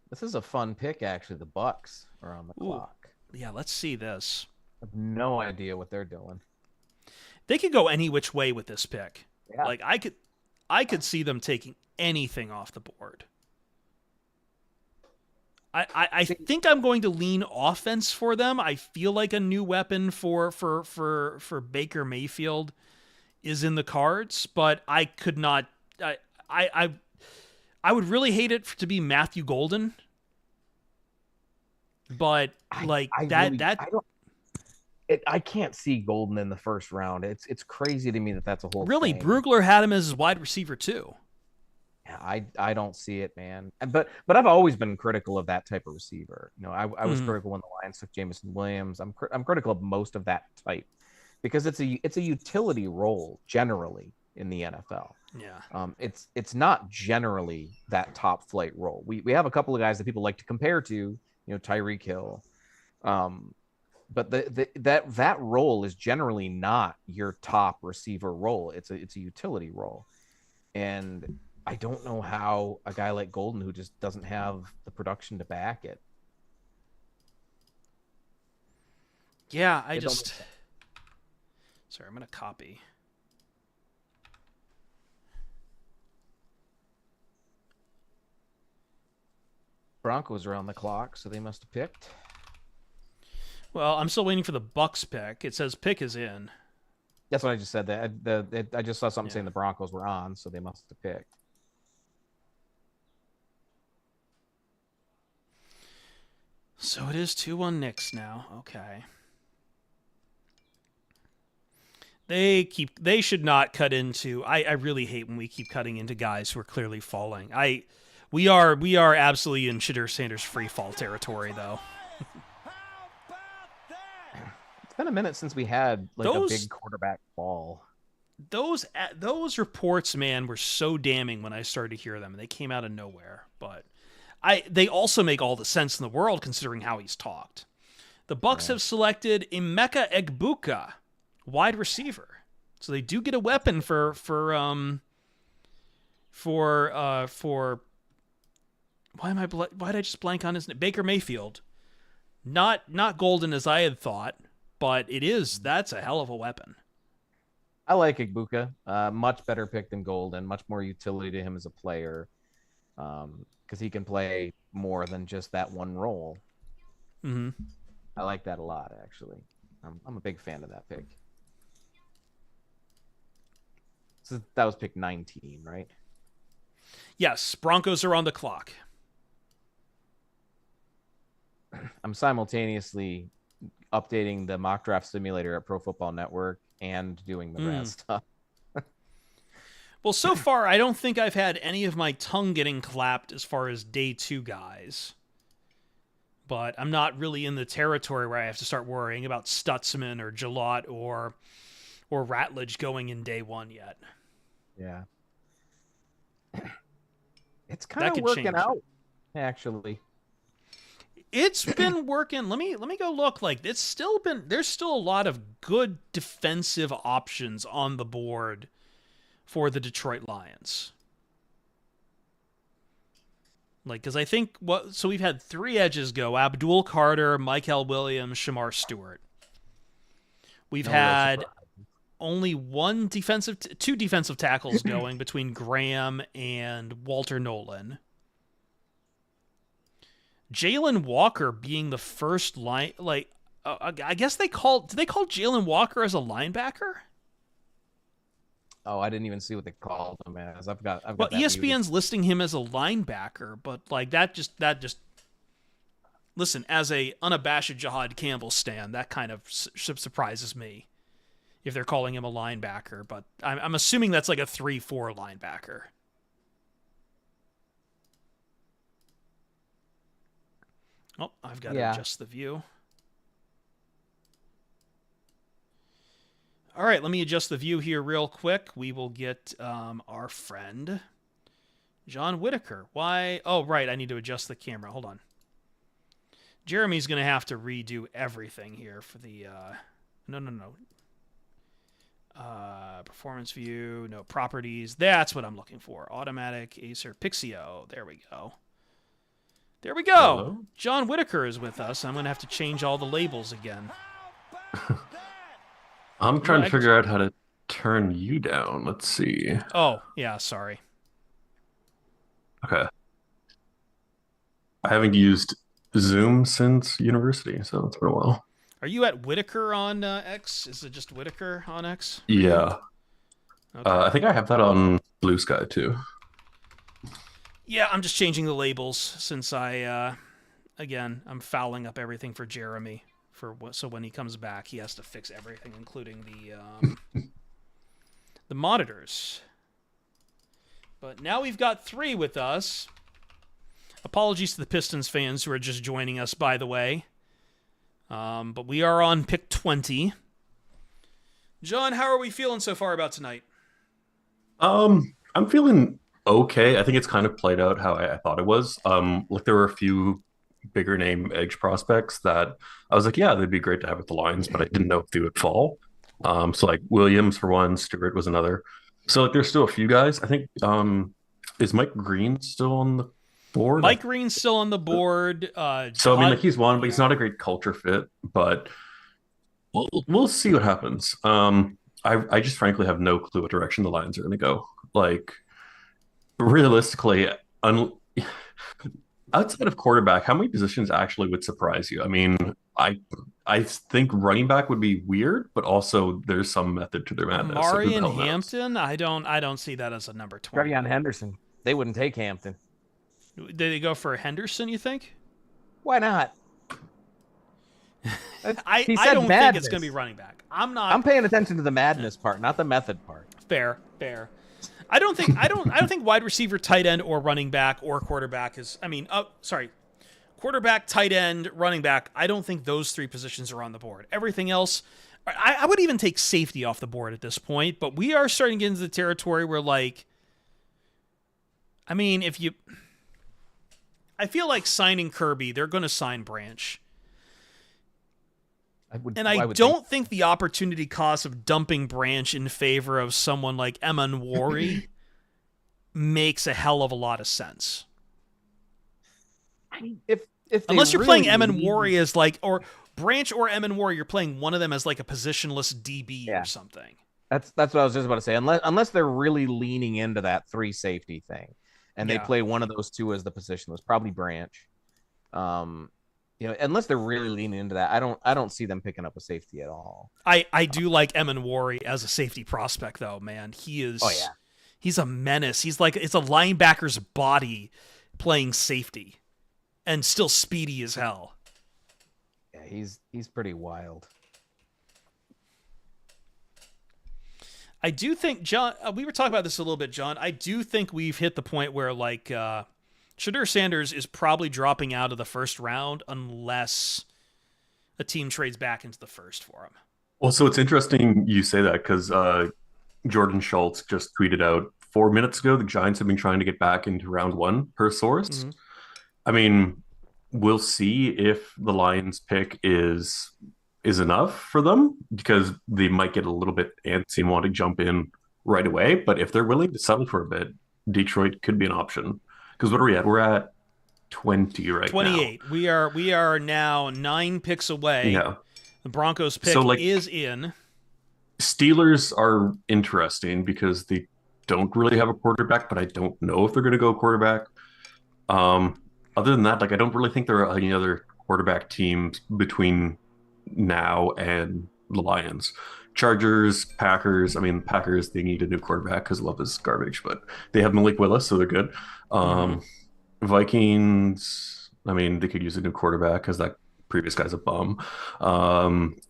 This is a fun pick, actually. The Bucks are on the clock. Yeah, let's see this. I have no idea what they're doing. They could go any which way with this pick. Yeah. Like I could see them taking anything off the board. I think I'm going to lean offense for them. I feel like a new weapon for Baker Mayfield is in the cards, but I could not. I would really hate it to be Matthew Golden, but I can't see Golden in the first round. It's crazy to me that's a whole really thing. Brugler had him as his wide receiver too. I don't see it, man. But I've always been critical of that type of receiver. I was critical when the Lions took Jameson Williams. I'm critical of most of that type because it's a utility role generally in the NFL. Yeah. It's not generally that top flight role. We have a couple of guys that people like to compare to, Tyreek Hill. But that role is generally not your top receiver role. It's a utility role. And I don't know how a guy like Golden, who just doesn't have the production to back it. Yeah, sorry, I'm going to copy. Broncos are on the clock, so they must have picked. Well, I'm still waiting for the Bucks pick. It says pick is in. That's what I just said. I just saw something saying the Broncos were on, so they must have picked. So it is 2-1 Knicks now. Okay. They should not cut into. I really hate when we keep cutting into guys who are clearly falling. We are absolutely in Shadur Sanders free fall territory though. It's been a minute since we had a big quarterback fall. Those reports, man, were so damning when I started to hear them. They came out of nowhere, but they also make all the sense in the world considering how he's talked. The Bucks have selected Emeka Egbuka, wide receiver. So they do get a weapon for why did I just blank on his name? Baker Mayfield. Not Golden as I had thought, but that's a hell of a weapon. I like Igbuka. Much better pick than Golden. Much more utility to him as a player. Because he can play more than just that one role. Mm-hmm. I like that a lot, actually. I'm a big fan of that pick. So that was pick 19, right? Yes, Broncos are on the clock. I'm simultaneously updating the mock draft simulator at Pro Football Network and doing the rest stuff. Well, so far, I don't think I've had any of my tongue getting clapped as far as day 2 guys. But I'm not really in the territory where I have to start worrying about Stutzman or Jalot or Ratledge going in day 1 yet. Yeah. It's kind of working out, actually. It's been working. Let me go look. There's still a lot of good defensive options on the board for the Detroit Lions. Because I think so we've had 3 edges go: Abdul Carter, Michael Williams, Shamar Stewart. We've had only 2 defensive tackles going between Graham and Walter Nolan. Jalen Walker being the first line, I guess did they call Jalen Walker as a linebacker? Oh, I didn't even see what they called him as. I've got ESPN's listing him as a linebacker, but that just listen, as a unabashed Jahad Campbell stan, that kind of surprises me if they're calling him a linebacker, but I'm assuming that's like a 3-4 linebacker. Oh, I've got to adjust the view. All right, let me adjust the view here real quick. We will get our friend, John Whitaker. Why? Oh, right, I need to adjust the camera. Hold on. Jeremy's going to have to redo everything here for the... No. Performance view, no properties. That's what I'm looking for. Automatic, Acer, Pixio. There we go. Hello? John Whitaker is with us. I'm going to have to change all the labels again. I'm trying to figure out how to turn you down. Let's see. Oh, yeah, sorry. Okay. I haven't used Zoom since university, so it's been a while. Are you at Whitaker on X? Is it just Whitaker on X? Yeah. Okay. I think I have that on Blue Sky, too. Yeah, I'm just changing the labels since I'm fouling up everything for Jeremy. So when he comes back, he has to fix everything, including the monitors. But now we've got 3 with us. Apologies to the Pistons fans who are just joining us, by the way. But we are on pick 20. John, how are we feeling so far about tonight? I'm feeling okay. I think it's kind of played out how I thought it was. Like there were a few bigger name edge prospects that I was like, yeah, they'd be great to have with the Lions, but I didn't know if they would fall. So like Williams for one, Stewart was another. So like there's still a few guys. I think is Mike Green still on the board? Mike Green's still on the board. So I mean, like he's one, but he's not a great culture fit. But we'll see what happens. I just frankly have no clue what direction the Lions are going to go. Like realistically, outside of quarterback, how many positions actually would surprise you? I mean, I think running back would be weird, but also there's some method to their madness. Amari and Hampton, I don't see that as a number 20. Trevion Henderson. They wouldn't take Hampton. Did they go for Henderson, you think? Why not? I don't think it's going to be running back. I'm paying attention to the madness part, not the method part. Fair. I don't think wide receiver, tight end, or running back or quarterback is. Quarterback, tight end, running back. I don't think those 3 positions are on the board. Everything else, I would even take safety off the board at this point. But we are starting to get into the territory where, like, I mean, I feel like signing Kirby, they're going to sign Branch. I don't think the opportunity cost of dumping Branch in favor of someone like Emanwari makes a hell of a lot of sense. I mean, if unless you're playing Emanwari as like, or Branch or Emanwari, you're playing one of them as like a positionless DB or something. That's what I was just about to say. Unless they're really leaning into that 3 safety thing, and they play one of those 2 as the positionless, probably Branch. Unless they're really leaning into that, I don't see them picking up a safety at all. I do like Emanwari as a safety prospect, though, man. He is. Oh yeah. He's a menace. He's like, it's a linebacker's body playing safety, and still speedy as hell. Yeah, he's pretty wild. I do think, John, we were talking about this a little bit, John. I do think we've hit the point where, like, Shadur Sanders is probably dropping out of the first round unless a team trades back into the first for him. Well, so it's interesting you say that because Jordan Schultz just tweeted out 4 minutes ago the Giants have been trying to get back into round 1 per source. Mm-hmm. I mean, we'll see if the Lions pick is enough for them because they might get a little bit antsy and want to jump in right away. But if they're willing to settle for a bit, Detroit could be an option. Because what are we at? We're at 20 right 28. now. We are now 9 picks away. Yeah. The Broncos pick is in. Steelers are interesting because they don't really have a quarterback, but I don't know if they're going to go quarterback. Other than that, like I don't really think there are any other quarterback teams between now and the Lions. Chargers, Packers. I mean, Packers, they need a new quarterback because Love is garbage, but they have Malik Willis, so they're good. Vikings, I mean, they could use a new quarterback because that previous guy's a bum.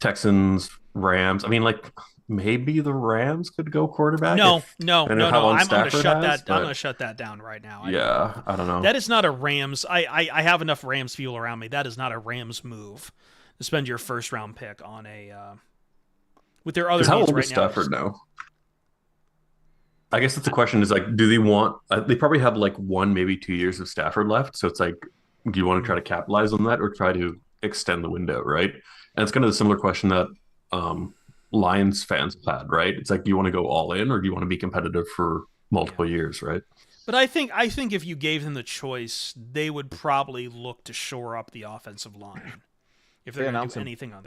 Texans, Rams. I mean, like maybe the Rams could go quarterback. No. I'm going to shut that down right now. I don't know. That is not a Rams. I have enough Rams fuel around me. That is not a Rams move to spend your first round pick on a with their other. How old right is Stafford now? I guess that's the question. Is like, do they want? They probably have like 1, maybe 2 years of Stafford left. So it's like, do you want to try to capitalize on that or try to extend the window, right? And it's kind of a similar question that Lions fans have had, right? It's like, do you want to go all in or do you want to be competitive for multiple years, right? But I think if you gave them the choice, they would probably look to shore up the offensive line if they're going to do anything on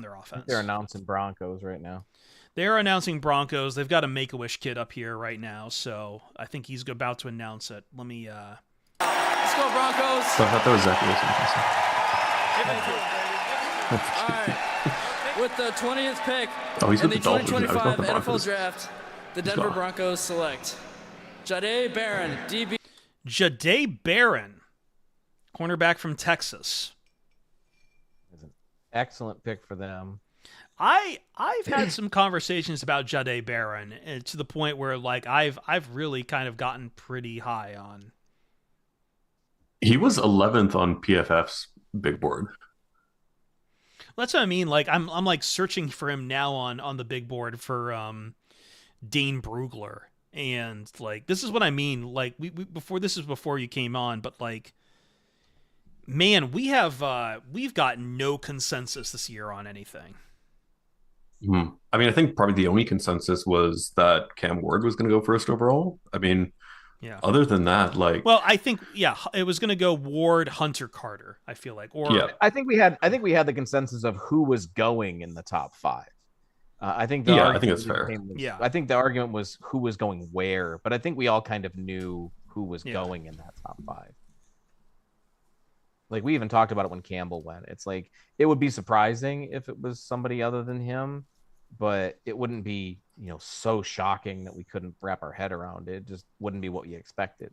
their offense. They're announcing Broncos right now. They're announcing Broncos. They've got a Make-A-Wish kid up here right now, so I think he's about to announce it. Let me. Let's go Broncos! So I thought that was Zach All right. With the 20th pick in the 2025 NFL Draft, the Denver Broncos select Jahdae Barron, DB. Jahdae Barron, cornerback from Texas. It's an excellent pick for them. I've had some conversations about Jahdae Barron to the point where like I've really kind of gotten pretty high on. He was 11th on PFF's big board. That's what I mean. Like I'm like searching for him now on the big board for Dane Brugler, and like this is what I mean. Like we before you came on, but like man, we've got no consensus this year on anything. I mean, I think probably the only consensus was that Cam Ward was going to go first overall. I mean, yeah. Other than that, like, well, I think it was going to go Ward, Hunter, Carter. I feel like, or I think we had the consensus of who was going in the top 5. I think I think that's fair. I think the argument was who was going where, but I think we all kind of knew who was going in that top 5. Like we even talked about it when Campbell went. It's like it would be surprising if it was somebody other than him, but it wouldn't be, so shocking that we couldn't wrap our head around it. It just wouldn't be what you expected.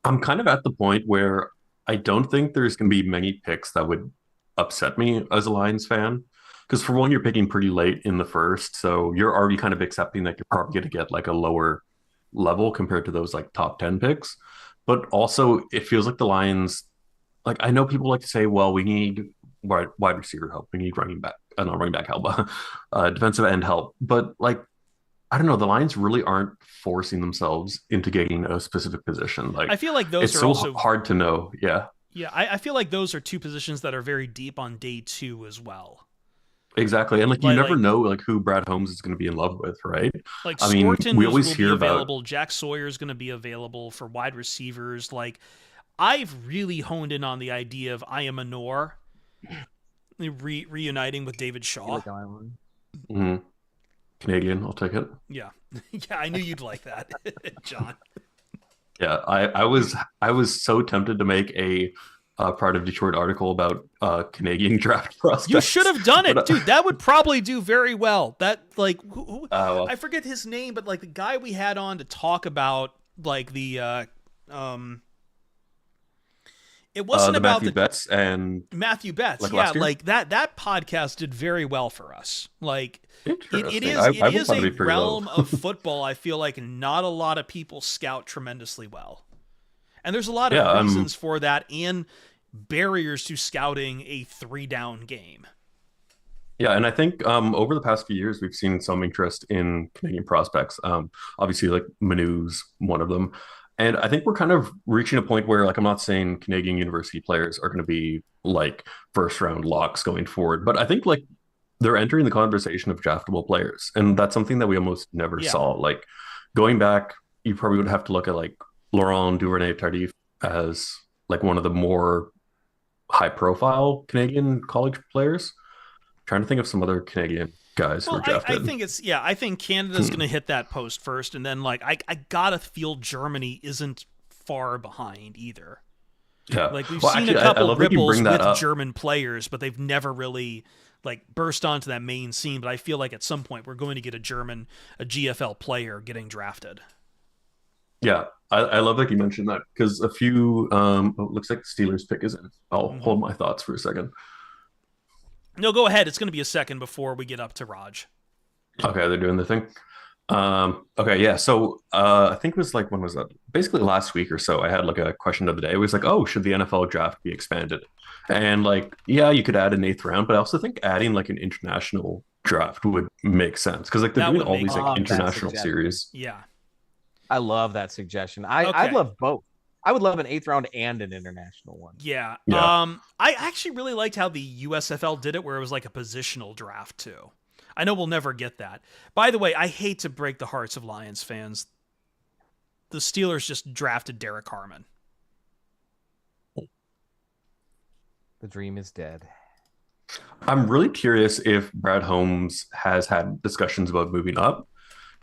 I'm kind of at the point where I don't think there's going to be many picks that would upset me as a Lions fan. Because for one, you're picking pretty late in the first, so you're already kind of accepting that you're probably going to get like a lower level compared to those like top 10 picks. But also, it feels like the Lions, like I know people like to say, well, we need wide receiver help. We need running back, not running back help, defensive end help. But like, I don't know, the Lions really aren't forcing themselves into getting a specific position. Like I feel like those it's are so also hard to know. Yeah. Yeah, I feel like those are two positions that are very deep on day 2 as well. Exactly. And like you never know like who Brad Holmes is going to be in love with, right? Like I mean, Scorton we always will hear be about available. Jack Sawyer is going to be available for wide receivers. Like I've really honed in on the idea of Ayamanor reuniting with David Shaw. Mm-hmm. Canadian, I'll take it. Yeah. Yeah, I knew you'd like that, John. Yeah, I was so tempted to make a Pride of Detroit article about Canadian draft prospects. You should have done it, dude. That would probably do very well. That like well. I forget his name, but like the guy we had on to talk about like the it wasn't about Matthew Betts and Matthew Betts. Like yeah, like that podcast did very well for us. Like it is a realm of football. I feel like not a lot of people scout tremendously well. And there's a lot of reasons for that and barriers to scouting a 3-down game. Yeah, and I think over the past few years, we've seen some interest in Canadian prospects. Obviously, like Manu's one of them. And I think we're kind of reaching a point where, like, I'm not saying Canadian university players are going to be, like, first-round locks going forward. But I think, like, they're entering the conversation of draftable players. And that's something that we almost never saw. Like, going back, you probably would have to look at, like, Laurent Duvernay-Tardif as like one of the more high-profile Canadian college players. I'm trying to think of some other Canadian guys who were drafted. I think Canada's going to hit that post first, and then like I gotta feel Germany isn't far behind either. Yeah, like we've seen a couple ripples with German players, but they've never really like burst onto that main scene. But I feel like at some point we're going to get a GFL player getting drafted. Yeah, I love that you mentioned that because a few it looks like the Steelers pick is in. I'll hold my thoughts for a second. No, go ahead. It's going to be a second before we get up to Raj. Okay, they're doing the thing. Okay, yeah. So I think it was like, when was that? Basically last week or so, I had like a question of the day. It was like, oh, should the NFL draft be expanded? And like, yeah, you could add an 8th round, but I also think adding like an international draft would make sense because like they're doing all these like international series. Yeah. I love that suggestion. I love both. I would love an 8th round and an international one. Yeah. I actually really liked how the USFL did it, where it was like a positional draft too. I know we'll never get that. By the way, I hate to break the hearts of Lions fans. The Steelers just drafted Derek Harmon. The dream is dead. I'm really curious if Brad Holmes has had discussions about moving up.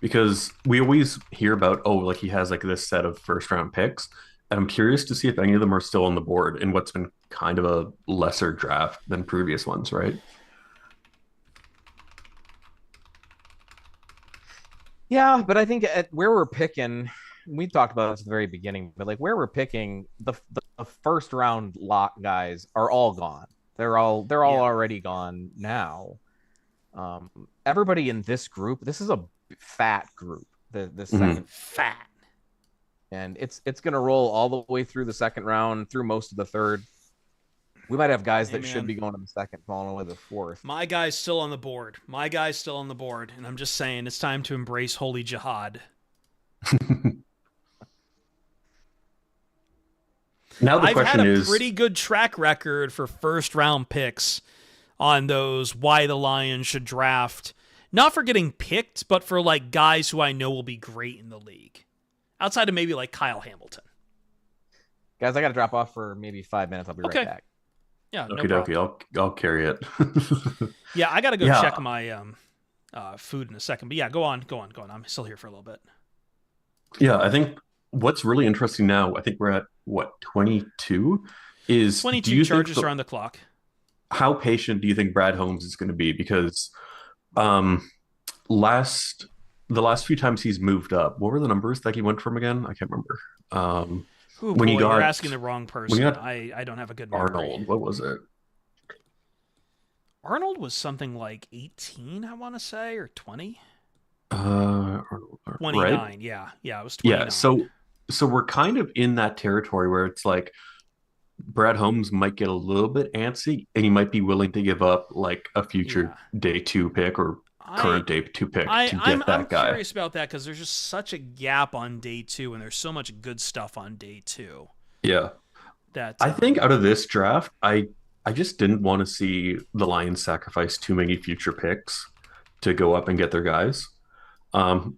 Because we always hear about, oh, like he has like this set of first-round picks. And I'm curious to see if any of them are still on the board in what's been kind of a lesser draft than previous ones, right? Yeah, but I think at where we're picking, we talked about this at the very beginning, but like where we're picking, the first-round lock guys are all gone. They're all already gone now. Everybody in this group, this is a fat group. The second Fat. and it's gonna roll all the way through the second round, through most of the third. We might have guys that should be going to the second, falling away the fourth. My guy's still on the board. And I'm just saying it's time to embrace holy jihad. Now the question is, I've had a pretty good track record for first round picks on those why the Lions should draft. Not for getting picked, but for like guys who I know will be great in the league. Outside of maybe like Kyle Hamilton. Guys, I got to drop off for maybe 5 minutes. I'll be right back. Yeah, no okie dokie, I'll carry it. Yeah, I got to go check my food in a second. But yeah, go on. I'm still here for a little bit. Yeah, I think what's really interesting now, I think we're at, 22? Is 22 charges are on the clock. How patient do you think Brad Holmes is going to be? Because the last few times he's moved up, what were the numbers that he went from again? I can't remember. You're asking the wrong person. I don't have a good memory. Arnold, what was it? Arnold was something like 18, I want to say, or 20. 29, right? Yeah, it was 29. Yeah, so we're kind of in that territory where it's like Brad Holmes might get a little bit antsy, and he might be willing to give up like a future day 2 pick or current day 2 pick to get that guy. I'm curious about that because there's just such a gap on day 2, and there's so much good stuff on day 2. Yeah, that I think out of this draft, I just didn't want to see the Lions sacrifice too many future picks to go up and get their guys.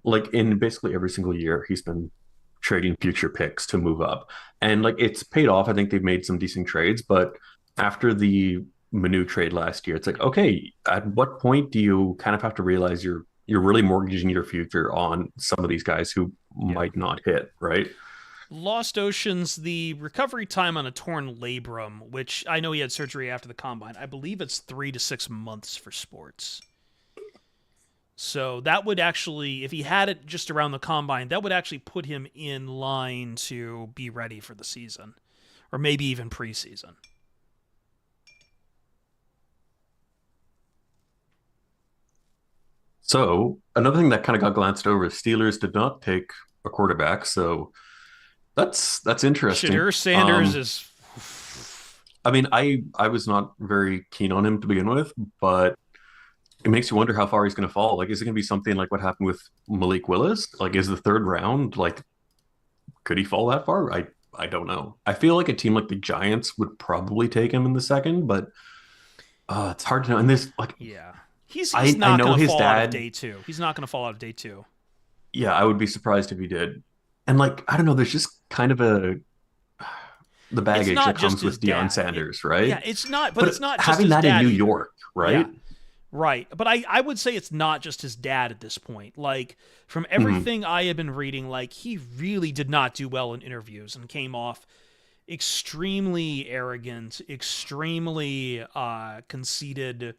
Like in basically every single year, he's been trading future picks to move up, and like it's paid off. I think they've made some decent trades, but after the Manu trade last year, it's like, okay, at what point do you kind of have to realize you're really mortgaging your future on some of these guys who might not hit, right? Lost Oceans, the recovery time on a torn labrum, which I know he had surgery after the combine, I believe it's 3 to 6 months for sports. So that would actually, if he had it just around the combine, that would actually put him in line to be ready for the season, or maybe even preseason. So another thing that kind of got glanced over is Steelers did not take a quarterback, so that's interesting. Shadur Sanders is. I mean, I was not very keen on him to begin with, but it makes you wonder how far he's going to fall. Like, is it going to be something like what happened with Malik Willis? Like, is the third round, like, could he fall that far? I don't know. I feel like a team like the Giants would probably take him in the second, but it's hard to know. And this, like, yeah, he's not going to fall out of day 2. He's not going to fall out of day 2. Yeah, I would be surprised if he did. And like, I don't know, there's just kind of the baggage that comes with Deion Sanders, right? Yeah, it's not, but it's not just having his that dad in New either. York, right? Yeah. Right. But I would say it's not just his dad at this point. Like, from everything I have been reading, like, he really did not do well in interviews and came off extremely arrogant, extremely conceited,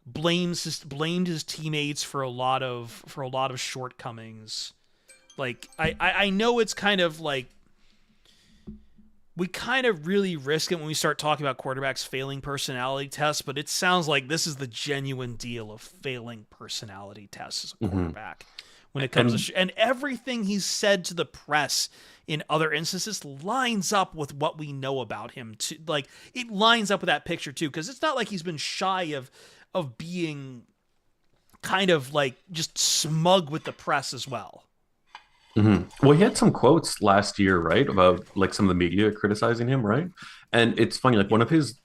blamed his teammates for a lot of shortcomings. Like, I know it's kind of like, we kind of really risk it when we start talking about quarterbacks failing personality tests, but it sounds like this is the genuine deal of failing personality tests as a quarterback when it comes and everything he's said to the press in other instances lines up with what we know about him too. Like, it lines up with that picture too, because it's not like he's been shy of being kind of like just smug with the press as well. Well, he had some quotes last year, right, about like some of the media criticizing him, right? And it's funny, like one of his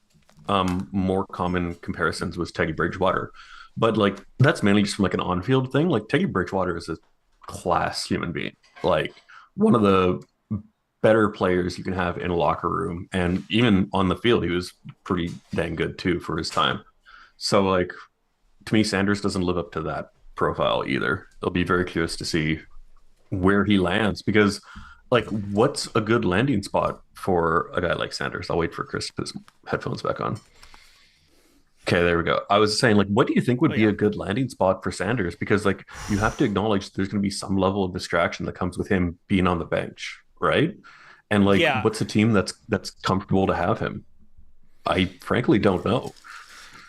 more common comparisons was Teddy Bridgewater, but like that's mainly just from like an on-field thing. Like Teddy Bridgewater is a class human being, like one of the better players you can have in a locker room, and even on the field, he was pretty dang good too for his time. So like, to me, Sanders doesn't live up to that profile either. It'll be very curious to see where he lands, because like, what's a good landing spot for a guy like Sanders? I'll wait for Chris to put his headphones back on. Okay, there we go. I was saying, like, what do you think would be a good landing spot for Sanders? Because like, you have to acknowledge there's going to be some level of distraction that comes with him being on the bench, right? And like, what's a team that's comfortable to have him? I frankly don't know.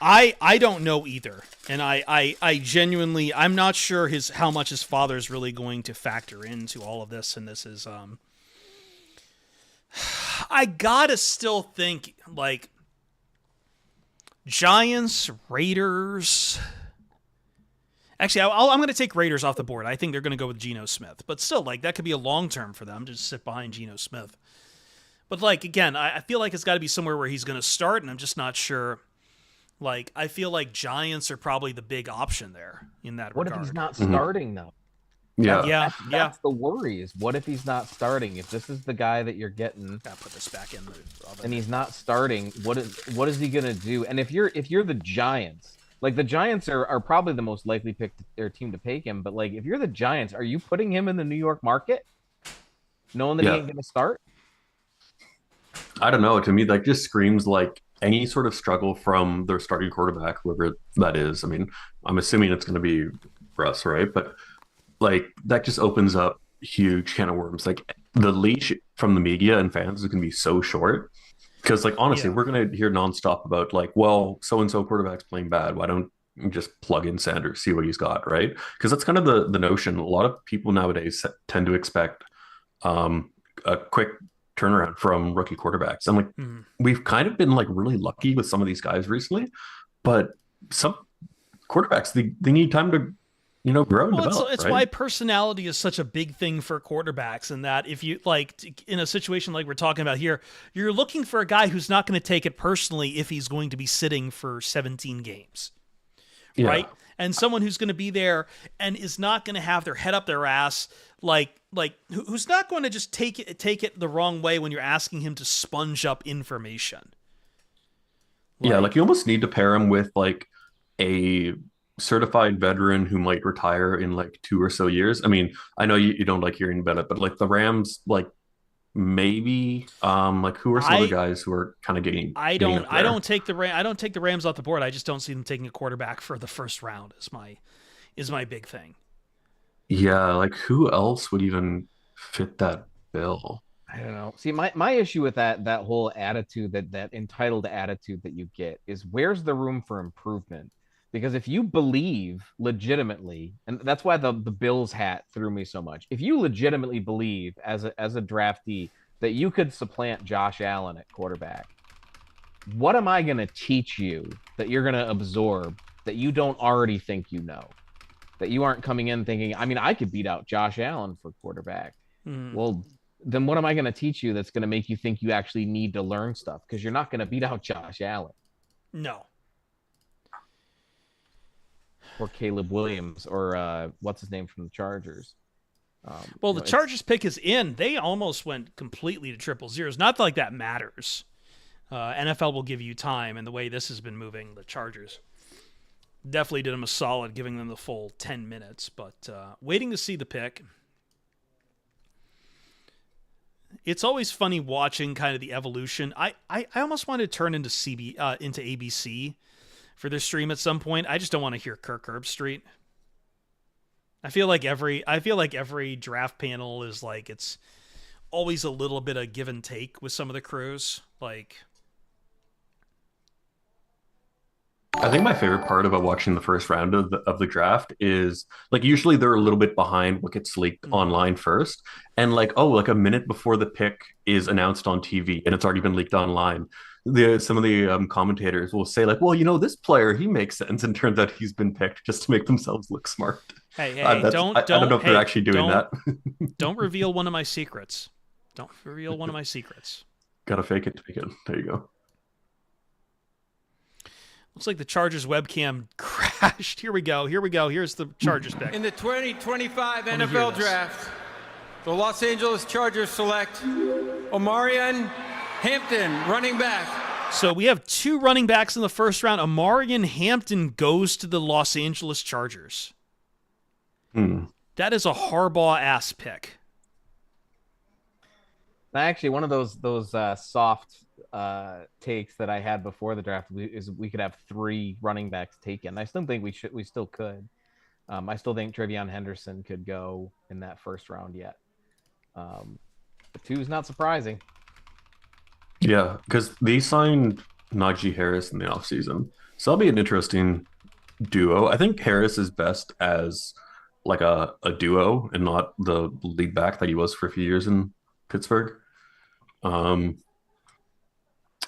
I don't know either, and I genuinely I'm not sure how much his father is really going to factor into all of this, and this is I gotta still think like Giants, Raiders. Actually, I'm going to take Raiders off the board. I think they're going to go with Geno Smith, but still, like that could be a long term for them to just sit behind Geno Smith. But like again, I feel like it's got to be somewhere where he's going to start, and I'm just not sure. Like I feel like Giants are probably the big option there in that What regard. if he's not starting though? Yeah. That's the worry is what if he's not starting? If this is the guy that you're getting, Gotta put this back in the oven. and he's not starting, what is he gonna do? And if you're the Giants, like the Giants are probably the most likely pick their team to take him, but like if you're the Giants, are you putting him in the New York market, knowing that he ain't gonna start? I don't know. To me, that just screams like any sort of struggle from their starting quarterback, whoever that is. I mean, I'm assuming it's going to be Russ, right? But like that just opens up huge can of worms. Like the leash from the media and fans is going to be so short because, like, honestly, we're going to hear nonstop about like, well, so and so quarterback's playing bad. Why don't you just plug in Sanders, see what he's got, right? Because that's kind of the notion. A lot of people nowadays tend to expect a quick turnaround from rookie quarterbacks. And like we've kind of been like really lucky with some of these guys recently, but some quarterbacks they need time to grow and develop. It's right? why personality is such a big thing for quarterbacks, and that if you like in a situation like we're talking about here, you're looking for a guy who's not going to take it personally if he's going to be sitting for 17 games. Right? And someone who's going to be there and is not going to have their head up their ass, like who's not going to just take it the wrong way when you're asking him to sponge up information. Like you almost need to pair him with like a certified veteran who might retire in like 2 or so years. I mean, I know you don't like hearing about it, but like the Rams, like maybe like who are some of the guys who are kind of getting I don't take the Rams off the board. I just don't see them taking a quarterback for the first round is my big thing. Yeah, like who else would even fit that bill? I don't know. See, my issue with that whole attitude, that entitled attitude that you get is where's the room for improvement? Because if you believe legitimately, and that's why the Bills hat threw me so much. If you legitimately believe as a draftee that you could supplant Josh Allen at quarterback, what am I going to teach you that you're going to absorb that you don't already think you know? That you aren't coming in thinking, I mean, I could beat out Josh Allen for quarterback. Well, then what am I going to teach you that's going to make you think you actually need to learn stuff? Because you're not going to beat out Josh Allen. No. Or Caleb Williams, or what's his name from the Chargers. Well, the Chargers pick is in. They almost went completely to 000s. Not like that matters. NFL will give you time, and the way this has been moving, the Chargers definitely did them a solid, giving them the full 10 minutes. But waiting to see the pick. It's always funny watching kind of the evolution. I almost wanted to turn into into ABC for this stream at some point. I just don't want to hear Kirk Herbstreit. I feel like every draft panel is like it's always a little bit of give and take with some of the crews. Like, I think my favorite part about watching the first round of the draft is like usually they're a little bit behind what gets leaked online first, and like like a minute before the pick is announced on TV and it's already been leaked online. Some of the commentators will say like, well, this player, he makes sense, and turns out he's been picked just to make themselves look smart. Hey, I don't know if they're actually doing that. Don't reveal one of my secrets. Don't reveal one of my secrets. Gotta fake it to make it. There you go. Looks like the Chargers webcam crashed. Here we go. Here's the Chargers pick. In the 2025 NFL Draft, the Los Angeles Chargers select Omarion Hampton, running back. So we have 2 running backs in the first round. Omarion Hampton goes to the Los Angeles Chargers. That is a Harbaugh-ass pick. Actually, one of those soft takes that I had before the draft is we could have 3 running backs taken. I still think we still could. I still think Trevion Henderson could go in that first round yet. But 2 is not surprising. Yeah, because they signed Najee Harris in the offseason. So that'll be an interesting duo. I think Harris is best as like a duo and not the lead back that he was for a few years in Pittsburgh. Um,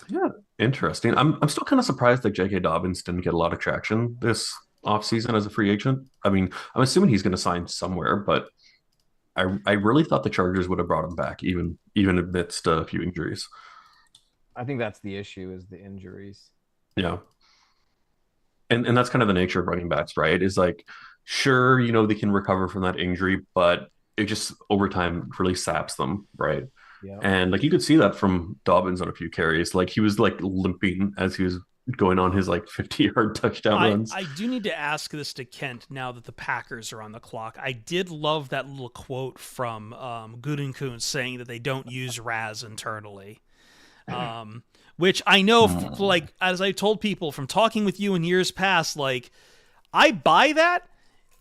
yeah, interesting. I'm still kind of surprised that J.K. Dobbins didn't get a lot of traction this offseason as a free agent. I mean, I'm assuming he's going to sign somewhere, but I really thought the Chargers would have brought him back, even amidst a few injuries. I think that's the issue, is the injuries. Yeah. And that's kind of the nature of running backs, right? Is like, sure, they can recover from that injury, but it just over time really saps them, right? Yeah. And like you could see that from Dobbins on a few carries. Like he was like limping as he was going on his like 50-yard touchdown runs. I do need to ask this to Kent now that the Packers are on the clock. I did love that little quote from Gutekunst saying that they don't use Raz internally. Which I know, like, as I told people from talking with you in years past, like, I buy that.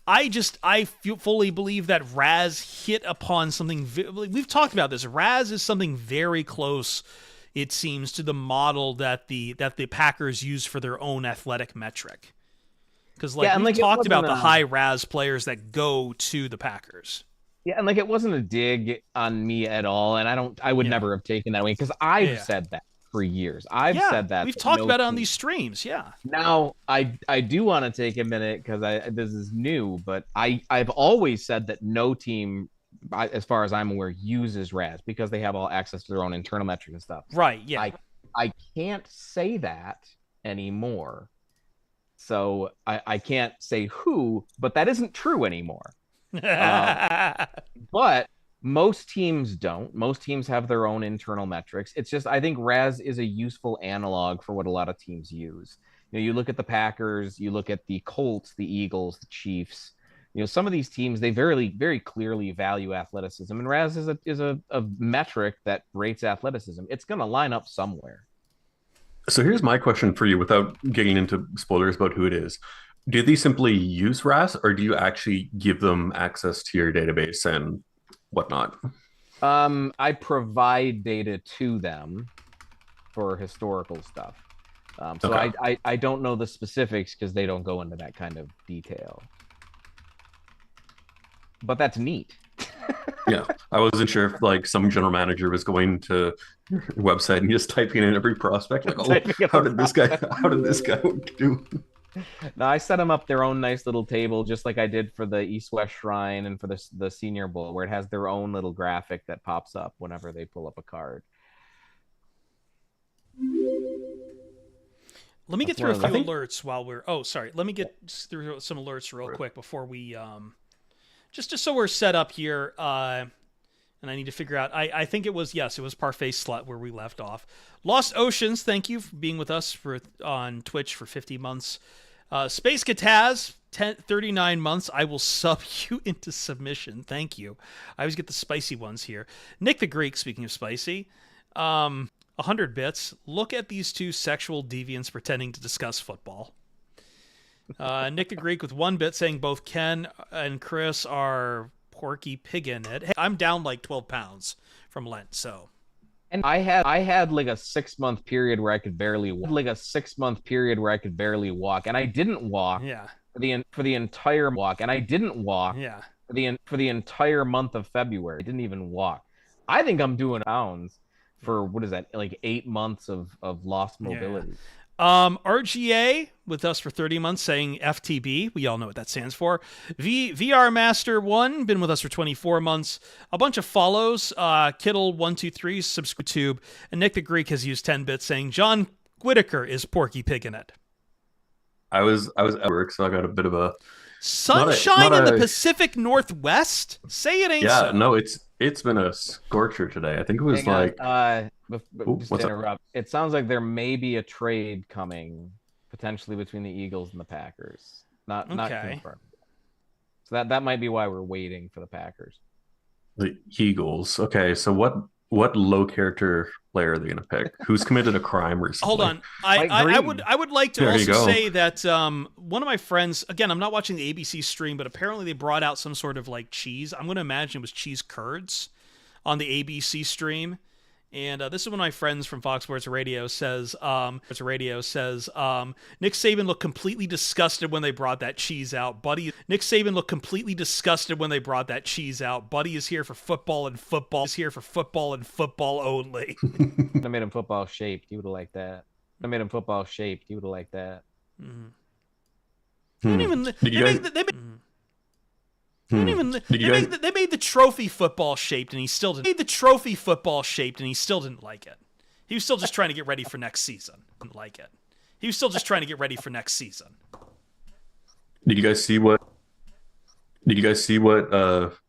I fully believe that Raz hit upon something. We've talked about this. Raz is something very close, it seems, to the model that the Packers use for their own athletic metric. Because we've talked about the high Raz players that go to the Packers. Yeah, and like it wasn't a dig on me at all, and I would never have taken that way because I've said that for years. I've said that. We've talked about it on these streams. Yeah. Now I do want to take a minute because this is new, but I've always said that no team, as far as I'm aware, uses Raz because they have all access to their own internal metrics and stuff. Right. Yeah. I can't say that anymore, so I can't say who, but that isn't true anymore. But most teams don't. Most teams have their own internal metrics. It's just I think Raz is a useful analog for what a lot of teams use. You look at the Packers, you look at the Colts, the Eagles, the Chiefs. Some of these teams, they very, very clearly value athleticism, and Raz is a metric that rates athleticism. It's going to line up somewhere. So here's my question for you, without getting into spoilers about who it is. Do they simply use RAS, or do you actually give them access to your database and whatnot? I provide data to them for historical stuff. So okay. I don't know the specifics because they don't go into that kind of detail. But that's neat. Yeah, I wasn't sure if like some general manager was going to your website and just typing in every prospect, like, oh, how did this guy do? No, I set them up their own nice little table, just like I did for the East-West Shrine and for the Senior Bowl, where it has their own little graphic that pops up whenever they pull up a card. Let me get through a few alerts while we're... Oh, sorry. Let me get through some alerts real quick before we... Just so we're set up here, and I need to figure out... I think it was Parfait Slut where we left off. Lost Oceans, thank you for being with us on Twitch for 50 months. Space Kataz, 39 months. I will sub you into submission. Thank you. I always get the spicy ones here. Nick the Greek, speaking of spicy, 100 bits. Look at these two sexual deviants pretending to discuss football. Nick the Greek with 1 bit saying both Ken and Chris are porky pig in it. Hey, I'm down like 12 pounds from Lent, so... And I had like a 6-month period where I could barely walk. And I didn't walk. Yeah. For the entire walk, and I didn't walk. Yeah. For the entire month of February. I didn't even walk. I think I'm doing pounds for what is that? Like 8 months of lost mobility. Yeah. RGA with us for 30 months saying FTB. We all know what that stands for. VR Master 1 been with us for 24 months. A bunch of follows. Kittle123 subscribe to, and Nick the Greek has used 10 bits saying John Whitaker is Porky Pig in it. I was at work, so I got a bit of a sunshine in the Pacific Northwest. Say it ain't so. Yeah, no, it's been a scorcher today. I think it was just to interrupt. It sounds like there may be a trade coming potentially between the Eagles and the Packers. Not confirmed. So that might be why we're waiting for the Packers. The Eagles. Okay, so what low character player are they going to pick? Who's committed a crime recently? Hold on. I would like to also say that one of my friends, again, I'm not watching the ABC stream, but apparently they brought out some sort of like cheese. I'm going to imagine it was cheese curds on the ABC stream. And this is when my friends from Fox Sports Radio says, Nick Saban looked completely disgusted when they brought that cheese out. Nick Saban looked completely disgusted when they brought that cheese out. Buddy is here for football and football. Is here for football and football only. I made him football shaped. He would have liked that. I made him football shaped. He would have liked that. Mm-hmm. They made the trophy football shaped, and he still didn't. Made the trophy football shaped, and he still didn't like it. He was still just trying to get ready for next season. Didn't like it. He was still just trying to get ready for next season. Did you guys see what?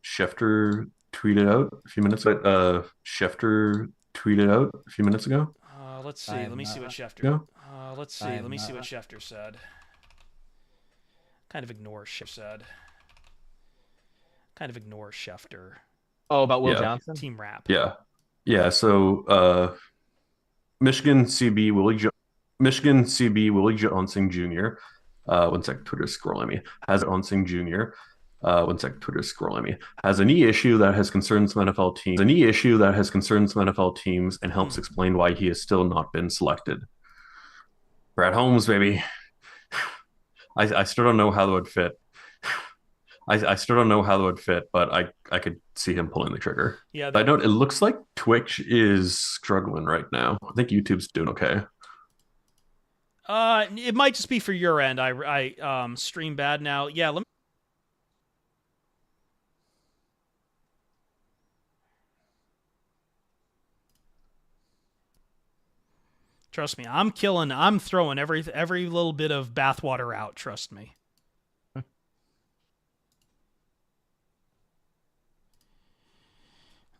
Schefter tweeted out a few minutes ago? Let's see. Let me see what Schefter. Let me see what Schefter said. Kind of ignore Schefter. Oh, about Will Johnson? Team rap. Yeah. So, Michigan CB Willie Johnson Jr. One sec, Twitter scrolling me. Has a knee issue that has concerned some NFL teams. And helps explain why he has still not been selected. Brad Holmes, baby. I still don't know how that would fit. I still don't know how that would fit, but I could see him pulling the trigger. Yeah. I don't. It looks like Twitch is struggling right now. I think YouTube's doing okay. It might just be for your end. I stream bad now. Yeah. Trust me, I'm throwing every little bit of bathwater out. Trust me.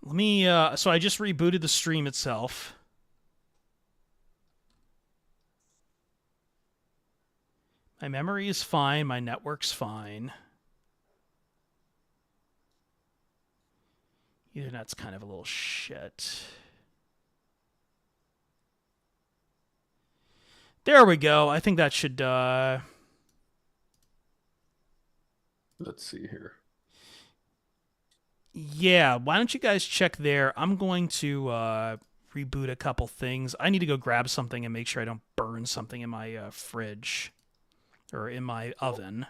Let me, so I just rebooted the stream itself. My memory is fine. My network's fine. Ethernet's kind of a little shit. There we go. I think that should, Let's see here. Yeah, why don't you guys check there? I'm going to reboot a couple things. I need to go grab something and make sure I don't burn something in my fridge or in my oven.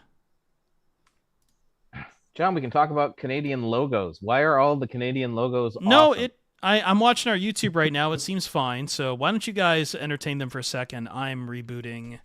John, we can talk about Canadian logos. Why are all the Canadian logos No, awesome? I'm watching our YouTube right now. It seems fine. So why don't you guys entertain them for a second? I'm rebooting.